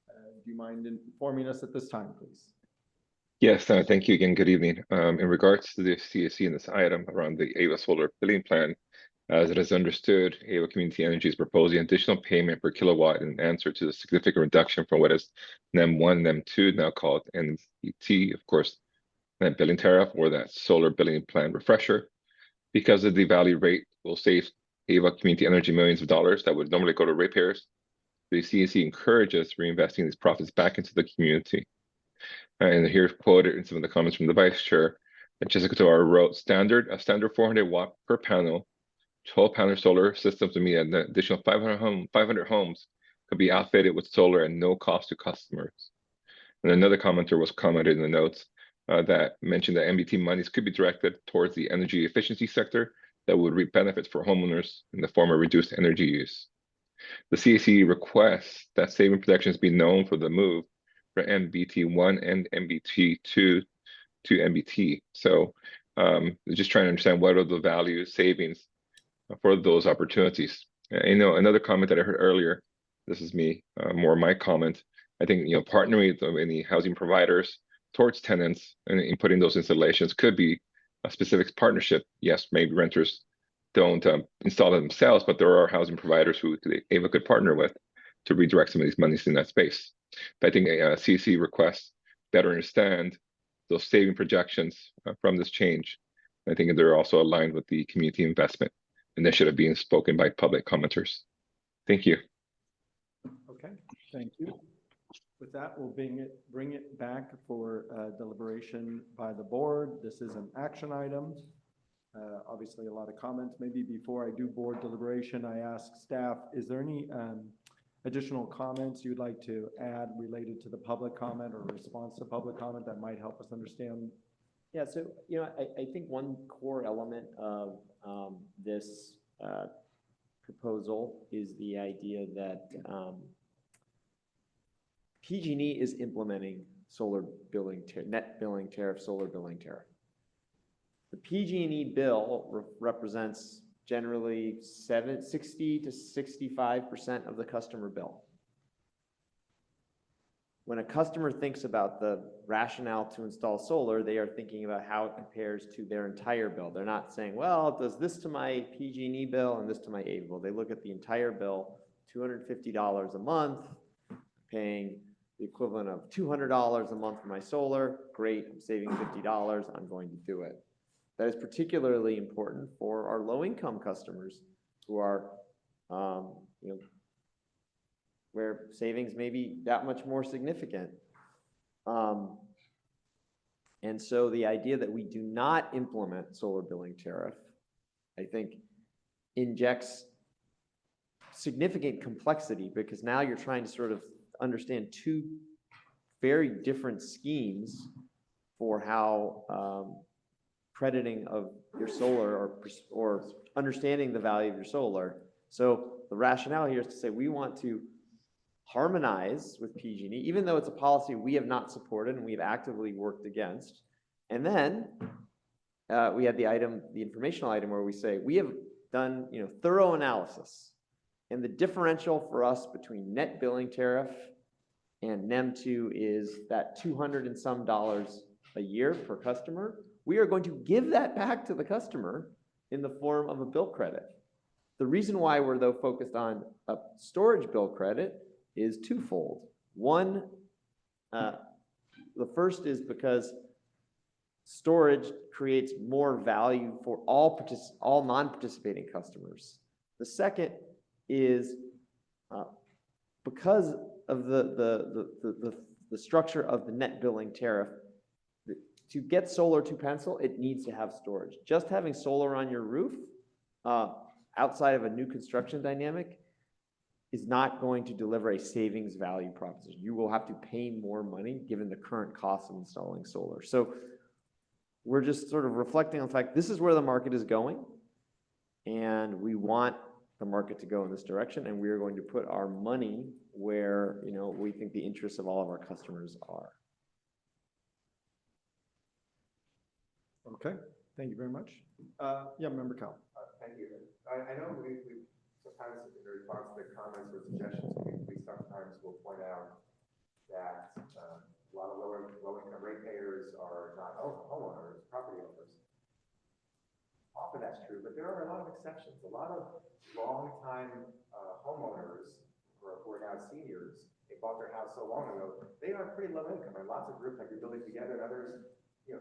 Do you mind informing us at this time, please? Yes, thank you again. Good evening. In regards to the CAC in this item around the AVA solar billing plan, as it is understood, AVA Community Energy is proposing additional payment per kilowatt in answer to the significant reduction from what is NEM 1, NEM 2, now called NET, of course, that billing tariff or that solar billing plan refresher. Because of the value rate will save AVA Community Energy millions of dollars that would normally go to ratepayers. The CAC encourages reinvesting these profits back into the community. And here quoted in some of the comments from the vice chair, that Jessica Tovar wrote, a standard 400 watt per panel 12-pounder solar systems would mean an additional 500 homes could be outfitted with solar at no cost to customers. And another commenter was commented in the notes that mentioned that MBT monies could be directed towards the energy efficiency sector that would reap benefits for homeowners in the form of reduced energy use. The CAC requests that saving projections be known for the move for MBT1 and MBT2 to MBT. So just trying to understand what are the value savings for those opportunities. Another comment that I heard earlier, this is me, more my comment. I think, partnering with any housing providers towards tenants and in putting those installations could be a specific partnership. Yes, maybe renters don't install it themselves, but there are housing providers who AVA could partner with to redirect some of these monies in that space. But I think CC requests better understand those saving projections from this change. I think they're also aligned with the community investment initiative being spoken by public commenters. Thank you. Okay, thank you. With that, we'll bring it back for deliberation by the board. This is an action item. Obviously, a lot of comments. Maybe before I do board deliberation, I ask staff, is there any additional comments you'd like to add related to the public comment or response to public comment that might help us understand? Yeah, so, I think one core element of this proposal is the idea that PG&E is implementing solar billing, net billing tariff, solar billing tariff. The PG&E bill represents generally 60 to 65% of the customer bill. When a customer thinks about the rationale to install solar, they are thinking about how it compares to their entire bill. They're not saying, well, does this to my PG&E bill and this to my AVA bill. They look at the entire bill, $250 a month, paying the equivalent of $200 a month for my solar. Great, I'm saving $50, I'm going to do it. That is particularly important for our low-income customers who are, where savings may be that much more significant. And so the idea that we do not implement solar billing tariff, I think, injects significant complexity because now you're trying to sort of understand two very different schemes for how crediting of your solar or understanding the value of your solar. So the rationale here is to say we want to harmonize with PG&E, even though it's a policy we have not supported and we've actively worked against. And then we had the informational item where we say we have done thorough analysis, and the differential for us between net billing tariff and NEM2 is that $200 and some a year per customer. We are going to give that back to the customer in the form of a bill credit. The reason why we're though focused on a storage bill credit is twofold. One, the first is because storage creates more value for all non-participating customers. The second is because of the structure of the net billing tariff. To get solar to pencil, it needs to have storage. Just having solar on your roof outside of a new construction dynamic is not going to deliver a savings value proposition. You will have to pay more money given the current cost of installing solar. So we're just sort of reflecting on the fact this is where the market is going, and we want the market to go in this direction, and we are going to put our money where we think the interests of all of our customers are. Okay, thank you very much. Yeah, Member Cal. Thank you. I know we sometimes in response to the comments or suggestions, we sometimes will point out that a lot of low-income ratepayers are not homeowners, property owners. Often that's true, but there are a lot of exceptions. A lot of long-time homeowners who are now seniors, they bought their house so long ago, they are pretty low income, and lots of groups like Your Building Together and others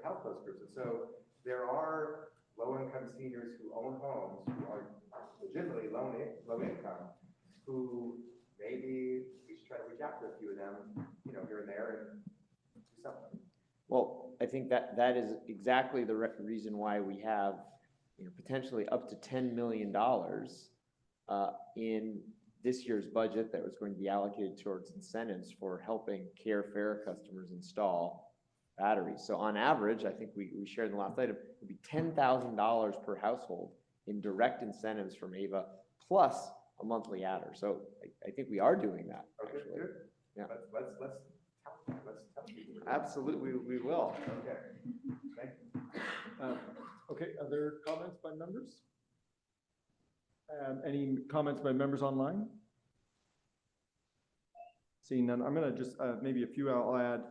help those groups. And so there are low-income seniors who own homes who are legitimately low income, who maybe we should try to reach out to a few of them, here and there and do something. Well, I think that is exactly the reason why we have potentially up to $10 million in this year's budget that was going to be allocated towards incentives for helping Carefare customers install batteries. So on average, I think we shared in the last item, it would be $10,000 per household in direct incentives from AVA plus a monthly adder. So I think we are doing that, actually. Good. Yeah. Let's tell people. Absolutely, we will. Okay. Thank you. Okay, other comments by members? Any comments by members online? Seeing none, I'm gonna just, maybe a few I'll add.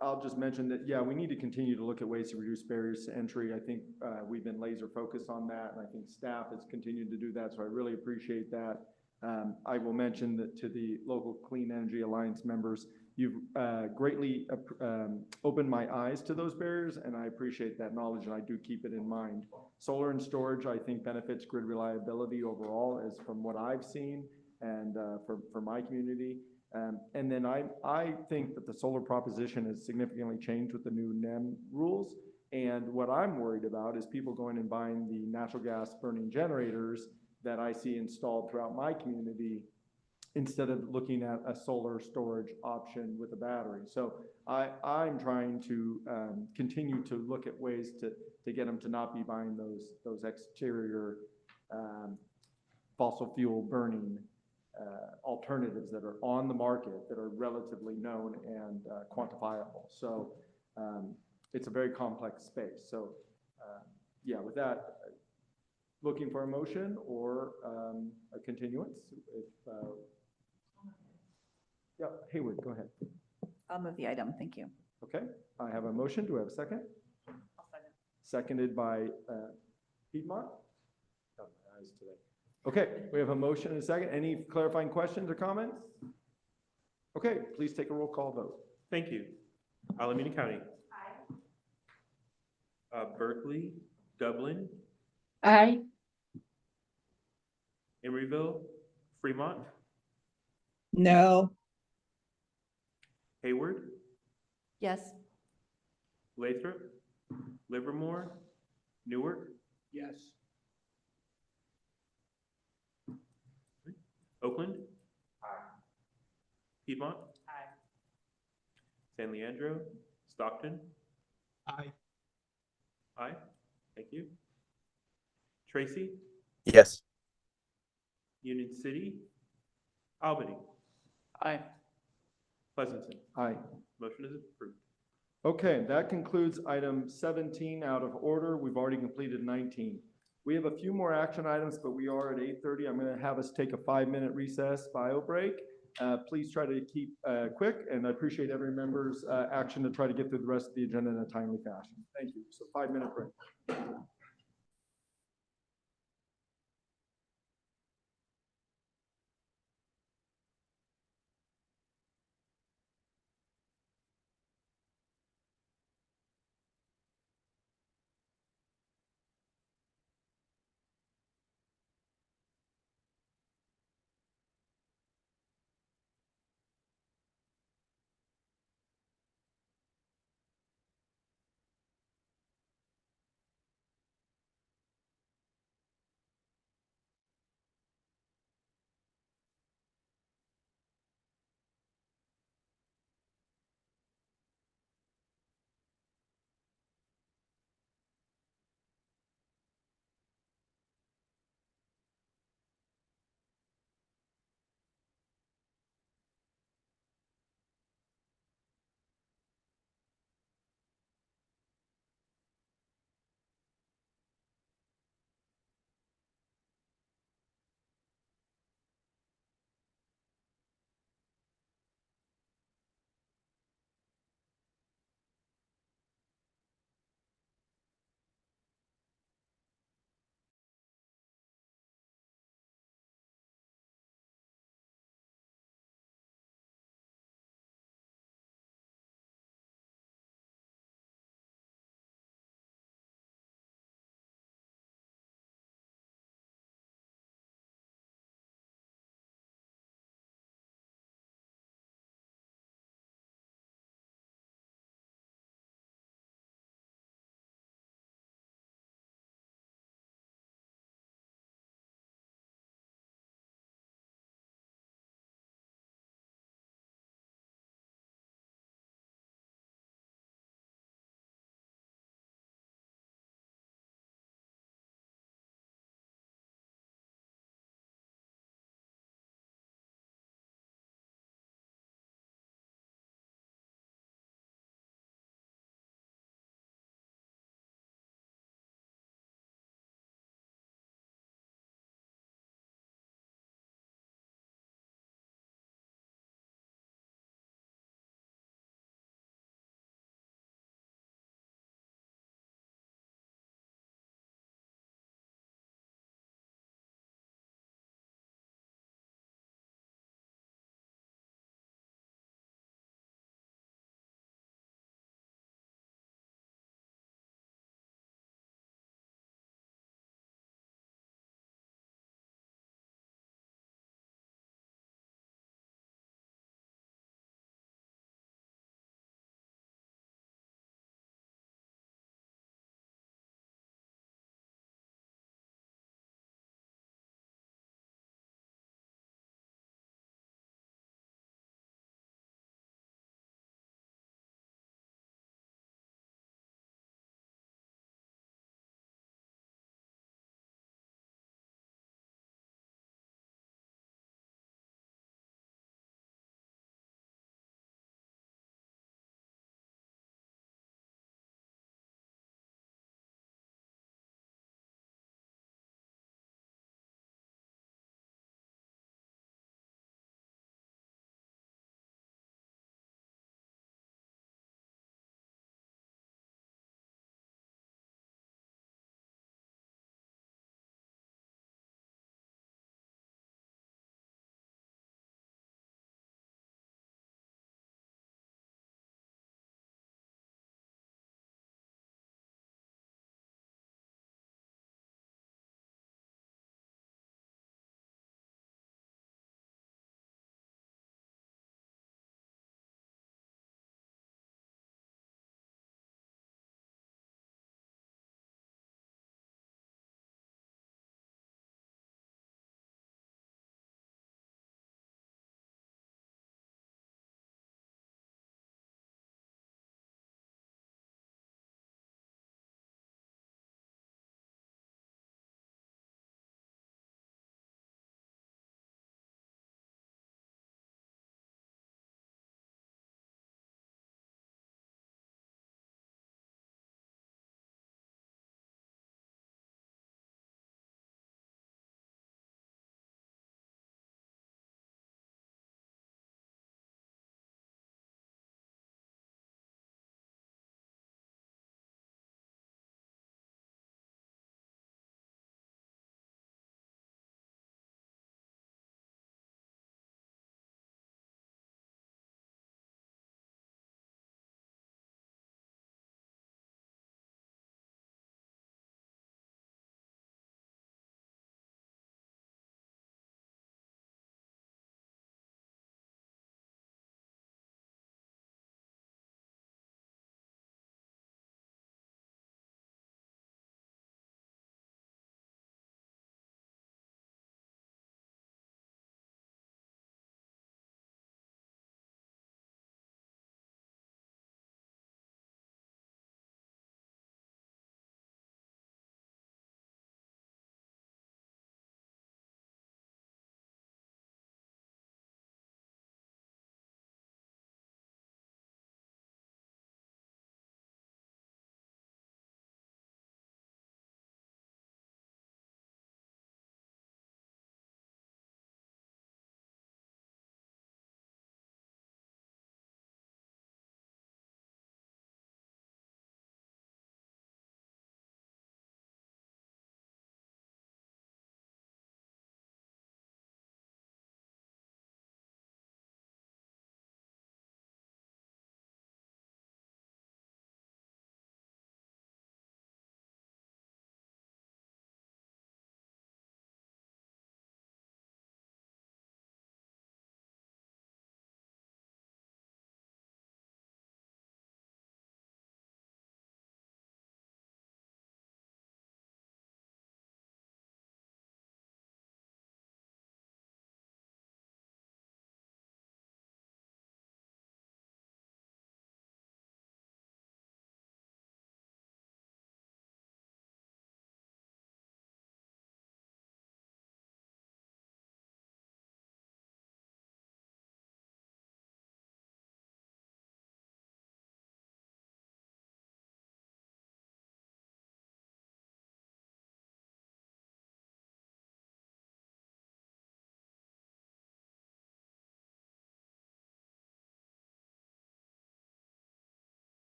I'll just mention that, yeah, we need to continue to look at ways to reduce barriers to entry. I think we've been laser focused on that, and I think staff has continued to do that, so I really appreciate that. I will mention that to the local Clean Energy Alliance members, you've greatly opened my eyes to those barriers, and I appreciate that knowledge, and I do keep it in mind. Solar and storage, I think, benefits grid reliability overall, as from what I've seen, and for my community. And then I think that the solar proposition has significantly changed with the new NEM rules. And what I'm worried about is people going and buying the natural gas burning generators that I see installed throughout my community instead of looking at a solar storage option with a battery. So I'm trying to continue to look at ways to get them to not be buying those exterior fossil fuel burning alternatives that are on the market that are relatively known and quantifiable. So it's a very complex space. So yeah, with that, looking for a motion or a continuance. If, yeah, Hayward, go ahead. I'll move the item. Thank you. Okay, I have a motion. Do I have a second? I'll second. Seconded by Piedmont. Oh, my eyes today. Okay, we have a motion and a second. Any clarifying questions or comments? Okay, please take a roll call vote. Thank you. Alameda County. Aye. Berkeley, Dublin, Aye. Emeryville, Fremont, No. Hayward, Yes. Lathrop, Livermore, Newark, Yes. Oakland, Aye. Piedmont, Aye. San Leandro, Stockton, Aye. aye. Thank you. Tracy, Yes. Union City, Albany, Aye. Pleasanton. Aye. Motion is approved. Okay, that concludes item 17 out of order. We've already completed 19. We have a few more action items, but we are at 8:30. I'm going to have us take a 5-minute recess bio break. Please try to keep quick, and I appreciate every member's action to try to get through the rest of the agenda in a timely fashion. Thank you. So 5-minute break.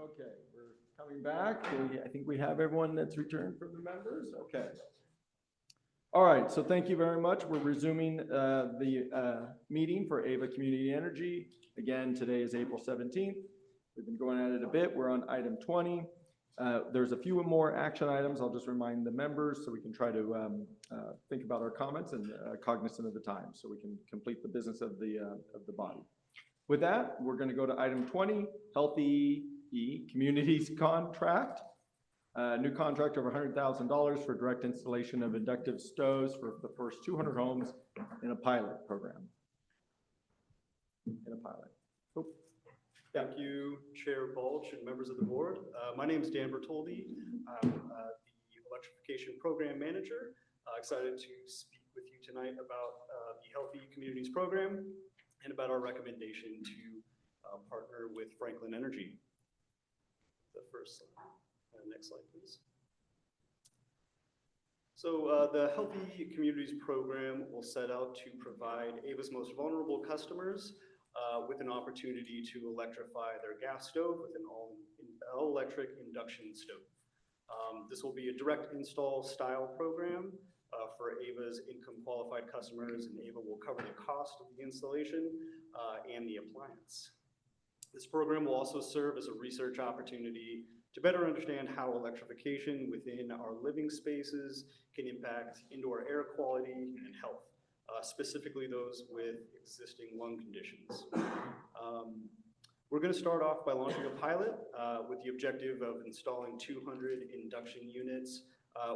Okay, we're coming back. I think we have everyone that's returned from the members. Okay. All right, so thank you very much. We're resuming the meeting for Ava Community Energy. Again, today is April 17th. We've been going at it a bit. We're on item 20. There's a few more action items. I'll just remind the members so we can try to think about our comments and cognizant of the time so we can complete the business of the body. With that, we're going to go to item 20, Healthy Communities Contract. New contract over $100,000 for direct installation of inductive stoves for the first 200 homes in a pilot program. Oh. Thank you, Chair Balch and members of the board. My name is Dan Bertoldi. I'm the Electrification Program Manager. Excited to speak with you tonight about the Healthy Communities Program and about our recommendation to partner with Franklin Energy. The first slide. Next slide, please. So the Healthy Communities Program will set out to provide Ava's most vulnerable customers with an opportunity to electrify their gas stove with an all-electric induction stove. This will be a direct install style program for Ava's income qualified customers, and Ava will cover the cost of the installation and the appliance. This program will also serve as a research opportunity to better understand how electrification within our living spaces can impact indoor air quality and health, specifically those with existing lung conditions. We're going to start off by launching a pilot with the objective of installing 200 induction units.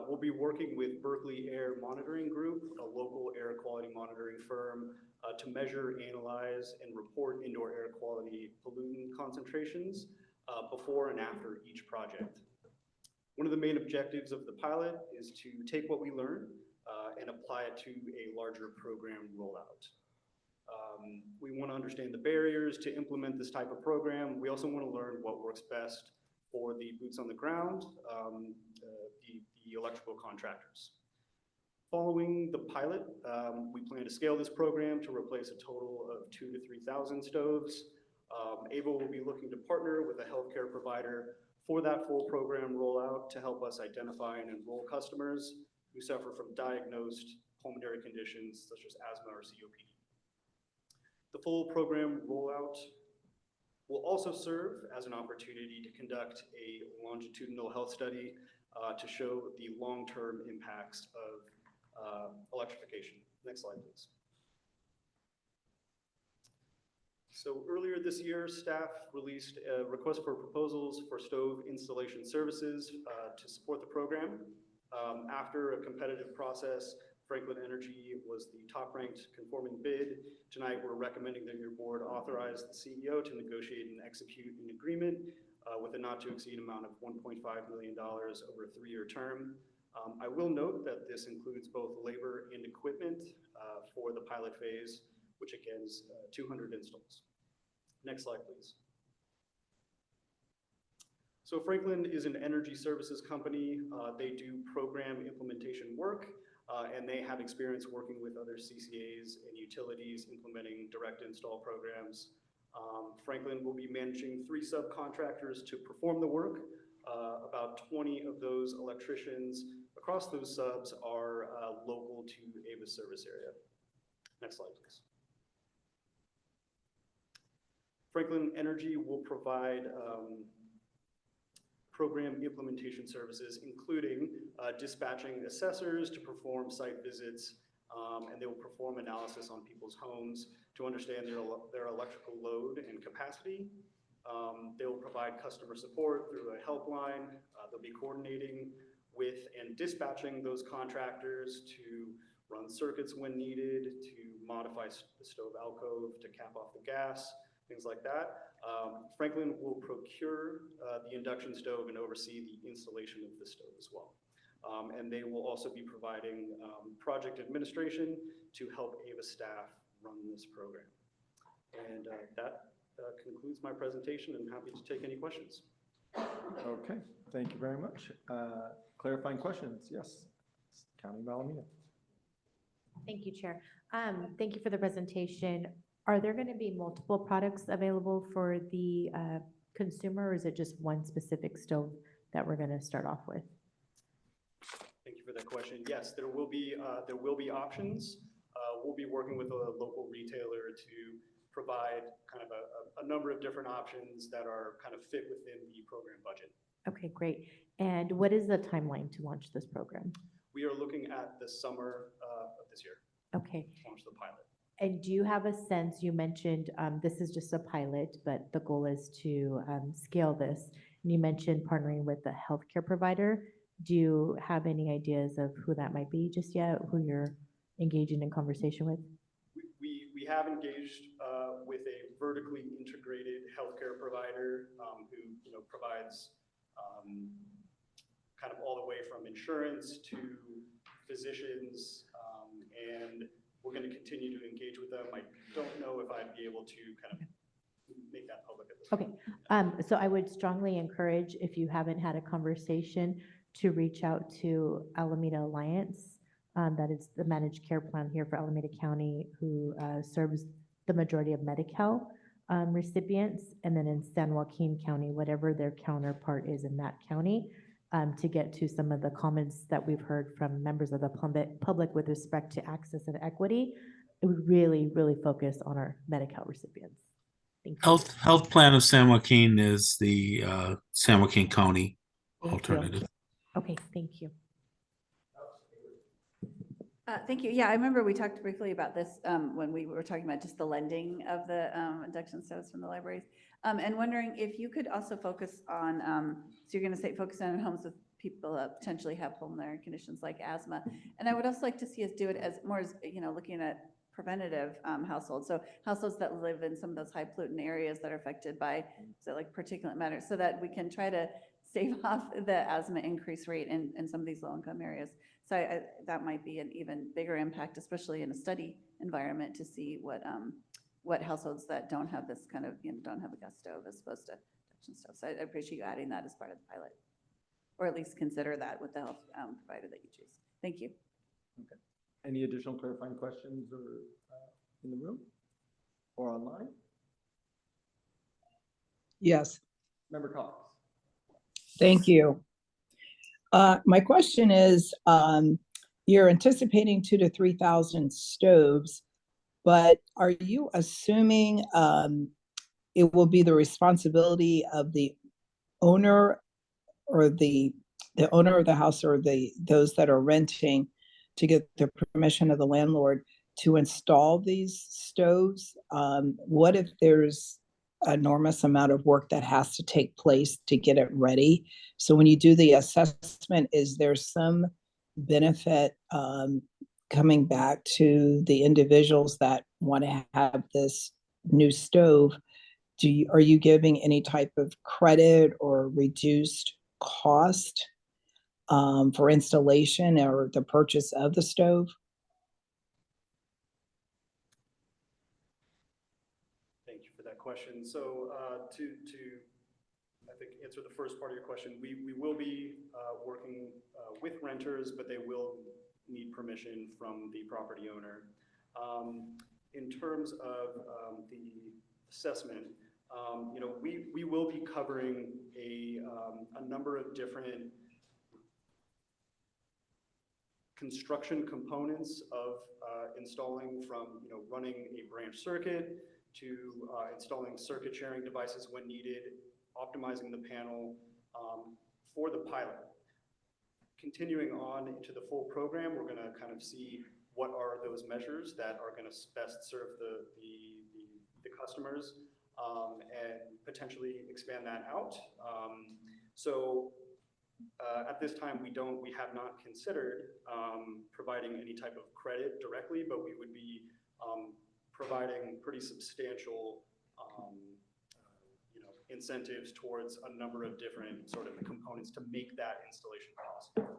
We'll be working with Berkeley Air Monitoring Group, a local air quality monitoring firm, to measure, analyze, and report indoor air quality pollutant concentrations before and after each project. One of the main objectives of the pilot is to take what we learn and apply it to a larger program rollout. We want to understand the barriers to implement this type of program. We also want to learn what works best for the boots on the ground, the electrical contractors. Following the pilot, we plan to scale this program to replace a total of 2,000 to 3,000 stoves. Ava will be looking to partner with a healthcare provider for that full program rollout to help us identify and enroll customers who suffer from diagnosed pulmonary conditions such as asthma or COPD. The full program rollout will also serve as an opportunity to conduct a longitudinal health study to show the long-term impacts of electrification. Next slide, please. So earlier this year, staff released a request for proposals for stove installation services to support the program. After a competitive process, Franklin Energy was the top-ranked conforming bid. Tonight, we're recommending that your board authorize the CEO to negotiate and execute an agreement with a not-to-exceed amount of $1.5 million over a 3-year term. I will note that this includes both labor and equipment for the pilot phase, which again is 200 installs. Next slide, please. So Franklin is an energy services company. They do program implementation work, and they have experience working with other CCAs and utilities implementing direct install programs. Franklin will be managing 3 subcontractors to perform the work. About 20 of those electricians across those subs are local to Ava's service area. Next slide, please. Franklin Energy will provide program implementation services, including dispatching assessors to perform site visits, and they will perform analysis on people's homes to understand their electrical load and capacity. They will provide customer support through a helpline. They'll be coordinating with and dispatching those contractors to run circuits when needed, to modify the stove alcove, to cap off the gas, things like that. Franklin will procure the induction stove and oversee the installation of the stove as well. And they will also be providing project administration to help Ava staff run this program. And that concludes my presentation. I'm happy to take any questions. Okay, thank you very much. Clarifying questions? Yes, County Malamina. Thank you, Chair. Thank you for the presentation. Are there going to be multiple products available for the consumer, or is it just one specific stove that we're gonna start off with? Thank you for that question. Yes, there will be options. We'll be working with a local retailer to provide kind of a number of different options that are kind of fit within the program budget. Okay, great. And what is the timeline to launch this program? We are looking at the summer of this year, Okay. to launch the pilot. And do you have a sense, you mentioned this is just a pilot, but the goal is to scale this. And you mentioned partnering with a healthcare provider. Do you have any ideas of who that might be just yet, who you're engaging in conversation with? We have engaged with a vertically integrated healthcare provider who provides kind of all the way from insurance to physicians, and we're going to continue to engage with them. I don't know if I'd be able to kind of make that public at this point. Okay, so I would strongly encourage, if you haven't had a conversation, to reach out to Alameda Alliance. That is the managed care plan here for Alameda County, who serves the majority of Medi-Cal recipients, and then in San Joaquin County, whatever their counterpart is in that county, to get to some of the comments that we've heard from members of the public with respect to access and equity. It would really, really focus on our Medi-Cal recipients. Thank you. Health Plan of San Joaquin is the San Joaquin County Thank you. alternative. Okay, thank you. Thank you. Yeah, I remember we talked briefly about this when we were talking about just the lending of the induction stoves from the libraries. And wondering if you could also focus on, so you're going to say focus on homes with people that potentially have pulmonary conditions like asthma. And I would also like to see us do it as more as, looking at preventative households. So households that live in some of those high pollutant areas that are affected by, so like particulate matter, so that we can try to stave off the asthma increase rate in some of these low-income areas. So that might be an even bigger impact, especially in a study environment, to see what households that don't have this kind of, don't have a gas stove as opposed to induction stove. So I appreciate you adding that as part of the pilot, or at least consider that with the health provider that you choose. Thank you. Okay. Any additional clarifying questions or in the room or online? Yes. Member Cox. Thank you. My question is, you're anticipating 2,000 to 3,000 stoves, but are you assuming it will be the responsibility of the owner or the owner of the house or those that are renting to get the permission of the landlord to install these stoves? What if there's enormous amount of work that has to take place to get it ready? So when you do the assessment, is there some benefit coming back to the individuals that want to have this new stove? Are you giving any type of credit or reduced cost for installation or the purchase of the stove? Thank you for that question. So to I think answer the first part of your question, we will be working with renters, but they will need permission from the property owner. In terms of the assessment, we will be covering a number of different construction components of installing, from running a branch circuit to installing circuit sharing devices when needed, optimizing the panel for the pilot. Continuing on into the full program, we're going to kind of see what are those measures that are going to best serve the customers, and potentially expand that out. At this time, we have not considered providing any type of credit directly, but we would be providing pretty substantial incentives towards a number of different sort of components to make that installation possible.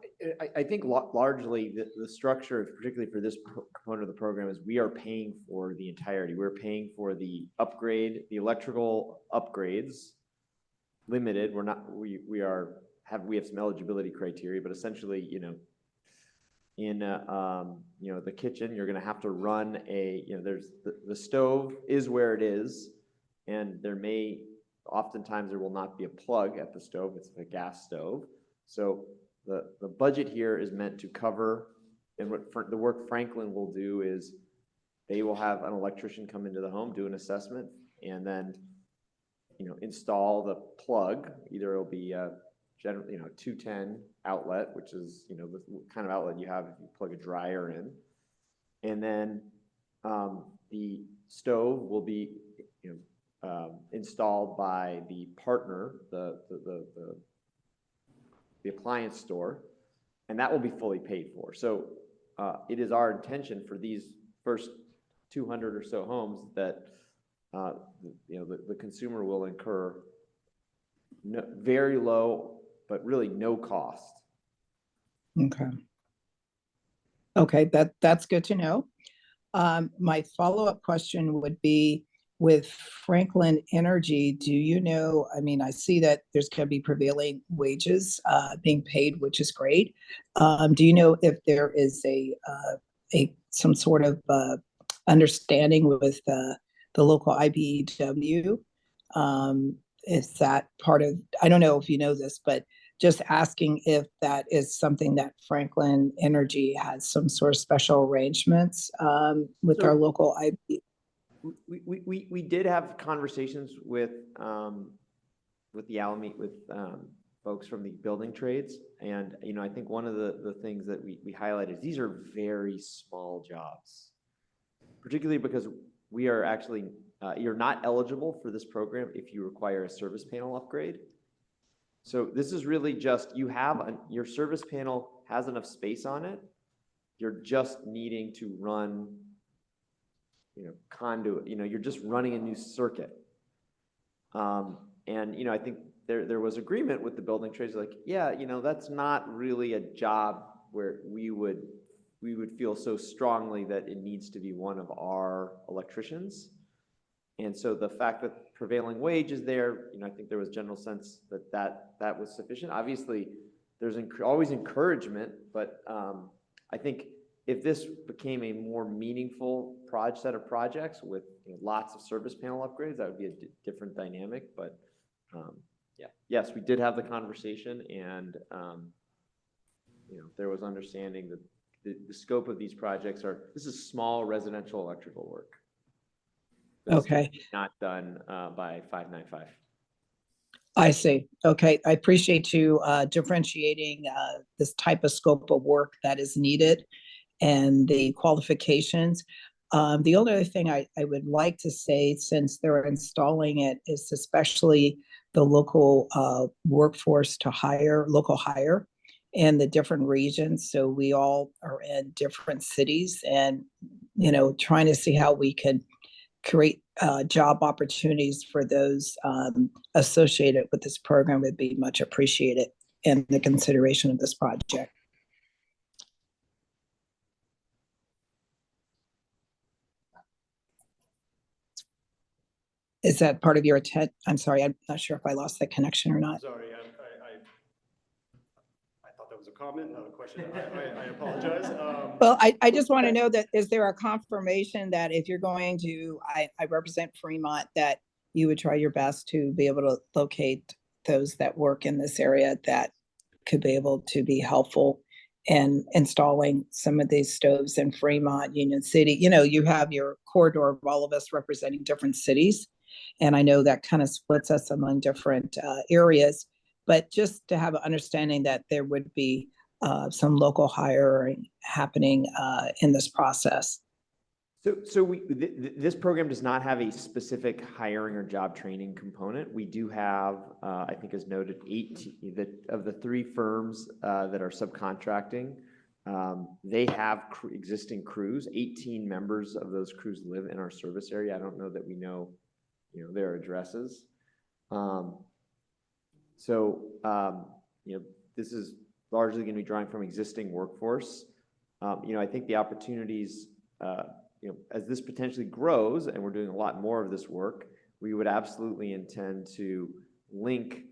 I think largely the structure, particularly for this component of the program, is we are paying for the entirety. We're paying for the upgrade, the electrical upgrades, limited. We're not. We have some eligibility criteria, but essentially, in the kitchen, you're going to have to run there's the stove is where it is, and there may oftentimes there will not be a plug at the stove, it's a gas stove. So the budget here is meant to cover, and the work Franklin will do is they will have an electrician come into the home, do an assessment, and then, install the plug. Either it'll be a 210 outlet, which is, the kind of outlet you have if you plug a dryer in. And then the stove will be, installed by the partner, the appliance store, and that will be fully paid for. So it is our intention for these first 200 or so homes that the consumer will incur very low, but really no cost. Okay, that's good to know. My follow-up question would be, with Franklin Energy, do you know, I see that there's going to be prevailing wages being paid, which is great. Do you know if there is some sort of understanding with the local IBEW? Is that part of, I don't know if you know this, but just asking if that is something that Franklin Energy has some sort of special arrangements with our local IBEW. We did have conversations with the Alameda, with folks from the building trades, and I think one of the things that we highlighted is these are very small jobs, particularly because we are actually you're not eligible for this program if you require a service panel upgrade. So this is really just, your service panel has enough space on it. You're just needing to run conduit, you're just running a new circuit. And, I think there was agreement with the building trades, like, yeah, that's not really a job where we would feel so strongly that it needs to be one of our electricians. And so the fact that prevailing wage is there, I think there was general sense that was sufficient. Obviously, there's always encouragement, but I think if this became a more meaningful set of projects with lots of service panel upgrades, that would be a different dynamic. But yeah, yes, we did have the conversation, and there was understanding that the scope of these projects this is small residential electrical work. Okay. Not done by 595. I see. Okay, I appreciate you differentiating this type of scope of work that is needed and the qualifications. The only other thing I would like to say, since they're installing it, is especially the local workforce to hire, local hire, in the different regions. So we all are in different cities, and trying to see how we can create job opportunities for those associated with this program would be much appreciated in the consideration of this project. Is that part of your intent? I'm sorry, I'm not sure if I lost that connection or not. Sorry, I thought that was a comment, not a question. I apologize. Well, I just want to know that, is there a confirmation that if you're going to, I represent Fremont, that you would try your best to be able to locate those that work in this area that could be able to be helpful in installing some of these stoves in Fremont, Union City? You have your corridor of all of us representing different cities, and I know that kind of splits us among different areas, but just to have an understanding that there would be some local hiring happening in this process. So this program does not have a specific hiring or job training component. We do have, I think as noted, 8 of the 3 firms that are subcontracting. They have existing crews. 18 members of those crews live in our service area. I don't know that we know, their addresses. This is largely going to be drawing from existing workforce. I think the opportunities, as this potentially grows and we're doing a lot more of this work, we would absolutely intend to link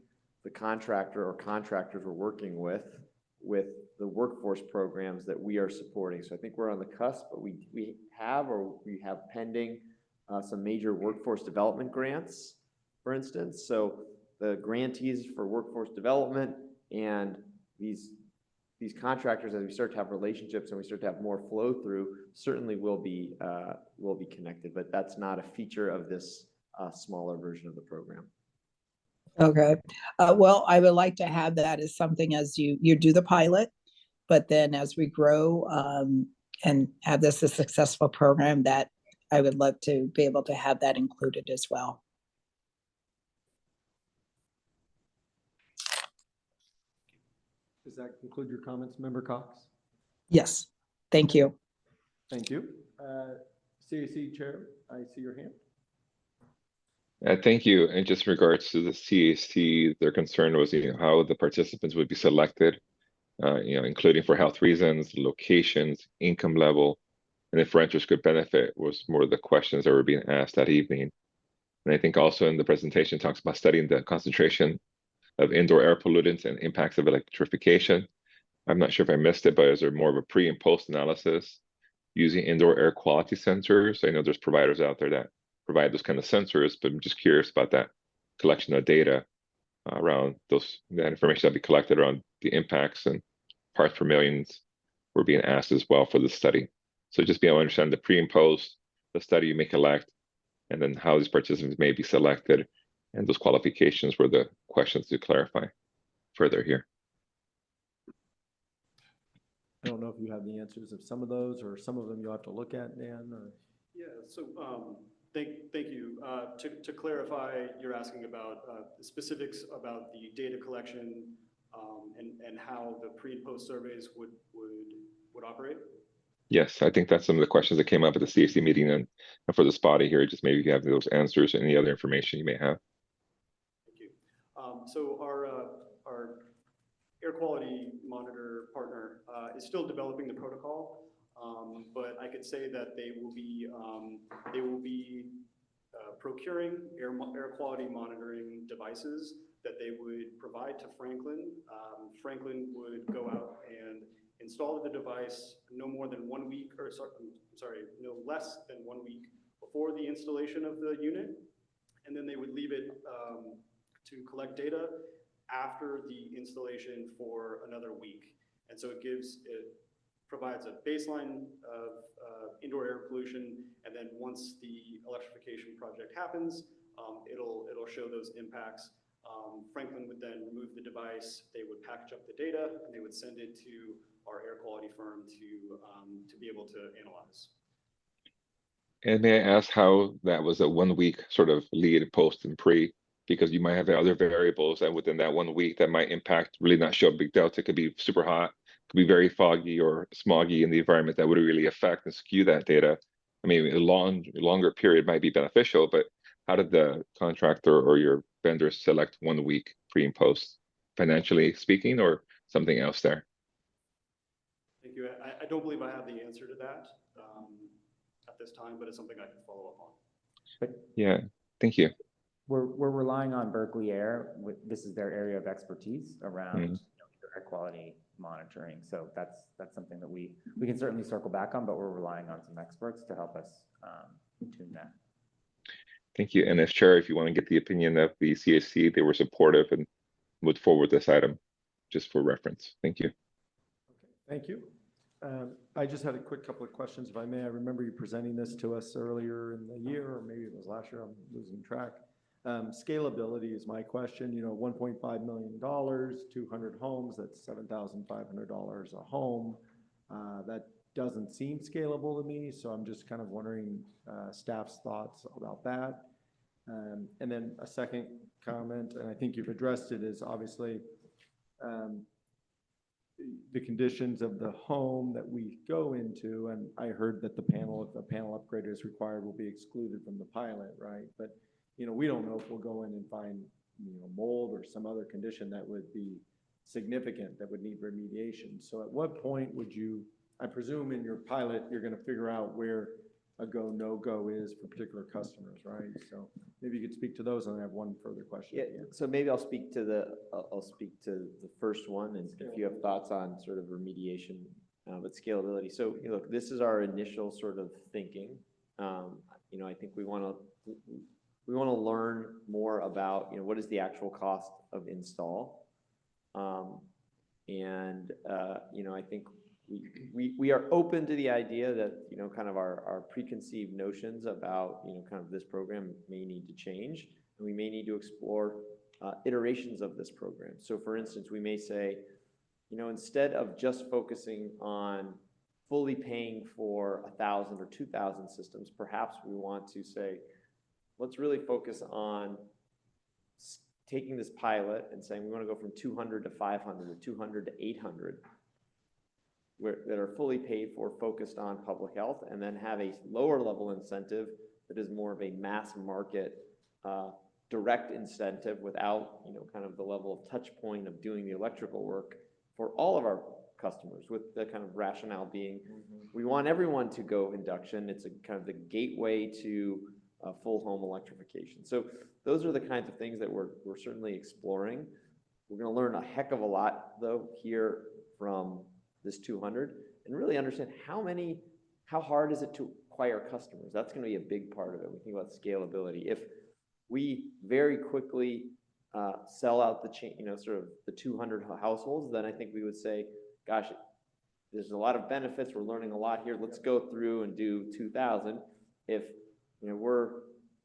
the contractor or contractors we're working with the workforce programs that we are supporting. So I think we're on the cusp, but we have pending some major workforce development grants for instance. So the grantees for workforce development and these contractors, as we start to have relationships and we start to have more flow through, certainly will be connected, but that's not a feature of this smaller version of the program. Okay. Well, I would like to have that as something as you do the pilot, but then as we grow and have this a successful program, that I would love to be able to have that included as well. Does that conclude your comments, Member Cox? Yes. Thank you. Thank you. CAC Chair, I see your hand. Thank you. And just in regards to the CAC, their concern was, how the participants would be selected, including for health reasons, locations, income level, and if renters could benefit was more of the questions that were being asked that evening. And I think also in the presentation talks about studying the concentration of indoor air pollutants and impacts of electrification. I'm not sure if I missed it, but is there more of a pre and post analysis using indoor air quality sensors? I know there's providers out there that provide those kind of sensors, but I'm just curious about that collection of data around that information that be collected around the impacts and parts per millions were being asked as well for the study. So just being able to understand the pre and post, the study you may collect, and then how these participants may be selected, and those qualifications were the questions to clarify further here. I don't know if you have the answers of some of those, or some of them you'll have to look at, Dan, or. Yeah, so thank you. To clarify, you're asking about the specifics about the data collection and how the pre and post surveys would operate? Yes, I think that's some of the questions that came up at the CAC meeting, and for this body here, just maybe you have those answers and any other information you may have. Thank you. So our air quality monitor partner is still developing the protocol, but I could say that they will be procuring air quality monitoring devices that they would provide to Franklin. Franklin would go out and install the device no less than 1 week before the installation of the unit, and then they would leave it to collect data after the installation for another week. And so it provides a baseline of indoor air pollution, and then once the electrification project happens, it'll show those impacts. Franklin would then remove the device, they would package up the data, and they would send it to our air quality firm to be able to analyze. And may I ask how that was a 1 week sort of lead, post, and pre? Because you might have other variables that within that 1 week that might impact, really not show a big delta. It could be super hot, could be very foggy or smoggy in the environment that would really affect and skew that data. I mean, a longer period might be beneficial, but how did the contractor or your vendors select 1 week pre and post, financially speaking, or something else there? Thank you. I don't believe I have the answer to that at this time, but it's something I can follow up on. But Yeah, thank you. we're relying on Berkeley Air. This is their area of expertise around air quality monitoring. So that's something that we can certainly circle back on, but we're relying on some experts to help us tune that. Thank you. And Chair, if you want to get the opinion of the CAC, they were supportive and moved forward this item, just for reference. Thank you. Thank you. I just had a quick couple of questions, if I may. I remember you presenting this to us earlier in the year, or maybe it was last year, I'm losing track. Scalability is my question. $1.5 million, 200 homes, that's $7,500 a home. That doesn't seem scalable to me, so I'm just kind of wondering staff's thoughts about that. And then a second comment, and I think you've addressed it, is obviously the conditions of the home that we go into, and I heard that if a panel upgrade is required, will be excluded from the pilot, right? But we don't know if we'll go in and find mold or some other condition that would be significant that would need remediation. So at what point would you, I presume in your pilot, you're going to figure out where a go, no go is for particular customers, right? So maybe you could speak to those, and I have one further question. Yeah, so maybe I'll speak to the first one, and if you have thoughts on sort of remediation, but scalability. So this is our initial sort of thinking. I think we we want to learn more about, what is the actual cost of install. I think we are open to the idea that, kind of our preconceived notions about, kind of this program may need to change, and we may need to explore iterations of this program. So for instance, we may say, instead of just focusing on fully paying for 1,000 or 2,000 systems, perhaps we want to say, let's really focus on taking this pilot and saying we want to go from 200 to 500 or 200 to 800 that are fully paid for, focused on public health, and then have a lower level incentive that is more of a mass market direct incentive without, kind of the level of touch point of doing the electrical work for all of our customers, with the kind of rationale being, we want everyone to go induction. It's a kind of the gateway to full home electrification. So those are the kinds of things that we're certainly exploring. We're going to learn a heck of a lot, though, here from this 200, and really understand how hard is it to acquire customers. That's going to be a big part of it. We think about scalability. If we very quickly sell out the chain, sort of the 200 households, then I think we would say, gosh, there's a lot of benefits. We're learning a lot here. Let's go through and do 2,000. If we're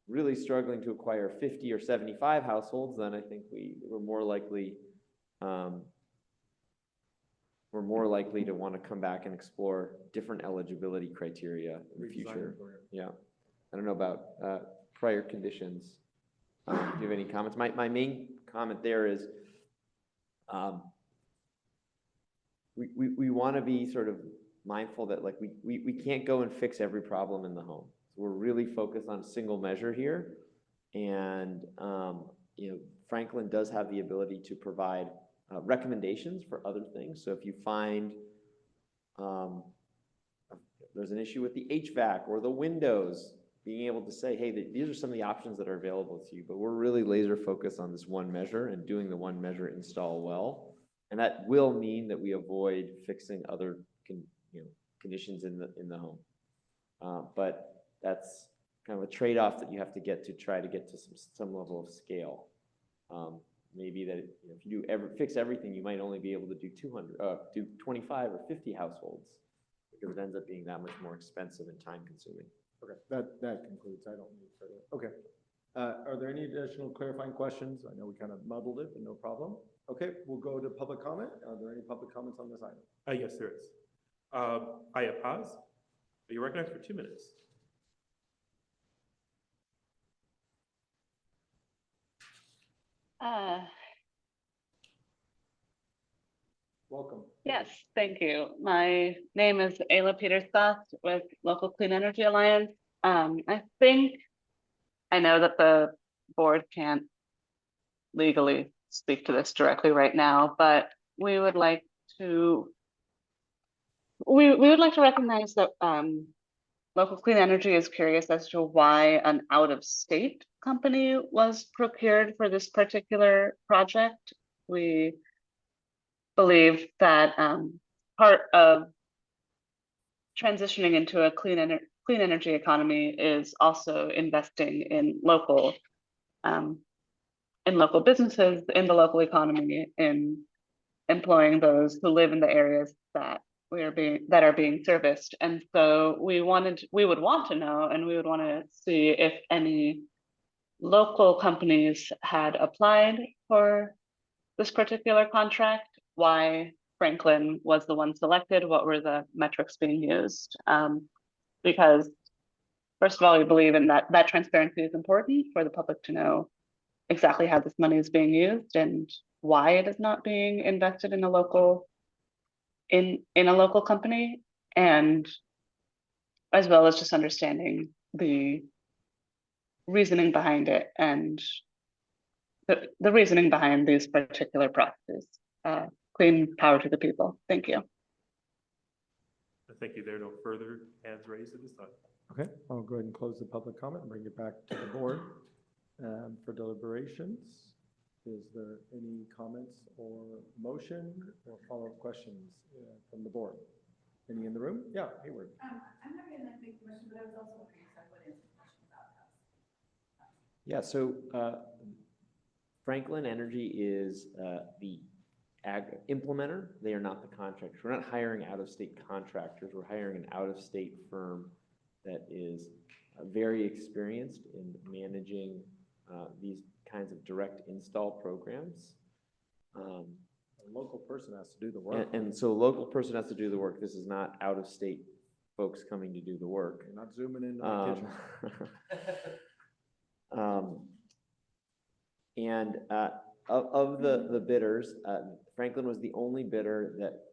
really struggling to acquire 50 or 75 households, then I think we're more likely to want to come back and explore different eligibility criteria in the future. Yeah, I don't know about prior conditions. Do you have any comments? My main comment there is we want to be sort of mindful that we can't go and fix every problem in the home. So we're really focused on a single measure here, and Franklin does have the ability to provide recommendations for other things. So if you find there's an issue with the HVAC or the windows, being able to say, hey, these are some of the options that are available to you, but we're really laser focused on this one measure and doing the one measure install well. And that will mean that we avoid fixing other conditions in the home. But that's kind of a trade-off that you have to get to try to get to some level of scale. Maybe that if you do fix everything, you might only be able to do 25 or 50 households, because it ends up being that much more expensive and time-consuming. Okay, that concludes. I don't need further. Okay. Are there any additional clarifying questions? I know we kind of muddled it, but no problem. Okay, we'll go to public comment. Are there any public comments on this item? Yes, there is. Aya Paz, are you recognized for 2 minutes? Welcome. Yes, thank you. My name is Ayla Peterscoth with Local Clean Energy Alliance. I know that the board can't legally speak to this directly right now, but we would like to recognize that Local Clean Energy is curious as to why an out-of-state company was procured for this particular project. We believe that part of transitioning into a clean energy economy is also investing in local businesses, in the local economy, in employing those who live in the areas that are being serviced. And so we would want to know, and we would want to see if any local companies had applied for this particular contract, why Franklin was the one selected, what were the metrics being used. Because first of all, we believe in that transparency is important for the public to know exactly how this money is being used and why it is not being invested in a local company, and as well as just understanding the reasoning behind it and the reasoning behind these particular processes. Clean power to the people. Thank you. Thank you. There are no further hands raised at this time. Okay, I'll go ahead and close the public comment and bring it back to the board for deliberations. Is there any comments or motion or follow-up questions from the board? Any in the room? Yeah, Hayward. I'm not going to make the motion, but I was also wondering if I would answer the question about us. Yeah, so Franklin Energy is the implementer. They are not the contractor. We're not hiring out-of-state contractors. We're hiring an out-of-state firm that is very experienced in managing these kinds of direct install programs. A local person has to do the work. And so a local person has to do the work. This is not out-of-state folks coming to do the work. You're not zooming into the kitchen. And of the bidders, Franklin was the only bidder that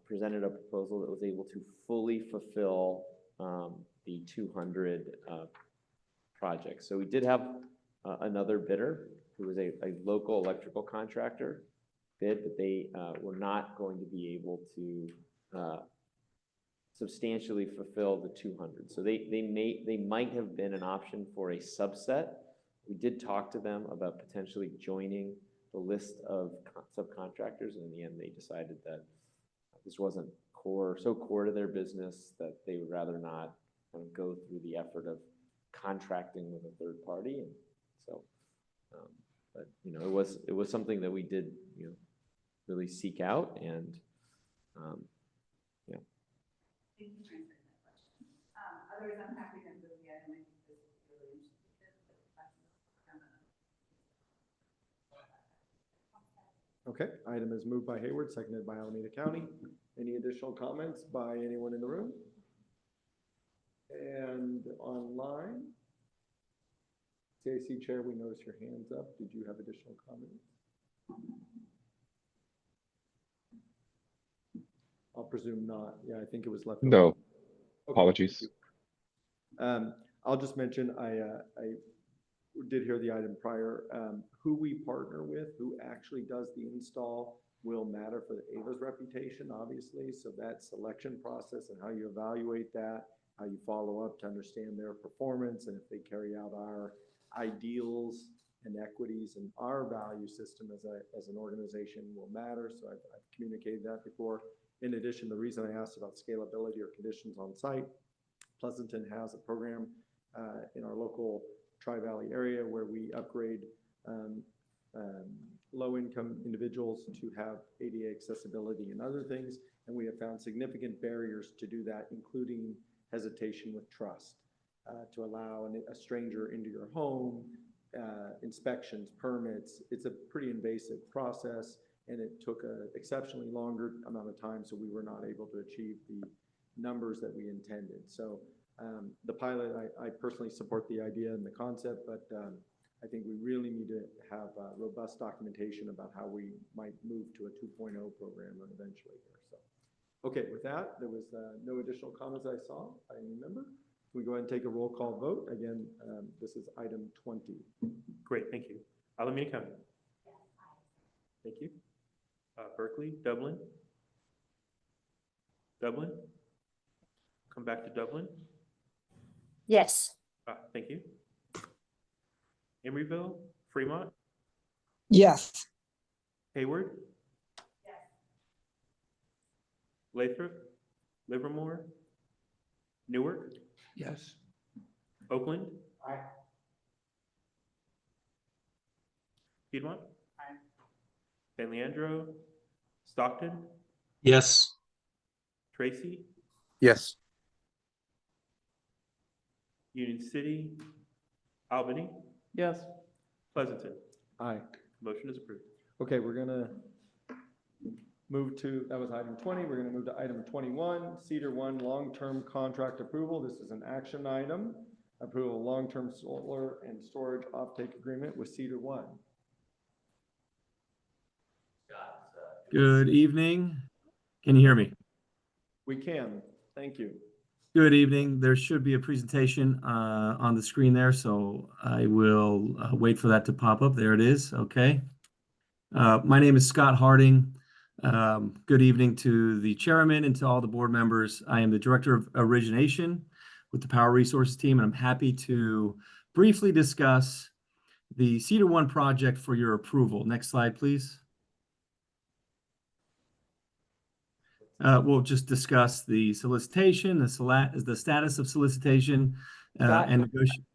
presented a proposal that was able to fully fulfill the 200 projects. So we did have another bidder who was a local electrical contractor bid, but they were not going to be able to substantially fulfill the 200. So they might have been an option for a subset. We did talk to them about potentially joining the list of subcontractors, and in the end, they decided that this wasn't so core to their business that they would rather not kind of go through the effort of contracting with a third party. And so, but it was something that we did really seek out, and yeah. Thank you for answering that question. Otherwise, I'm happy to move the item. I think this is really interesting. Okay, item is moved by Hayward, seconded by Alameda County. Any additional comments by anyone in the room? And online? CAC Chair, we notice your hands up. Did you have additional comments? I'll presume not. Yeah, I think it was left. No. Okay. Apologies. I'll just mention, I did hear the item prior. Who we partner with, who actually does the install, will matter for the AVA's reputation, obviously. So that selection process and how you evaluate that, how you follow up to understand their performance, and if they carry out our ideals and equities and our value system as an organization will matter. So I've communicated that before. In addition, the reason I asked about scalability or conditions on site, Pleasanton has a program in our local Tri-Valley area where we upgrade low-income individuals to have ADA accessibility and other things, and we have found significant barriers to do that, including hesitation with trust, to allow a stranger into your home, inspections, permits. It's a pretty invasive process, and it took an exceptionally longer amount of time, so we were not able to achieve the numbers that we intended. So the pilot, I personally support the idea and the concept, but I think we really need to have robust documentation about how we might move to a 2.0 program eventually here. So, okay, with that, there was no additional comments I saw. I remember. Can we go ahead and take a roll call vote? Again, this is item 20. Great, thank you. Alameda County. Thank you. Berkeley, Dublin. Dublin. Come back to Dublin. Yes. Thank you. Emeryville, Fremont, Yes. Hayward. Yes. Lathrop, Livermore, Newark. Yes. Oakland. Aye. Piedmont. Aye. San Leandro, Stockton, Yes. Tracy, Yes. Union City, Albany, Yes. Pleasanton. Aye. Motion is approved. Okay, we're gonna move to, that was item 20. We're gonna move to item 21, Cedar One long-term contract approval. This is an action item. Approval of long-term solar and storage offtake agreement with Cedar One. Good evening. Can you hear me? We can, thank you. Good evening. There should be a presentation on the screen there, so I will wait for that to pop up. There it is. Okay. My name is Scott Harding. Good evening to the chairman and to all the board members. I am the director of origination with the Power Resources team, and I'm happy to briefly discuss the Cedar One project for your approval. Next slide, please. We'll just discuss the solicitation, the status of solicitation, Scott, and negotiation.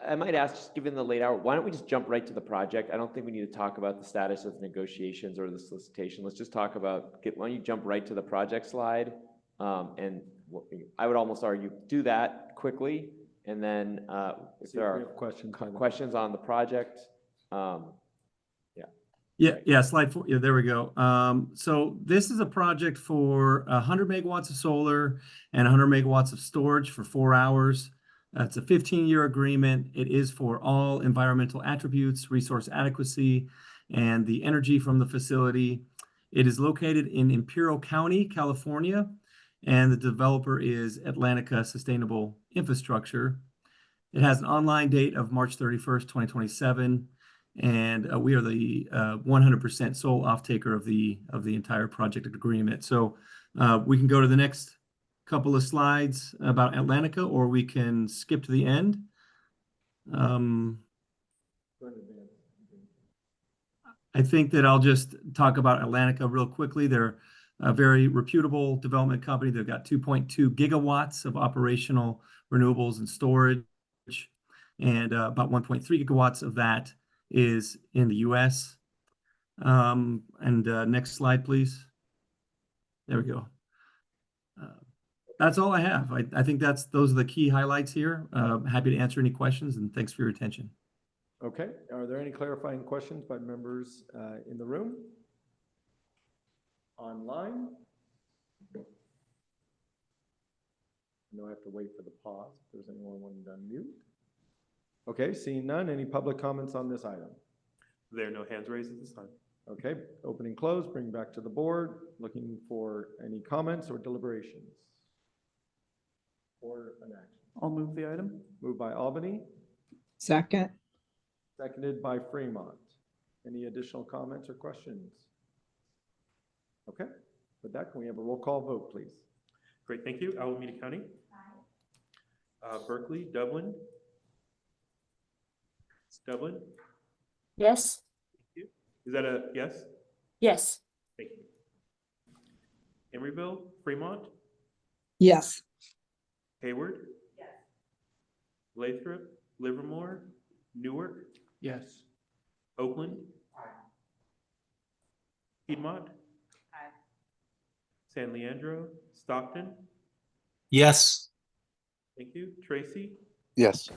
I might ask, just given the late hour, why don't we just jump right to the project? I don't think we need to talk about the status of negotiations or the solicitation. Let's just talk about, why don't you jump right to the project slide? And I would almost argue, do that quickly. And then if there are questions on the project, Yeah, slide 4. Yeah, there we go. So this is a project for 100 megawatts of solar and 100 megawatts of storage for 4 hours. It's a 15-year agreement. It is for all environmental attributes, resource adequacy, and the energy from the facility. It is located in Imperial County, California, and the developer is Atlantica Sustainable Infrastructure. It has an online date of March 31st, 2027. And we are the 100% sole off-taker of the entire project agreement. So we can go to the next couple of slides about Atlantica, or we can skip to the end. I think that I'll just talk about Atlantica real quickly. They're a very reputable development company. They've got 2.2 gigawatts of operational renewables and storage, and about 1.3 gigawatts of that is in the US. Next slide, please. There we go. That's all I have. I think those are the key highlights here. Happy to answer any questions, and thanks for your attention. Okay, are there any clarifying questions by members in the room? Online? No, I have to wait for the pause if there's anyone wanting to unmute. Okay, seeing none, any public comments on this item? There are no hands raised at this time. Okay, opening close, bring back to the board, looking for any comments or deliberations. Or an action. I'll move the item. Moved by Albany, Second. seconded by Fremont. Any additional comments or questions? Okay, with that, can we have a roll call vote, please? Great, thank you. Alameda County. Berkeley, Dublin. Dublin? Yes. Thank you. Is that a yes? Yes. Thank you. Emeryville, Fremont, Yes. Hayward? Yes. Lathrop, Livermore, Newark, Yes. Oakland? Aye. Piedmont? Aye. San Leandro, Stockton? Yes. Thank you. Tracy? Yes.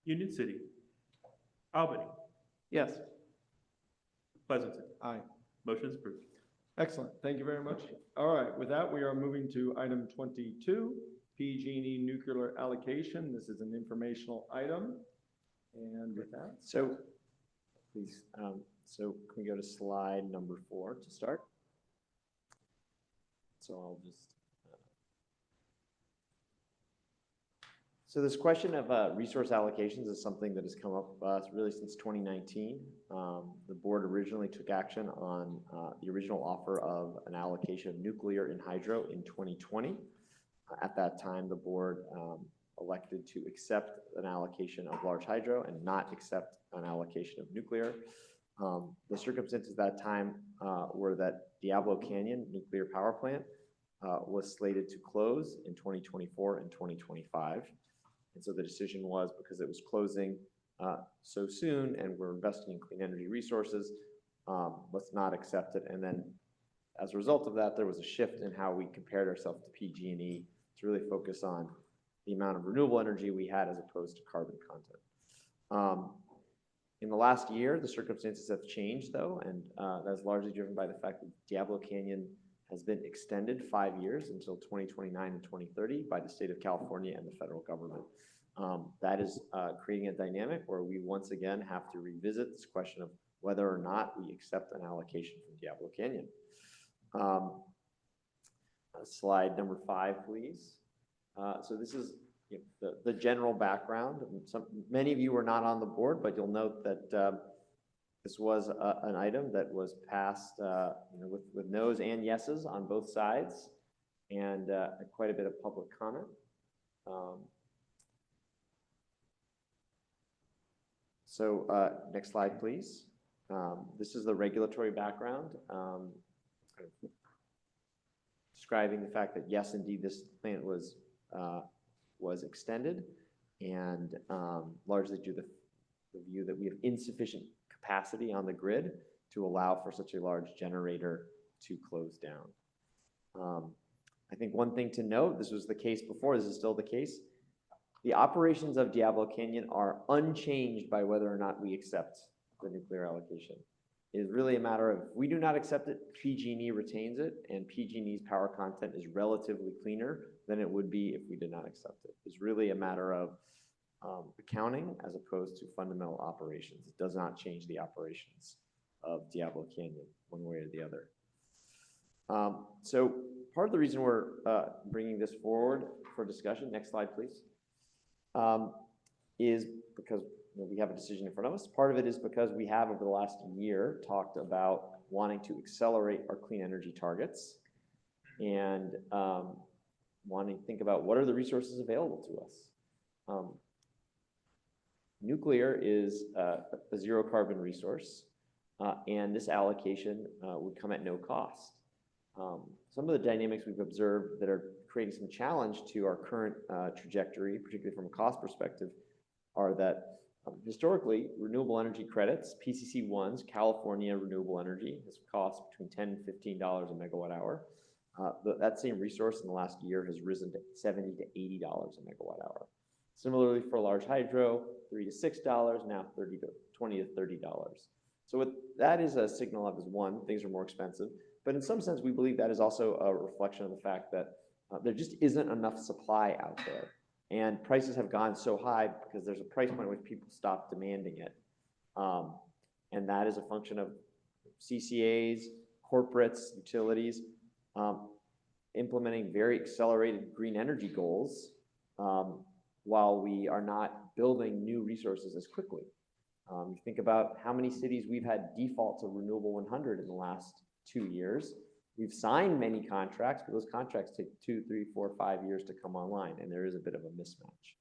Union City? Albany? Yes. Pleasanton? Aye. Motion is approved. Excellent, thank you very much. All right, with that, we are moving to item 22, PG&E nuclear allocation. This is an informational item. And with that. So please, so can we go to slide number 4 to start? So I'll just, so this question of resource allocations is something that has come up really since 2019. The board originally took action on the original offer of an allocation of nuclear and hydro in 2020. At that time, the board elected to accept an allocation of large hydro and not accept an allocation of nuclear. The circumstances at that time were that Diablo Canyon nuclear power plant was slated to close in 2024 and 2025. And so the decision was, because it was closing so soon and we're investing in clean energy resources, let's not accept it. And then as a result of that, there was a shift in how we compared ourselves to PG&E to really focus on the amount of renewable energy we had as opposed to carbon content. In the last year, the circumstances have changed though, and that's largely driven by the fact that Diablo Canyon has been extended 5 years until 2029 and 2030 by the state of California and the federal government. That is creating a dynamic where we once again have to revisit this question of whether or not we accept an allocation from Diablo Canyon. Slide number 5, please. So this is the general background. Many of you were not on the board, but you'll note that this was an item that was passed with no's and yeses on both sides, and quite a bit of public comment. Next slide, please. This is the regulatory background, describing the fact that yes, indeed, this plant was extended. and largely due to the view that we have insufficient capacity on the grid to allow for such a large generator to close down. I think one thing to note, this was the case before, this is still the case, the operations of Diablo Canyon are unchanged by whether or not we accept the nuclear allocation. It is really a matter of, if we do not accept it, PG&E retains it, and PG&E's power content is relatively cleaner than it would be if we did not accept it. It's really a matter of accounting as opposed to fundamental operations. It does not change the operations of Diablo Canyon one way or the other. So part of the reason we're bringing this forward for discussion, next slide please, is because we have a decision in front of us. Part of it is because we have over the last year talked about wanting to accelerate our clean energy targets and wanting to think about what are the resources available to us. Nuclear is a zero carbon resource, and this allocation would come at no cost. Some of the dynamics we've observed that are creating some challenge to our current trajectory, particularly from a cost perspective, are that historically, renewable energy credits, PCC1s, California renewable energy, has cost between $10 and $15 a megawatt hour. That same resource in the last year has risen to $70 to $80 a megawatt hour. Similarly, for large hydro, $3 to $6, now $20 to $30. So what that is a signal of is, one, things are more expensive, but in some sense, we believe that is also a reflection of the fact that there just isn't enough supply out there. And prices have gone so high because there's a price point at which people stop demanding it. And that is a function of CCAs, corporates, utilities, implementing very accelerated green energy goals while we are not building new resources as quickly. You think about how many cities we've had default to Renewable 100 in the last 2 years. We've signed many contracts, but those contracts take 2, 3, 4, 5 years to come online, and there is a bit of a mismatch.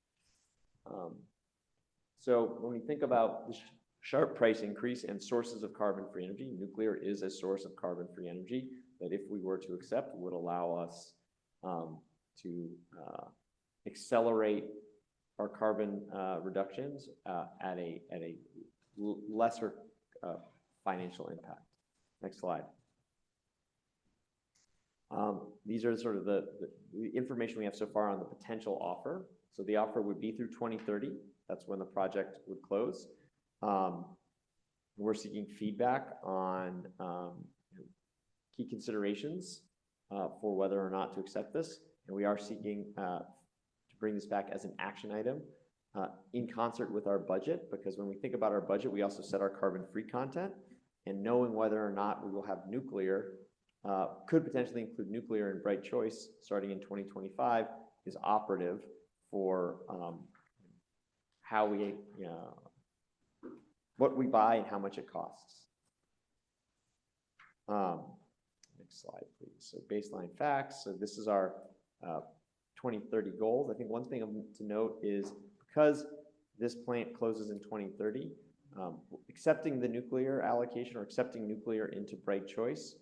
So when we think about the sharp price increase and sources of carbon-free energy, nuclear is a source of carbon-free energy that, if we were to accept, would allow us to accelerate our carbon reductions at a lesser financial impact. Next slide. These are sort of the information we have so far on the potential offer. So the offer would be through 2030. That's when the project would close. We're seeking feedback on key considerations for whether or not to accept this. And we are seeking to bring this back as an action item in concert with our budget, because when we think about our budget, we also set our carbon-free content, and knowing whether or not we will have nuclear could potentially include nuclear in Bright Choice starting in 2025 is operative for how we, what we buy and how much it costs. Next slide, please. So baseline facts. So this is our 2030 goals. I think one thing to note is, because this plant closes in 2030, accepting the nuclear allocation or accepting nuclear into Bright Choice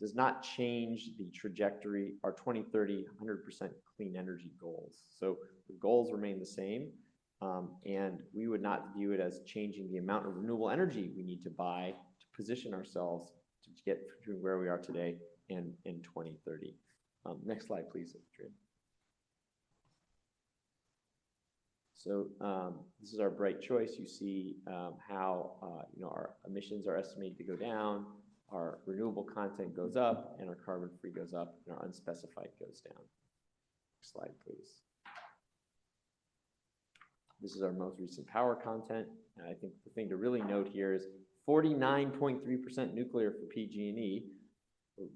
does not change the trajectory, our 2030 100% clean energy goals. So the goals remain the same, and we would not view it as changing the amount of renewable energy we need to buy to position ourselves to get to where we are today in 2030. Next slide, please, Adrian. So this is our Bright Choice. You see how our emissions are estimated to go down, our renewable content goes up, and our carbon-free goes up, and our unspecified goes down. Next slide, please. This is our most recent power content. And I think the thing to really note here is 49.3% nuclear for PG&E.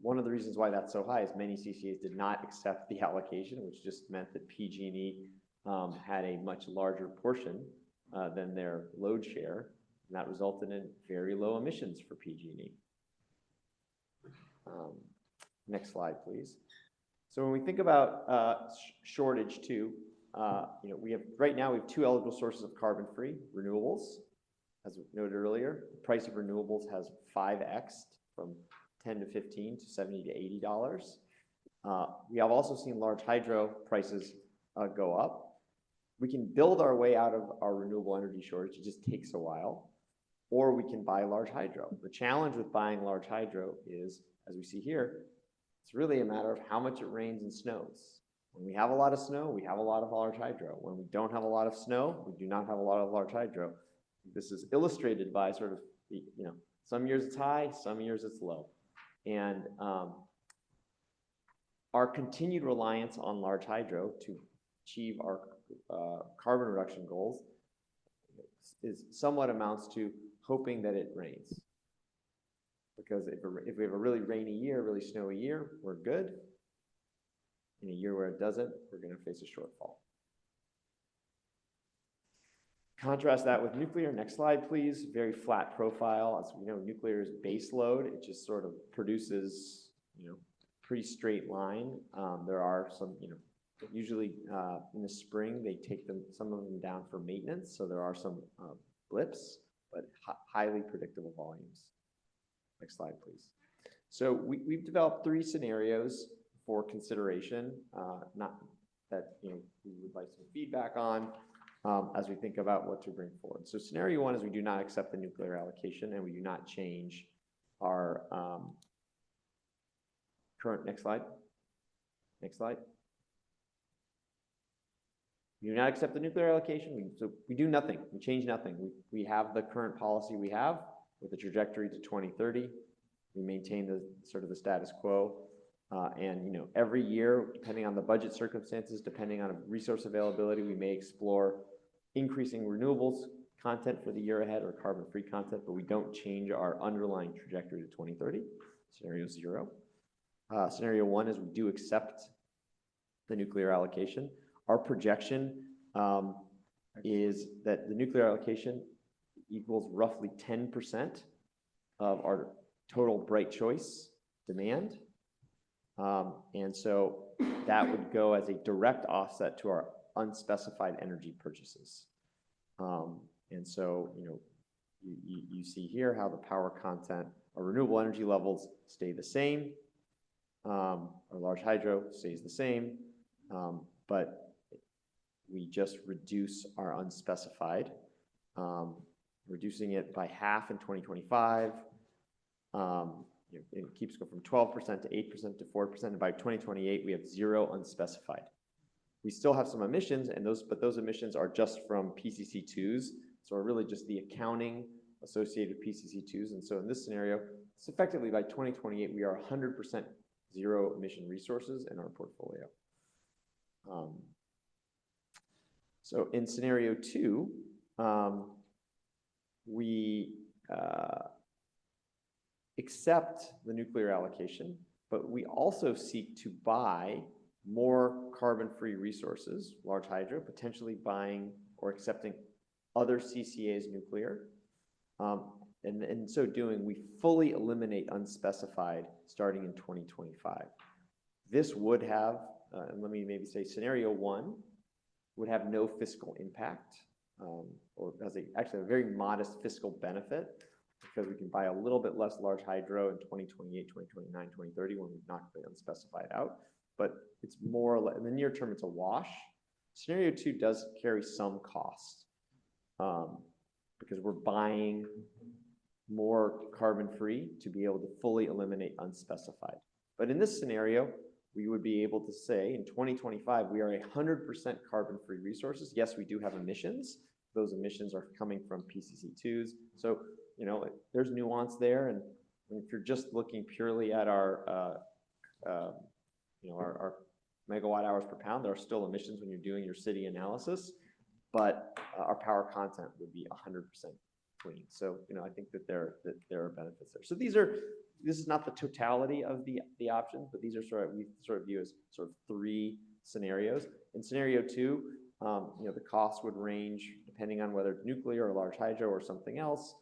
One of the reasons why that's so high is many CCAs did not accept the allocation, which just meant that PG&E had a much larger portion than their load share, and that resulted in very low emissions for PG&E. Next slide, please. So when we think about shortage too, we have right now we have 2 eligible sources of carbon-free renewables. As noted earlier, the price of renewables has 5x'd from 10 to 15 to 70 to $80. We have also seen large hydro prices go up. We can build our way out of our renewable energy shortage. It just takes a while. Or we can buy large hydro. The challenge with buying large hydro is, as we see here, it's really a matter of how much it rains and snows. When we have a lot of snow, we have a lot of large hydro. When we don't have a lot of snow, we do not have a lot of large hydro. This is illustrated by sort of, some years it's high, some years it's low. And our continued reliance on large hydro to achieve our carbon reduction goals is somewhat amounts to hoping that it rains. Because if we have a really rainy year, really snowy year, we're good. In a year where it doesn't, we're going to face a shortfall. Contrast that with nuclear. Next slide, please. Very flat profile. As we know, nuclear is base load. It just sort of produces, pretty straight line. There are some, usually in the spring, they take some of them down for maintenance. So there are some blips, but highly predictable volumes. Next slide, please. So we've developed 3 scenarios for consideration, not that we would like some feedback on as we think about what to bring forward. So scenario 1 is we do not accept the nuclear allocation and we do not change our current, next slide. Next slide. We do not accept the nuclear allocation, so we do nothing, we change nothing. We have the current policy we have with the trajectory to 2030. We maintain the sort of the status quo. And every year, depending on the budget circumstances, depending on resource availability, we may explore increasing renewables content for the year ahead or carbon-free content, but we don't change our underlying trajectory to 2030, scenario 0. Scenario 1 is we do accept the nuclear allocation. Our projection is that the nuclear allocation equals roughly 10% of our total bright choice demand. And so that would go as a direct offset to our unspecified energy purchases. And so, you see here how the power content, our renewable energy levels stay the same. Our large hydro stays the same, but we just reduce our unspecified, reducing it by half in 2025. It keeps going from 12% to 8% to 4%, and by 2028 we have 0 unspecified. We still have some emissions, but those emissions are just from PCC2s, so are really just the accounting associated with PCC2s. And so in this scenario, it's effectively by 2028 we are 100% zero emission resources in our portfolio. So in scenario 2, we accept the nuclear allocation, but we also seek to buy more carbon-free resources, large hydro, potentially buying or accepting other CCAs nuclear. And in so doing, we fully eliminate unspecified starting in 2025. This would have, and let me maybe say scenario 1 would have no fiscal impact, or has actually a very modest fiscal benefit, because we can buy a little bit less large hydro in 2028, 2029, 2030 when we've knocked the unspecified out. But it's more or less, in the near term, it's a wash. Scenario 2 does carry some cost because we're buying more carbon-free to be able to fully eliminate unspecified. But in this scenario, we would be able to say in 2025, we are 100% carbon-free resources. Yes, we do have emissions. Those emissions are coming from PCC2s. So, there's nuance there. And if you're just looking purely at our megawatt hours per pound, there are still emissions when you're doing your city analysis, but our power content would be 100% clean. So, I think that there are benefits there. So this is not the totality of the options, but these are we view as sort of 3 scenarios. In scenario 2, the cost would range depending on whether it's nuclear or large hydro or something else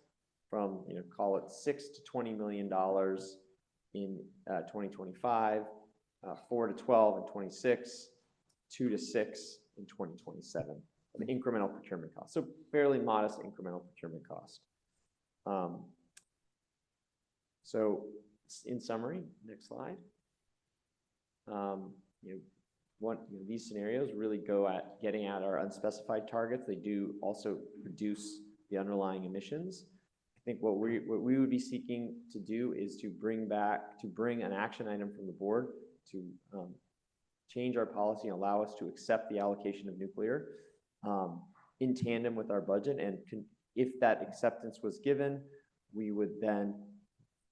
from, call it $6 to $20 million in 2025, 4 to 12 in 26, 2 to 6 in 2027, an incremental procurement cost. So fairly modest incremental procurement cost. So in summary, next slide, these scenarios really go at getting at our unspecified targets. They do also reduce the underlying emissions. I think what we would be seeking to do is to bring an action item from the board to change our policy and allow us to accept the allocation of nuclear in tandem with our budget. And if that acceptance was given, we would then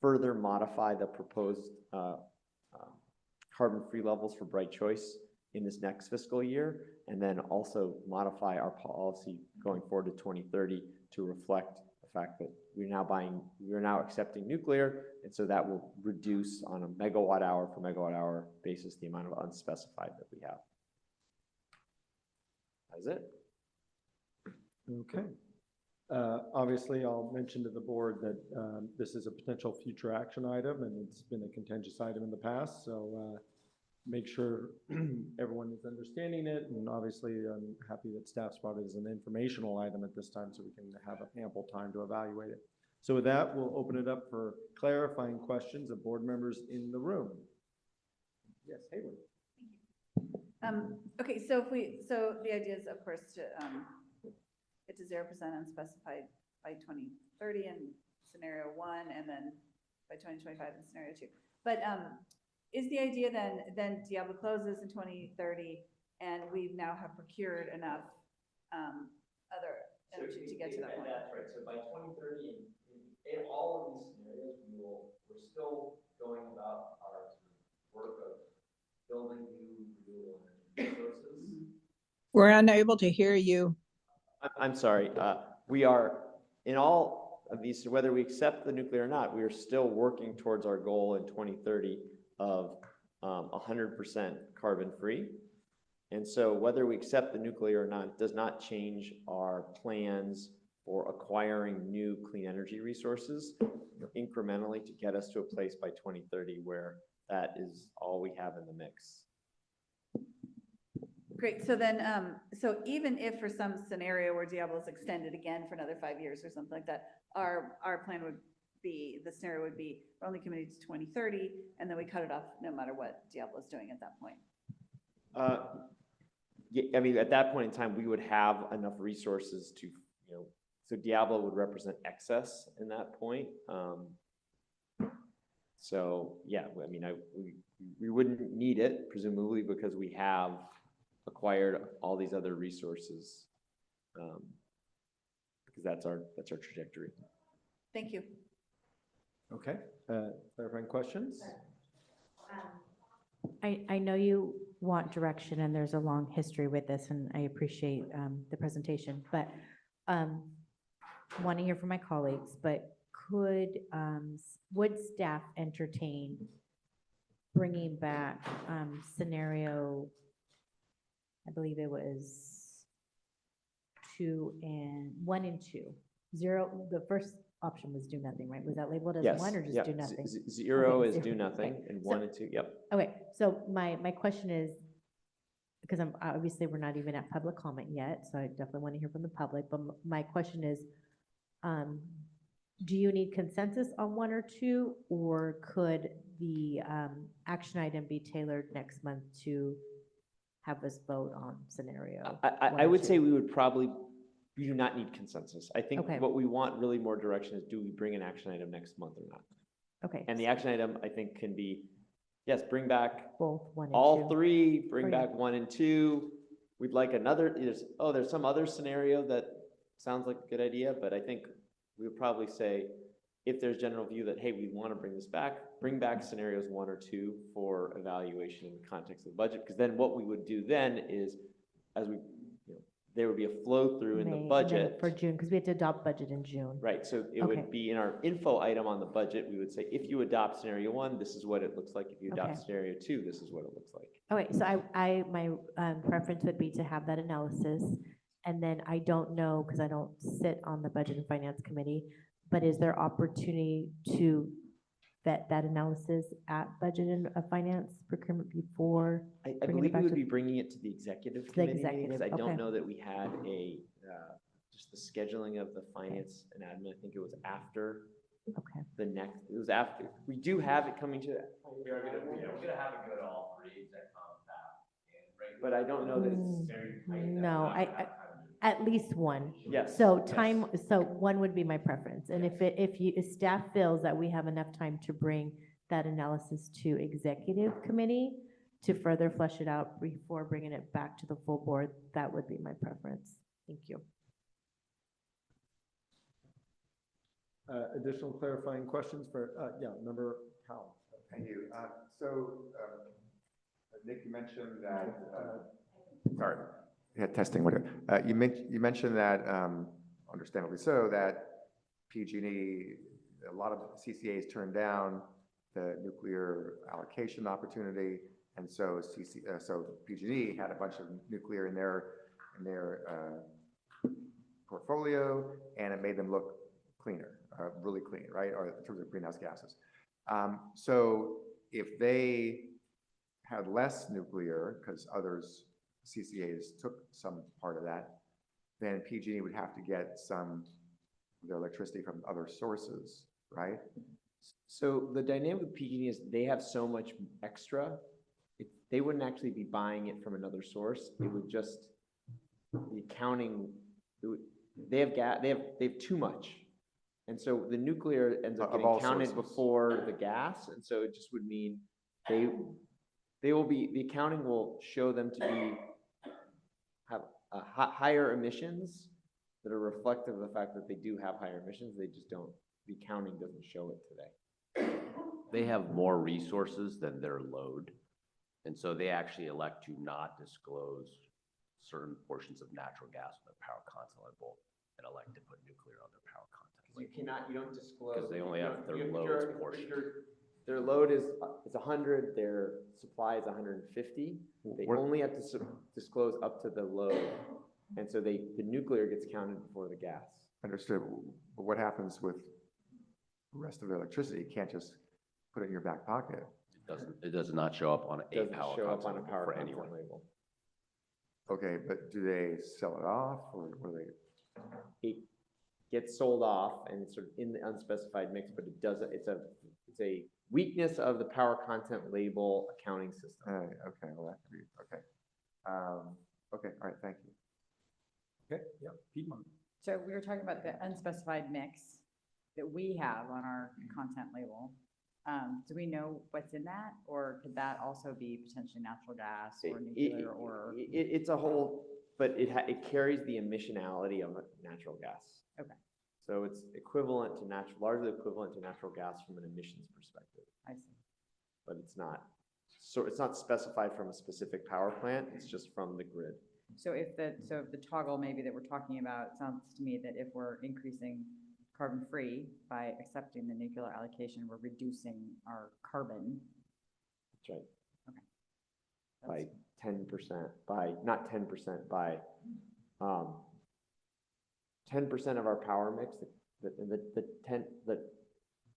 further modify the proposed carbon-free levels for Bright Choice in this next fiscal year, and then also modify our policy going forward to 2030 to reflect the fact that we're now accepting nuclear, and so that will reduce on a megawatt hour for megawatt hour basis the amount of unspecified that we have. That's it. Okay. Obviously, I'll mention to the board that this is a potential future action item, and it's been a contentious item in the past, so make sure everyone is understanding it, and obviously I'm happy that staff's brought it as an informational item at this time so we can have ample time to evaluate it. So with that, we'll open it up for clarifying questions of board members in the room. Yes, Hayward. Okay, so the idea is, of course, to get to 0% unspecified by 2030 in scenario 1, and then by 2025 in scenario 2. But is the idea then Diablo closes in 2030, and we now have procured enough other energy to get to that point? That's right. So by 2030, in all of these scenarios, we're still going about our work of building new renewable energy sources. We're unable to hear you. I'm sorry. We are in all of these, whether we accept the nuclear or not, we are still working towards our goal in 2030 of 100% carbon free. And so whether we accept the nuclear or not does not change our plans for acquiring new clean energy resources incrementally to get us to a place by 2030 where that is all we have in the mix. Great. So then, so even if for some scenario where Diablo is extended again for another 5 years or something like that, our plan would be, the scenario would be we're only committed to 2030, and then we cut it off no matter what Diablo is doing at that point. Yeah, I mean, at that point in time, we would have enough resources to, so Diablo would represent excess in that point. So yeah, I mean, we wouldn't need it presumably because we have acquired all these other resources, because that's our trajectory. Thank you. Okay, clarifying questions? I know you want direction, and there's a long history with this, and I appreciate the presentation, but want to hear from my colleagues, but would staff entertain bringing back scenario, I believe it was 1 and 2. 0, the first option was do nothing, right? Was that labeled as 1 or just do nothing? 0 Okay, is 0. do nothing, Okay. and 1 and 2, yep. Okay, so my question is, because obviously we're not even at public comment yet, so I definitely want to hear from the public, but my question is, do you need consensus on 1 or 2, or could the action item be tailored next month to have us vote on scenario? I would say we do not need consensus. I think Okay. what we want really more direction is, do we bring an action item next month or not? Okay. And the action item, I think, can be, yes, bring back both 1 and 2. all 3, bring Or back 1 and 2. We'd like another, there's some other scenario that sounds like a good idea, but I think we would probably say, if there's general view that, hey, we want to bring this back, bring back scenarios 1 or 2 for evaluation in the context of the budget. Because then what we would do then is, as we, there would be a flow through in the May, and then budget. for June, because we had to adopt budget in June. Right, so it Okay. would be in our info item on the budget, we would say, if you adopt scenario 1, this is what it looks like. If you adopt Okay. scenario 2, this is what it looks like. Okay, so my preference would be to have that analysis. And then I don't know, because I don't sit on the Budget and Finance Committee, but is there opportunity to vet that analysis at Budget and Finance Procurement before? I bringing it believe back we would to- be bringing it to the executive The committee meetings. I executive, don't okay. know that we had just the scheduling of the finance and admin. I think it was after it was after. We do have it coming to. We're gonna have it go to all 3 exec path and but I don't know that it's. No, at least one. Yes. So yes. so one would be my preference. And if staff feels that we have enough time to bring that analysis to executive committee to further flesh it out before bringing it back to the full board, that would be my preference. Thank you. Additional clarifying questions for, Member Powell. Thank you. Nick, you mentioned that, sorry, yeah, testing, whatever. You mentioned that, understandably so, that PG&E, a lot of CCAs turned down the nuclear allocation opportunity, and so so PG&E had a bunch of nuclear in their portfolio, and it made them look cleaner, really clean, right? Or in terms of greenhouse gases. So if they had less nuclear, because others, CCAs took some part of that, then PG&E would have to get some of their electricity from other sources, right? So the dynamic with PG&E is they have so much extra, they wouldn't actually be buying it from another source. It would just, the accounting, they have too much. And so the nuclear ends up getting counted before the gas, and so it just would mean they will be, the accounting will show them to have higher emissions that are reflective of the fact that they do have higher emissions. They just don't, the accounting doesn't show it today. They have more resources than their load, and so they actually elect to not disclose certain portions of natural gas on their power content label and elect to put nuclear on their power content. You don't disclose. Because they only have their loads portion. Their load is 100, their supply is 150. They only have to disclose up to the load. And so the nuclear gets counted before the gas. Understood. But what happens with the rest of the electricity? You can't just put it in your back pocket. It does not show up on a power content for anyone. Label. Okay, but do they sell it off, or what do they? It gets sold off and it's sort of in the unspecified mix, but it doesn't, it's a weakness of the power content label accounting system. Okay, well, that could be, okay. Okay, all right, thank you. Okay, yeah, Piedmont. So we were talking about the unspecified mix that we have on our content label. Do we know what's in that, or could that also be potentially natural gas or nuclear or? It's a whole, but it carries the emissionality of natural gas. Okay. So it's equivalent to largely equivalent to natural gas from an emissions perspective. I see. But it's not. So it's not specified from a specific power plant. It's just from the grid. So if the toggle maybe that we're talking about, it sounds to me that if we're increasing carbon free by accepting the nuclear allocation, we're reducing our carbon. That's right. Okay. By 10%, by not 10%, by 10% of our power mix, the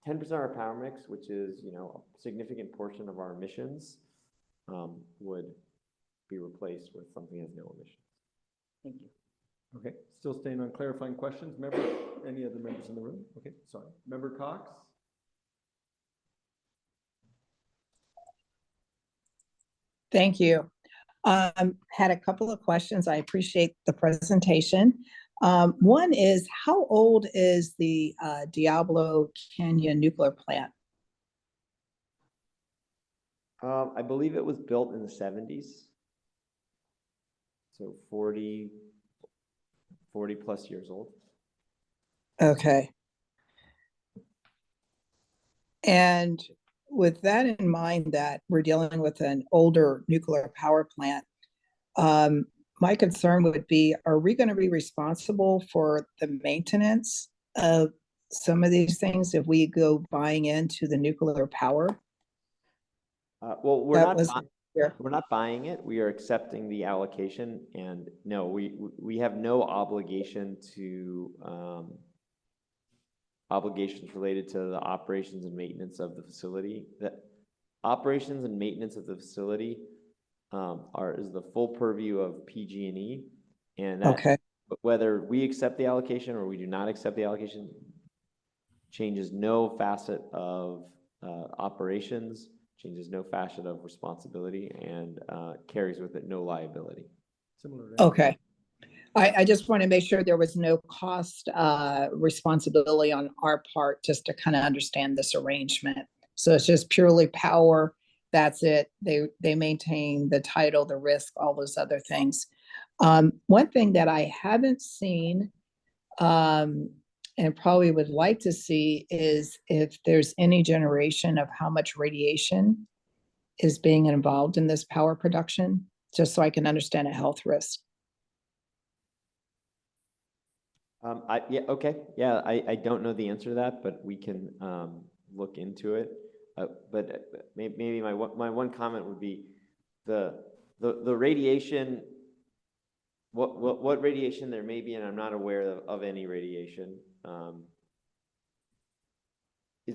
10% of our power mix, which is, a significant portion of our emissions, would be replaced with something that has no emissions. Thank you. Okay, still staying on clarifying questions. Any other members in the room? Okay, sorry. Member Cox? Thank you. Had a couple of questions. I appreciate the presentation. One is, how old is the Diablo Canyon nuclear plant? I believe it was built in the 70s. So 40 plus years old. Okay. And with that in mind, that we're dealing with an older nuclear power plant, my concern would be, are we going to be responsible for the maintenance of some of these things if we go buying into the nuclear power? Well, we're not buying it. We are accepting the allocation, and no, we have no obligation to obligations related to the operations and maintenance of the facility. The operations and maintenance of the facility is the full purview of PG&E, and that, whether we accept the allocation or we do not accept the allocation, changes no facet of operations changes no facet of responsibility, and carries with it no liability. Similar to. Okay. I just want to make sure there was no cost responsibility on our part, just to kind of understand this arrangement. So it's just purely power. That's it. They maintain the title, the risk, all those other things. One thing that I haven't seen and probably would like to see is if there's any generation of how much radiation is being involved in this power production, just so I can understand a health risk. I don't know the answer to that, but we can look into it. But maybe my one comment would be the radiation. What radiation there may be, and I'm not aware of any radiation.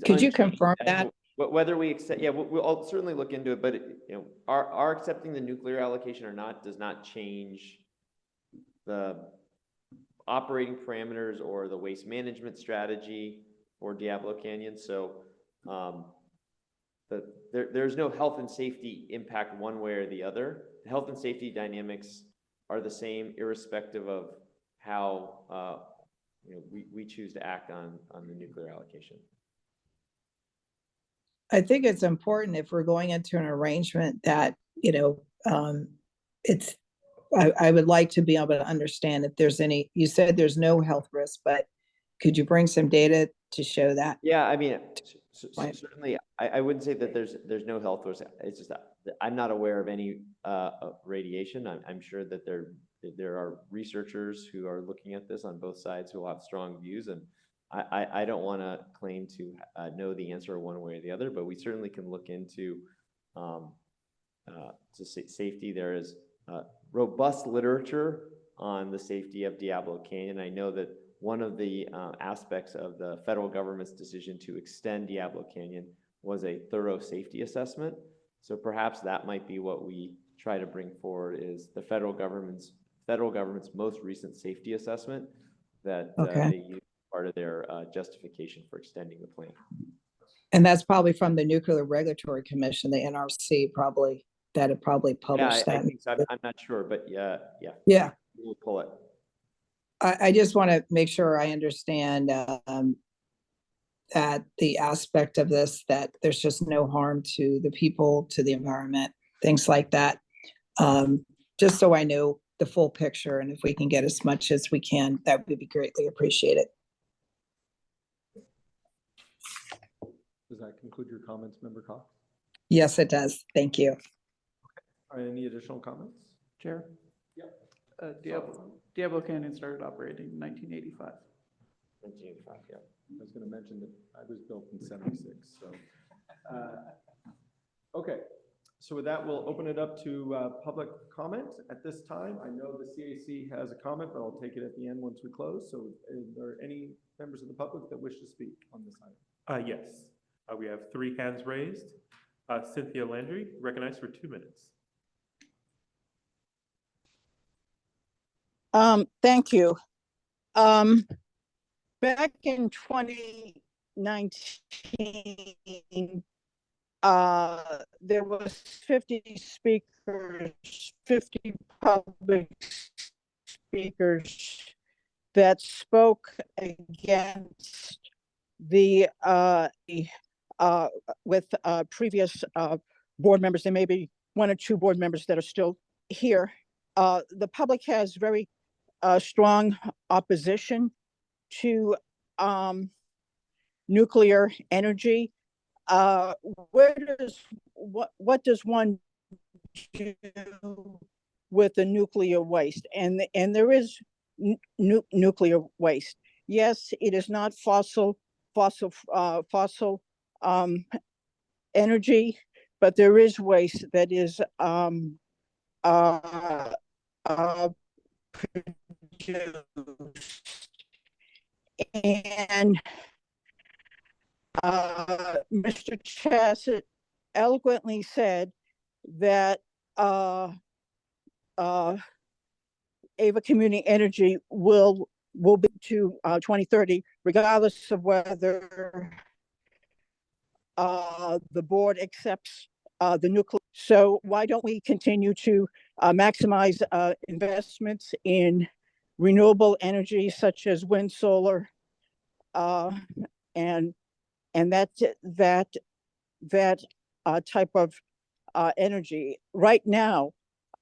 Could you confirm that? Whether we accept, we'll certainly look into it. But you know, our accepting the nuclear allocation or not does not change the operating parameters or the waste management strategy for Diablo Canyon. So there's no health and safety impact one way or the other. The health and safety dynamics are the same irrespective of how we choose to act on the nuclear allocation. I think it's important if we're going into an arrangement that, I would like to be able to understand if there's any, you said there's no health risk, but could you bring some data to show that? Yeah, I mean, certainly, I wouldn't say that there's no health risk. It's just that I'm not aware of any radiation. I'm sure that there are researchers who are looking at this on both sides who will have strong views, and I don't want to claim to know the answer one way or the other, but we certainly can look into safety. There is robust literature on the safety of Diablo Canyon. I know that one of the aspects of the federal government's decision to extend Diablo Canyon was a thorough safety assessment. So perhaps that might be what we try to bring forward, is the federal government's most recent safety assessment that they use part of their justification for extending the plan. And that's probably from the Nuclear Regulatory Commission, the NRC, probably, that it probably published that. I think so. I'm not sure, but yeah. We'll pull it. I just want to make sure I understand that the aspect of this, that there's just no harm to the people, to the environment, things like that. Just so I know the full picture, and if we can get as much as we can, that would be greatly appreciated. Does that conclude your comments, Member Cox? Yes, it does. Thank you. Any additional comments? Chair? Diablo Canyon started operating in 1985. 1985, yeah. I was going to mention that I was built in 76, so. Okay, so with that, we'll open it up to public comment at this time. I know the CAC has a comment, but I'll take it at the end once we close. So is there any members of the public that wish to speak on this item? Yes, we have 3 hands raised. Cynthia Landry, recognized for 2 minutes. Thank you. Back in 2019, there was 50 speakers, 50 public speakers that spoke against the with previous board members. There may be 1 or 2 board members that are still here. The public has very strong opposition to nuclear energy. What does one do with the nuclear waste? And there is nuclear waste. Yes, it is not fossil energy, but there is waste that is produced. And Mr. Chassett eloquently said that Ava Community Energy will be to 2030, regardless of whether the board accepts the nuclear. So why don't we continue to maximize investments in renewable energy such as wind, solar, and that type of energy. Right now,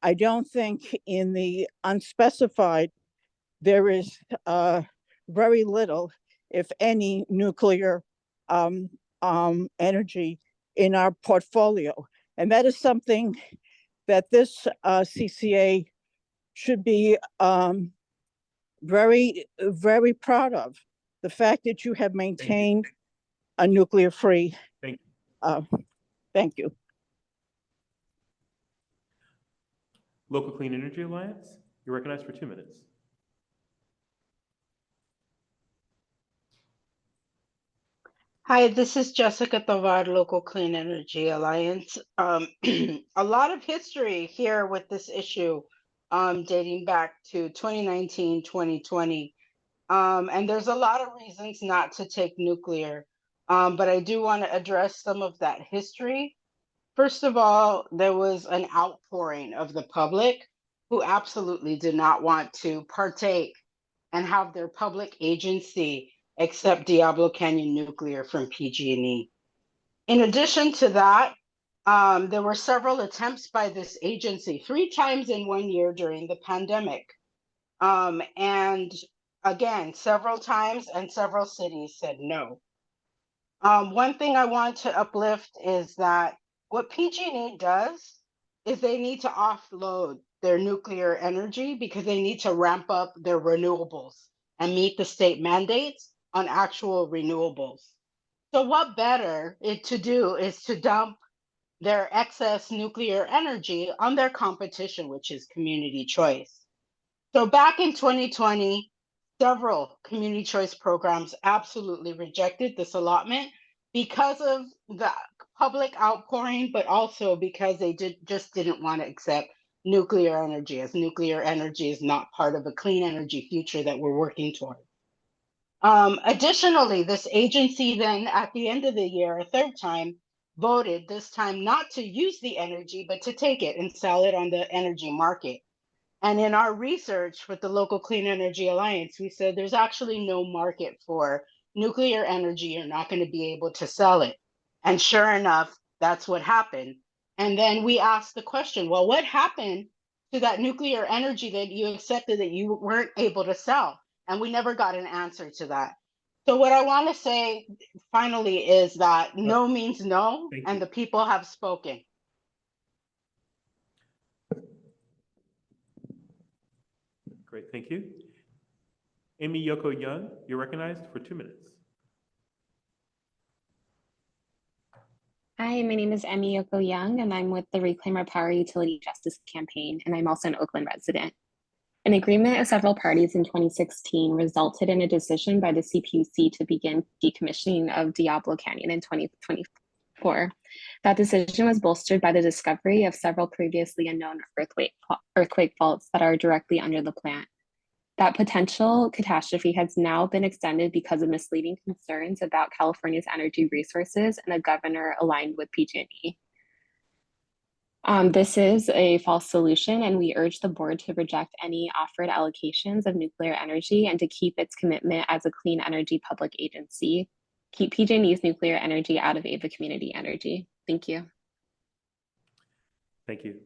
I don't think in the unspecified there is very little, if any, nuclear energy in our portfolio. And that is something that this CCA should be very, very proud of. The fact that you have maintained a nuclear-free. Thank you. Thank you. Local Clean Energy Alliance, you're recognized for 2 minutes. Hi, this is Jessica Tovar, Local Clean Energy Alliance. A lot of history here with this issue dating back to 2019, 2020. And there's a lot of reasons not to take nuclear, but I do want to address some of that history. First of all, there was an outpouring of the public who absolutely did not want to partake and have their public agency accept Diablo Canyon Nuclear from PG&E. In addition to that, there were several attempts by this agency 3 times in 1 year during the pandemic. And again, several times and several cities said no. One thing I want to uplift is that what PG&E does is they need to offload their nuclear energy because they need to ramp up their renewables and meet the state mandates on actual renewables. So what better to do is to dump their excess nuclear energy on their competition, which is community choice. So back in 2020, several community choice programs absolutely rejected this allotment because of the public outpouring, but also because they just didn't want to accept nuclear energy, as nuclear energy is not part of a clean energy future that we're working toward. Additionally, this agency then at the end of the year, a 3rd time, voted this time not to use the energy, but to take it and sell it on the energy market. And in our research with the Local Clean Energy Alliance, we said there's actually no market for nuclear energy. You're not going to be able to sell it. And sure enough, that's what happened. And then we asked the question, well, what happened to that nuclear energy that you accepted that you weren't able to sell? And we never got an answer to that. So what I want to say finally is that no means no, and the people have spoken. Great, thank you. Amy Yoko Young, you're recognized for 2 minutes. Hi, my name is Emmy Yoko Young, and I'm with the Reclaim Our Power Utility Justice Campaign, and I'm also an Oakland resident. An agreement of several parties in 2016 resulted in a decision by the CPUC to begin decommissioning of Diablo Canyon in 2024. That decision was bolstered by the discovery of several previously unknown earthquake faults that are directly under the plant. That potential catastrophe has now been extended because of misleading concerns about California's energy resources and a governor aligned with PG&E. This is a false solution, and we urge the board to reject any offered allocations of nuclear energy and to keep its commitment as a clean energy public agency. Keep PG&E's nuclear energy out of Ava Community Energy. Thank you. Thank you.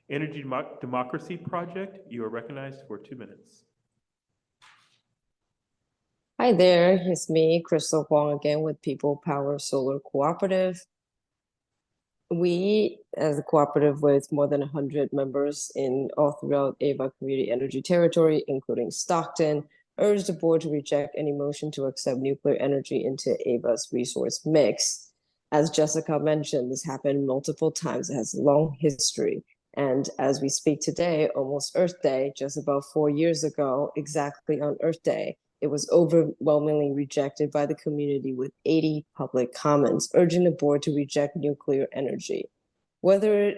Energy Democracy Project, you are recognized for 2 minutes. Hi there, it's me, Crystal Huang, again with People Power Solar Cooperative. We, as a cooperative with more than 100 members in all throughout Ava Community Energy Territory, including Stockton, urge the board to reject any motion to accept nuclear energy into Ava's resource mix. As Jessica mentioned, this happened multiple times. It has a long history. And as we speak today, almost Earth Day, just about 4 years ago, exactly on Earth Day, it was overwhelmingly rejected by the community with 80 public comments, urging the board to reject nuclear energy. Whether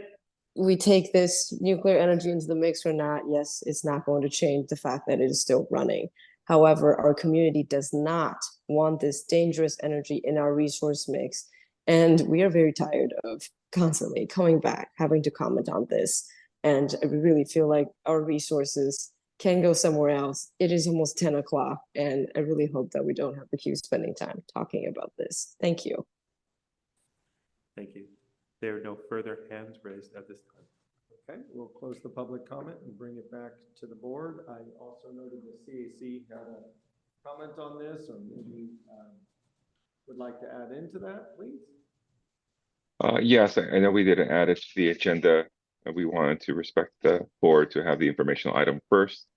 we take this nuclear energy into the mix or not, yes, it's not going to change the fact that it is still running. However, our community does not want this dangerous energy in our resource mix. And we are very tired of constantly coming back, having to comment on this. And we really feel like our resources can go somewhere else. It is almost 10 o'clock, and I really hope that we don't have to keep spending time talking about this. Thank you. Thank you. There are no further hands raised at this time. Okay, we'll close the public comment and bring it back to the board. I also noted the CAC had a comment on this, or maybe would like to add into that, please. Yes, I know we didn't add it to the agenda, and we wanted to respect the board to have the informational item first.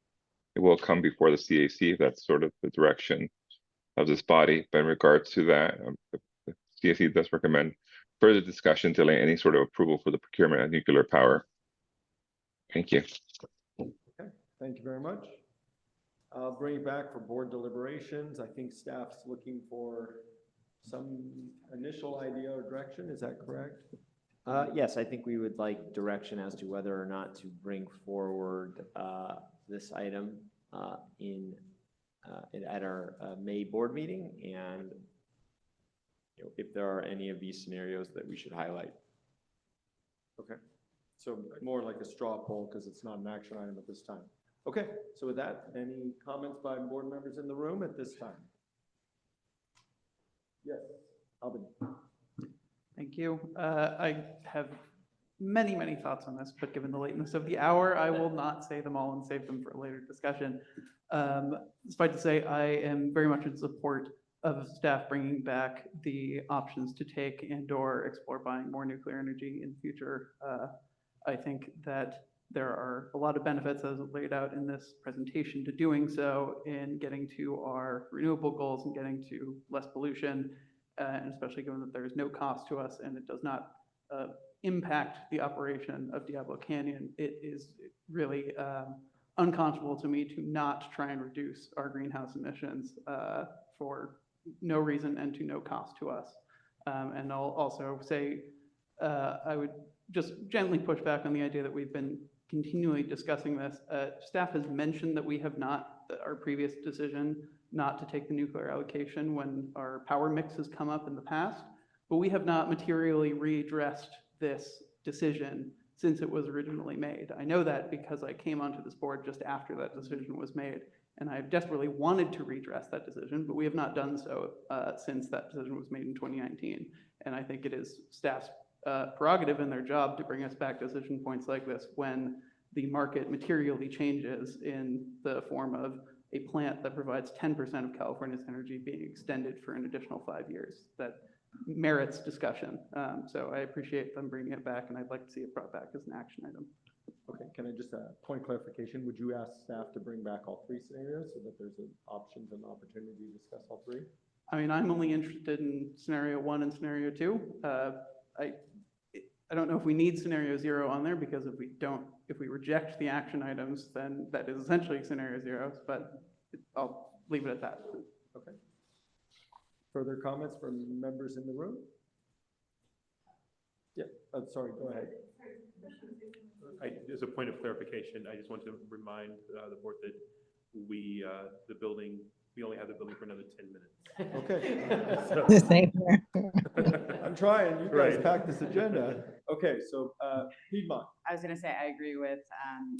It will come before the CAC. That's sort of the direction of this body. But in regards to that, the CAC does recommend further discussion to delay any sort of approval for the procurement of nuclear power. Thank you. Okay, thank you very much. I'll bring it back for board deliberations. I think staff's looking for some initial idea or direction. Is that correct? Yes, I think we would like direction as to whether or not to bring forward this item at our May board meeting, and if there are any of these scenarios that we should highlight. Okay, so more like a straw poll because it's not an action item at this time. Okay, so with that, any comments by board members in the room at this time? Yes, Alvin. Thank you. I have many, many thoughts on this, but given the lateness of the hour, I will not say them all and save them for a later discussion. Despite to say, I am very much in support of staff bringing back the options to take and/or explore buying more nuclear energy in the future. I think that there are a lot of benefits, as laid out in this presentation, to doing so in getting to our renewable goals and getting to less pollution, and especially given that there is no cost to us and it does not impact the operation of Diablo Canyon. It is really unconscionable to me to not try and reduce our greenhouse emissions for no reason and to no cost to us. And I'll also say I would just gently push back on the idea that we've been continually discussing this. Staff has mentioned that we have not, our previous decision not to take the nuclear allocation when our power mix has come up in the past, but we have not materially readdressed this decision since it was originally made. I know that because I came onto this board just after that decision was made, and I've desperately wanted to redress that decision, but we have not done so since that decision was made in 2019. And I think it is staff's prerogative in their job to bring us back decision points like this when the market materially changes in the form of a plant that provides 10% of California's energy being extended for an additional 5 years. That merits discussion. So I appreciate them bringing it back, and I'd like to see it brought back as an action item. Okay, can I just point clarification? Would you ask staff to bring back all three scenarios so that there's options and opportunity to discuss all three? I mean, I'm only interested in scenario 1 and scenario 2. I don't know if we need scenario 0 on there, because if we reject the action items, then that is essentially scenario 0, but I'll leave it at that. Okay. Further comments from members in the room? Yeah, sorry, go ahead. As a point of clarification, I just want to remind the board that we only have the building for another 10 minutes. Okay. Same here. I'm trying, you guys Right. packed this agenda. Okay, so Piedmont. I was going to say, I agree with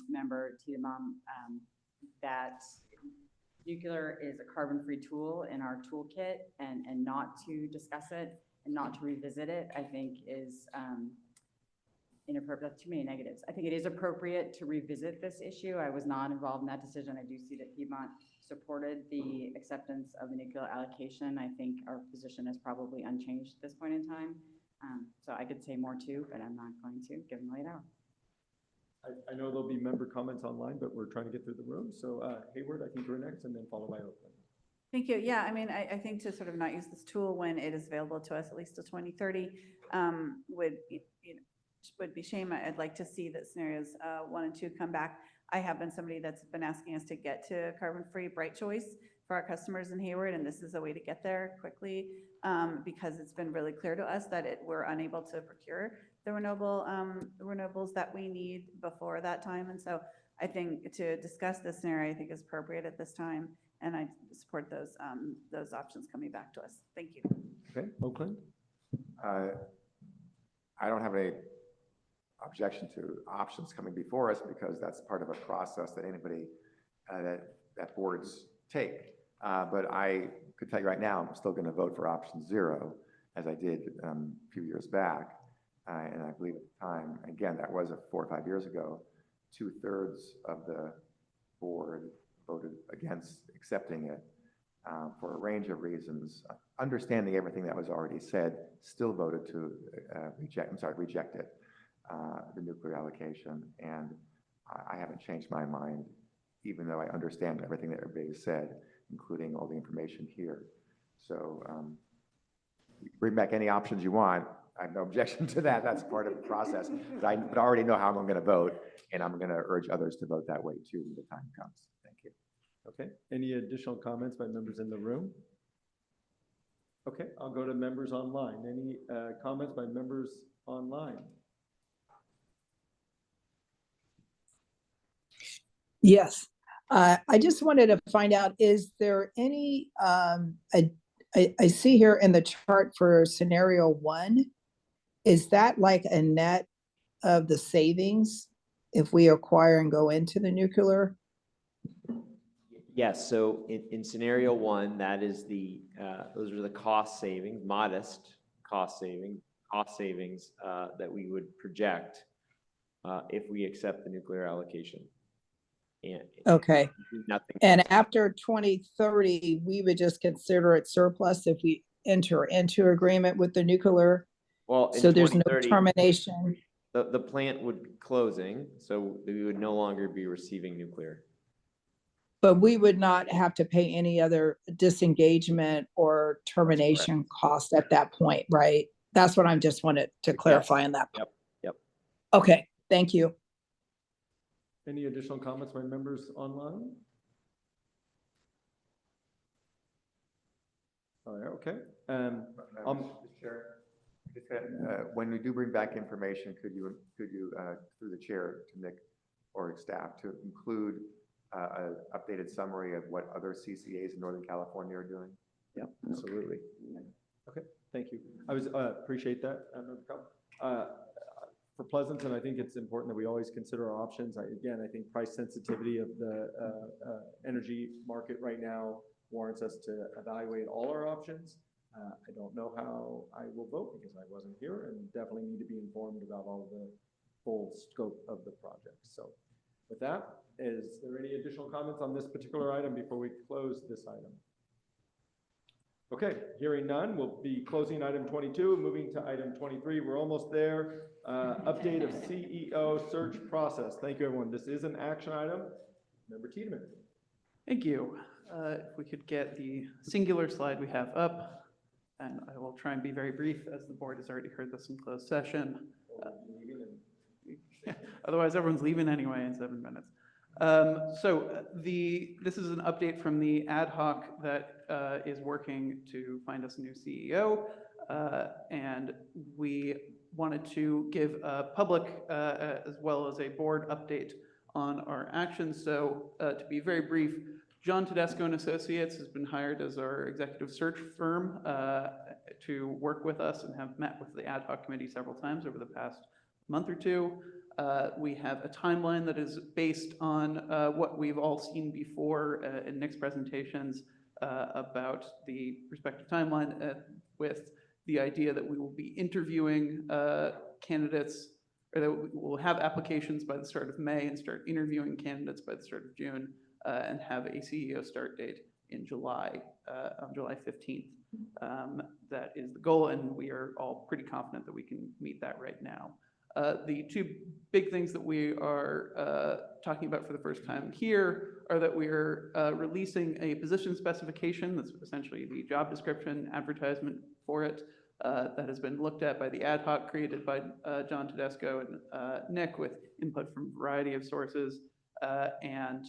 member Tiedemann that nuclear is a carbon-free tool in our toolkit, and not to discuss it and not to revisit it, I think is inappropriate. That's too many negatives. I think it is appropriate to revisit this issue. I was not involved in that decision. I do see that Piedmont supported the acceptance of the nuclear allocation. I think our position is probably unchanged at this point in time. So I could say more too, but I'm not going to, given the laid out. I know there'll be member comments online, but we're trying to get through the room. So Hayward, I think you're next, and then followed by Oakland. Thank you. Yeah, I mean, I think to sort of not use this tool when it is available to us at least till 2030 would be shame. I'd like to see that scenarios 1 and 2 come back. I have been somebody that's been asking us to get to carbon-free bright choice for our customers in Hayward, and this is a way to get there quickly because it's been really clear to us that we're unable to procure the renewables that we need before that time. And so I think to discuss this scenario, I think is appropriate at this time, and I support those options coming back to us. Thank you. Okay, Oakland. I don't have any objection to options coming before us because that's part of a process that anybody, that boards take. But I could tell you right now, I'm still going to vote for option 0, as I did a few years back. And I believe at the time, again, that was 4 or 5 years ago, 2/3 of the board voted against accepting it for a range of reasons. Understanding everything that was already said, still voted to reject it, the nuclear allocation. And I haven't changed my mind, even though I understand everything that everybody said, including all the information here. So bring back any options you want. I have no objection to that. That's part of the process. But I already know how I'm going to vote, and I'm going to urge others to vote that way too when the time comes. Thank you. Okay, any additional comments by members in the room? Okay, I'll go to members online. Any comments by members online? Yes, I just wanted to find out, is there any, I see here in the chart for scenario 1, is that like a net of the savings if we acquire and go into the nuclear? Yes, so in scenario 1, that is those are the cost savings, modest cost savings that we would project if we accept the nuclear allocation. And Okay. nothing And else. after 2030, we would just consider it surplus if we enter into agreement with the nuclear? Well, in So there's no 2030, termination? the plant would be closing, so we would no longer be receiving nuclear. But we would not have to pay any other disengagement or termination cost at that point, right? That's what I just wanted to clarify on that. Yep. Okay, thank you. Any additional comments by members online? All right, okay. Mr. Chair, when we do bring back information, could you through the chair to Nick or staff to include an updated summary of what other CCAs in Northern California are doing? Yeah, absolutely. Okay, thank you. I appreciate that. For Pleasanton, I think it's important that we always consider our options. Again, I think price sensitivity of the energy market right now warrants us to evaluate all our options. I don't know how I will vote because I wasn't here, and definitely need to be informed about all the full scope of the project. So with that, is there any additional comments on this particular item before we close this item? Okay, hearing none, we'll be closing item 22, moving to item 23. We're almost there. Update of CEO search process. Thank you, everyone. This is an action item. Member Tiedemann. Thank you. If we could get the singular slide we have up, and I will try and be very brief as the board has already heard this in closed session. Otherwise, everyone's leaving anyway in 7 minutes. This is an update from the ad hoc that is working to find us a new CEO. And we wanted to give a public as well as a board update on our actions. So to be very brief, John Tedesco and Associates has been hired as our executive search firm to work with us and have met with the ad hoc committee several times over the past month or two. We have a timeline that is based on what we've all seen before in Nick's presentations about the respective timeline with the idea that we will be interviewing candidates, or that we will have applications by the start of May and start interviewing candidates by the start of June, and have a CEO start date in July, on July 15th. That is the goal, and we are all pretty confident that we can meet that right now. The two big things that we are talking about for the first time here are that we are releasing a position specification that's essentially the job description advertisement for it that has been looked at by the ad hoc created by John Tedesco and Nick with input from a variety of sources, and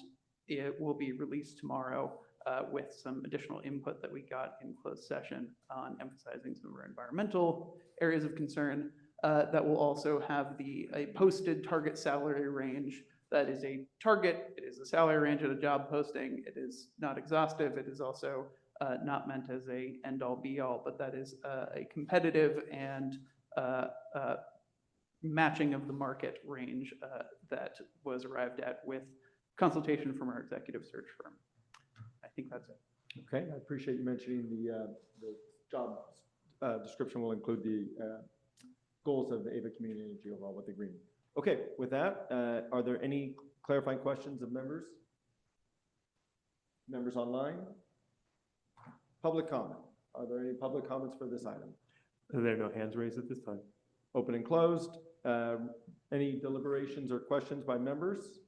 it will be released tomorrow with some additional input that we got in closed session on emphasizing some of our environmental areas of concern. That will also have a posted target salary range. That is a target, it is a salary range at a job posting. It is not exhaustive. It is also not meant as a end-all be-all, but that is a competitive and matching of the market range that was arrived at with consultation from our executive search firm. I think that's it. Okay, I appreciate you mentioning the job description will include the goals of Ava Community Energy overall with the agreement. Okay, with that, are there any clarifying questions of members? Members online? Public comment. Are there any public comments for this item? There are no hands raised at this time. Open and closed. Any deliberations or questions by members?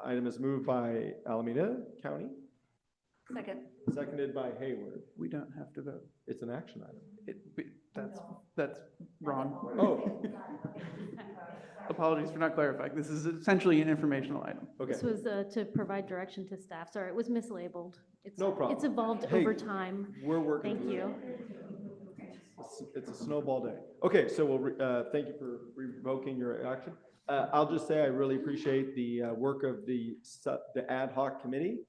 Item is moved by Alameda County, Second. seconded by Hayward. We don't have to vote. It's an action item. That's wrong. Oh. Apologies for not clarifying. This is essentially an informational item. Okay. This was to provide direction to staff. Sorry, it was mislabeled. It's, No problem. It's evolved Hey, over time. We're working. Thank through you. it. It's a snowball day. Okay, so we'll, thank you for revoking your action. I'll just say I really appreciate the work of the ad hoc committee.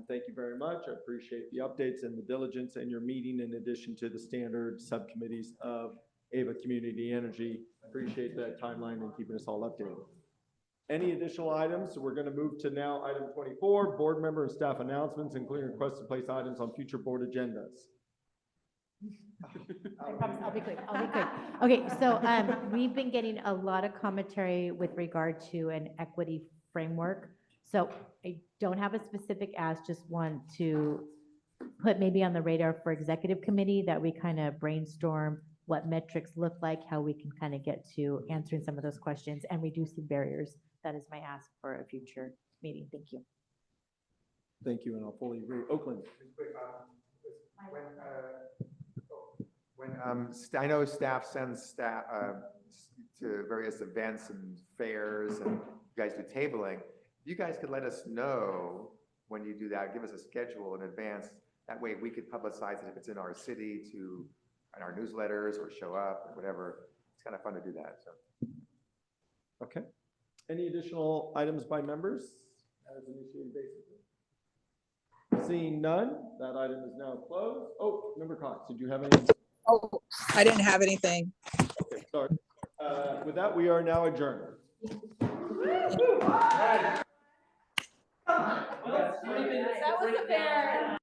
Thank you very much. I appreciate the updates and the diligence in your meeting in addition to the standard subcommittees of Ava Community Energy. Appreciate that timeline and keeping us all updated. Any additional items? So we're going to move to now item 24, board member and staff announcements, including requests to place items on future board agendas. I promise I'll be quick. I'll be quick. Okay, so we've been getting a lot of commentary with regard to an equity framework. So I don't have a specific ask, just want to put maybe on the radar for executive committee that we kind of brainstorm what metrics look like, how we can kind of get to answering some of those questions and reducing barriers. That is my ask for a future meeting. Thank you. Thank you, and I'll fully agree. Oakland. I know staff sends staff to various events and fairs, and you guys do tabling. You guys could let us know when you do that. Give us a schedule in advance. That way, we could publicize it if it's in our city to in our newsletters or show up or whatever. It's kind of fun to do that. So. Okay. Any additional items by members as initiated basically? Seeing none, that item is now closed. Oh, Member Cox, did you have any? Oh, I didn't have anything. Okay, sorry. With that, we are now adjourned. That was a fair.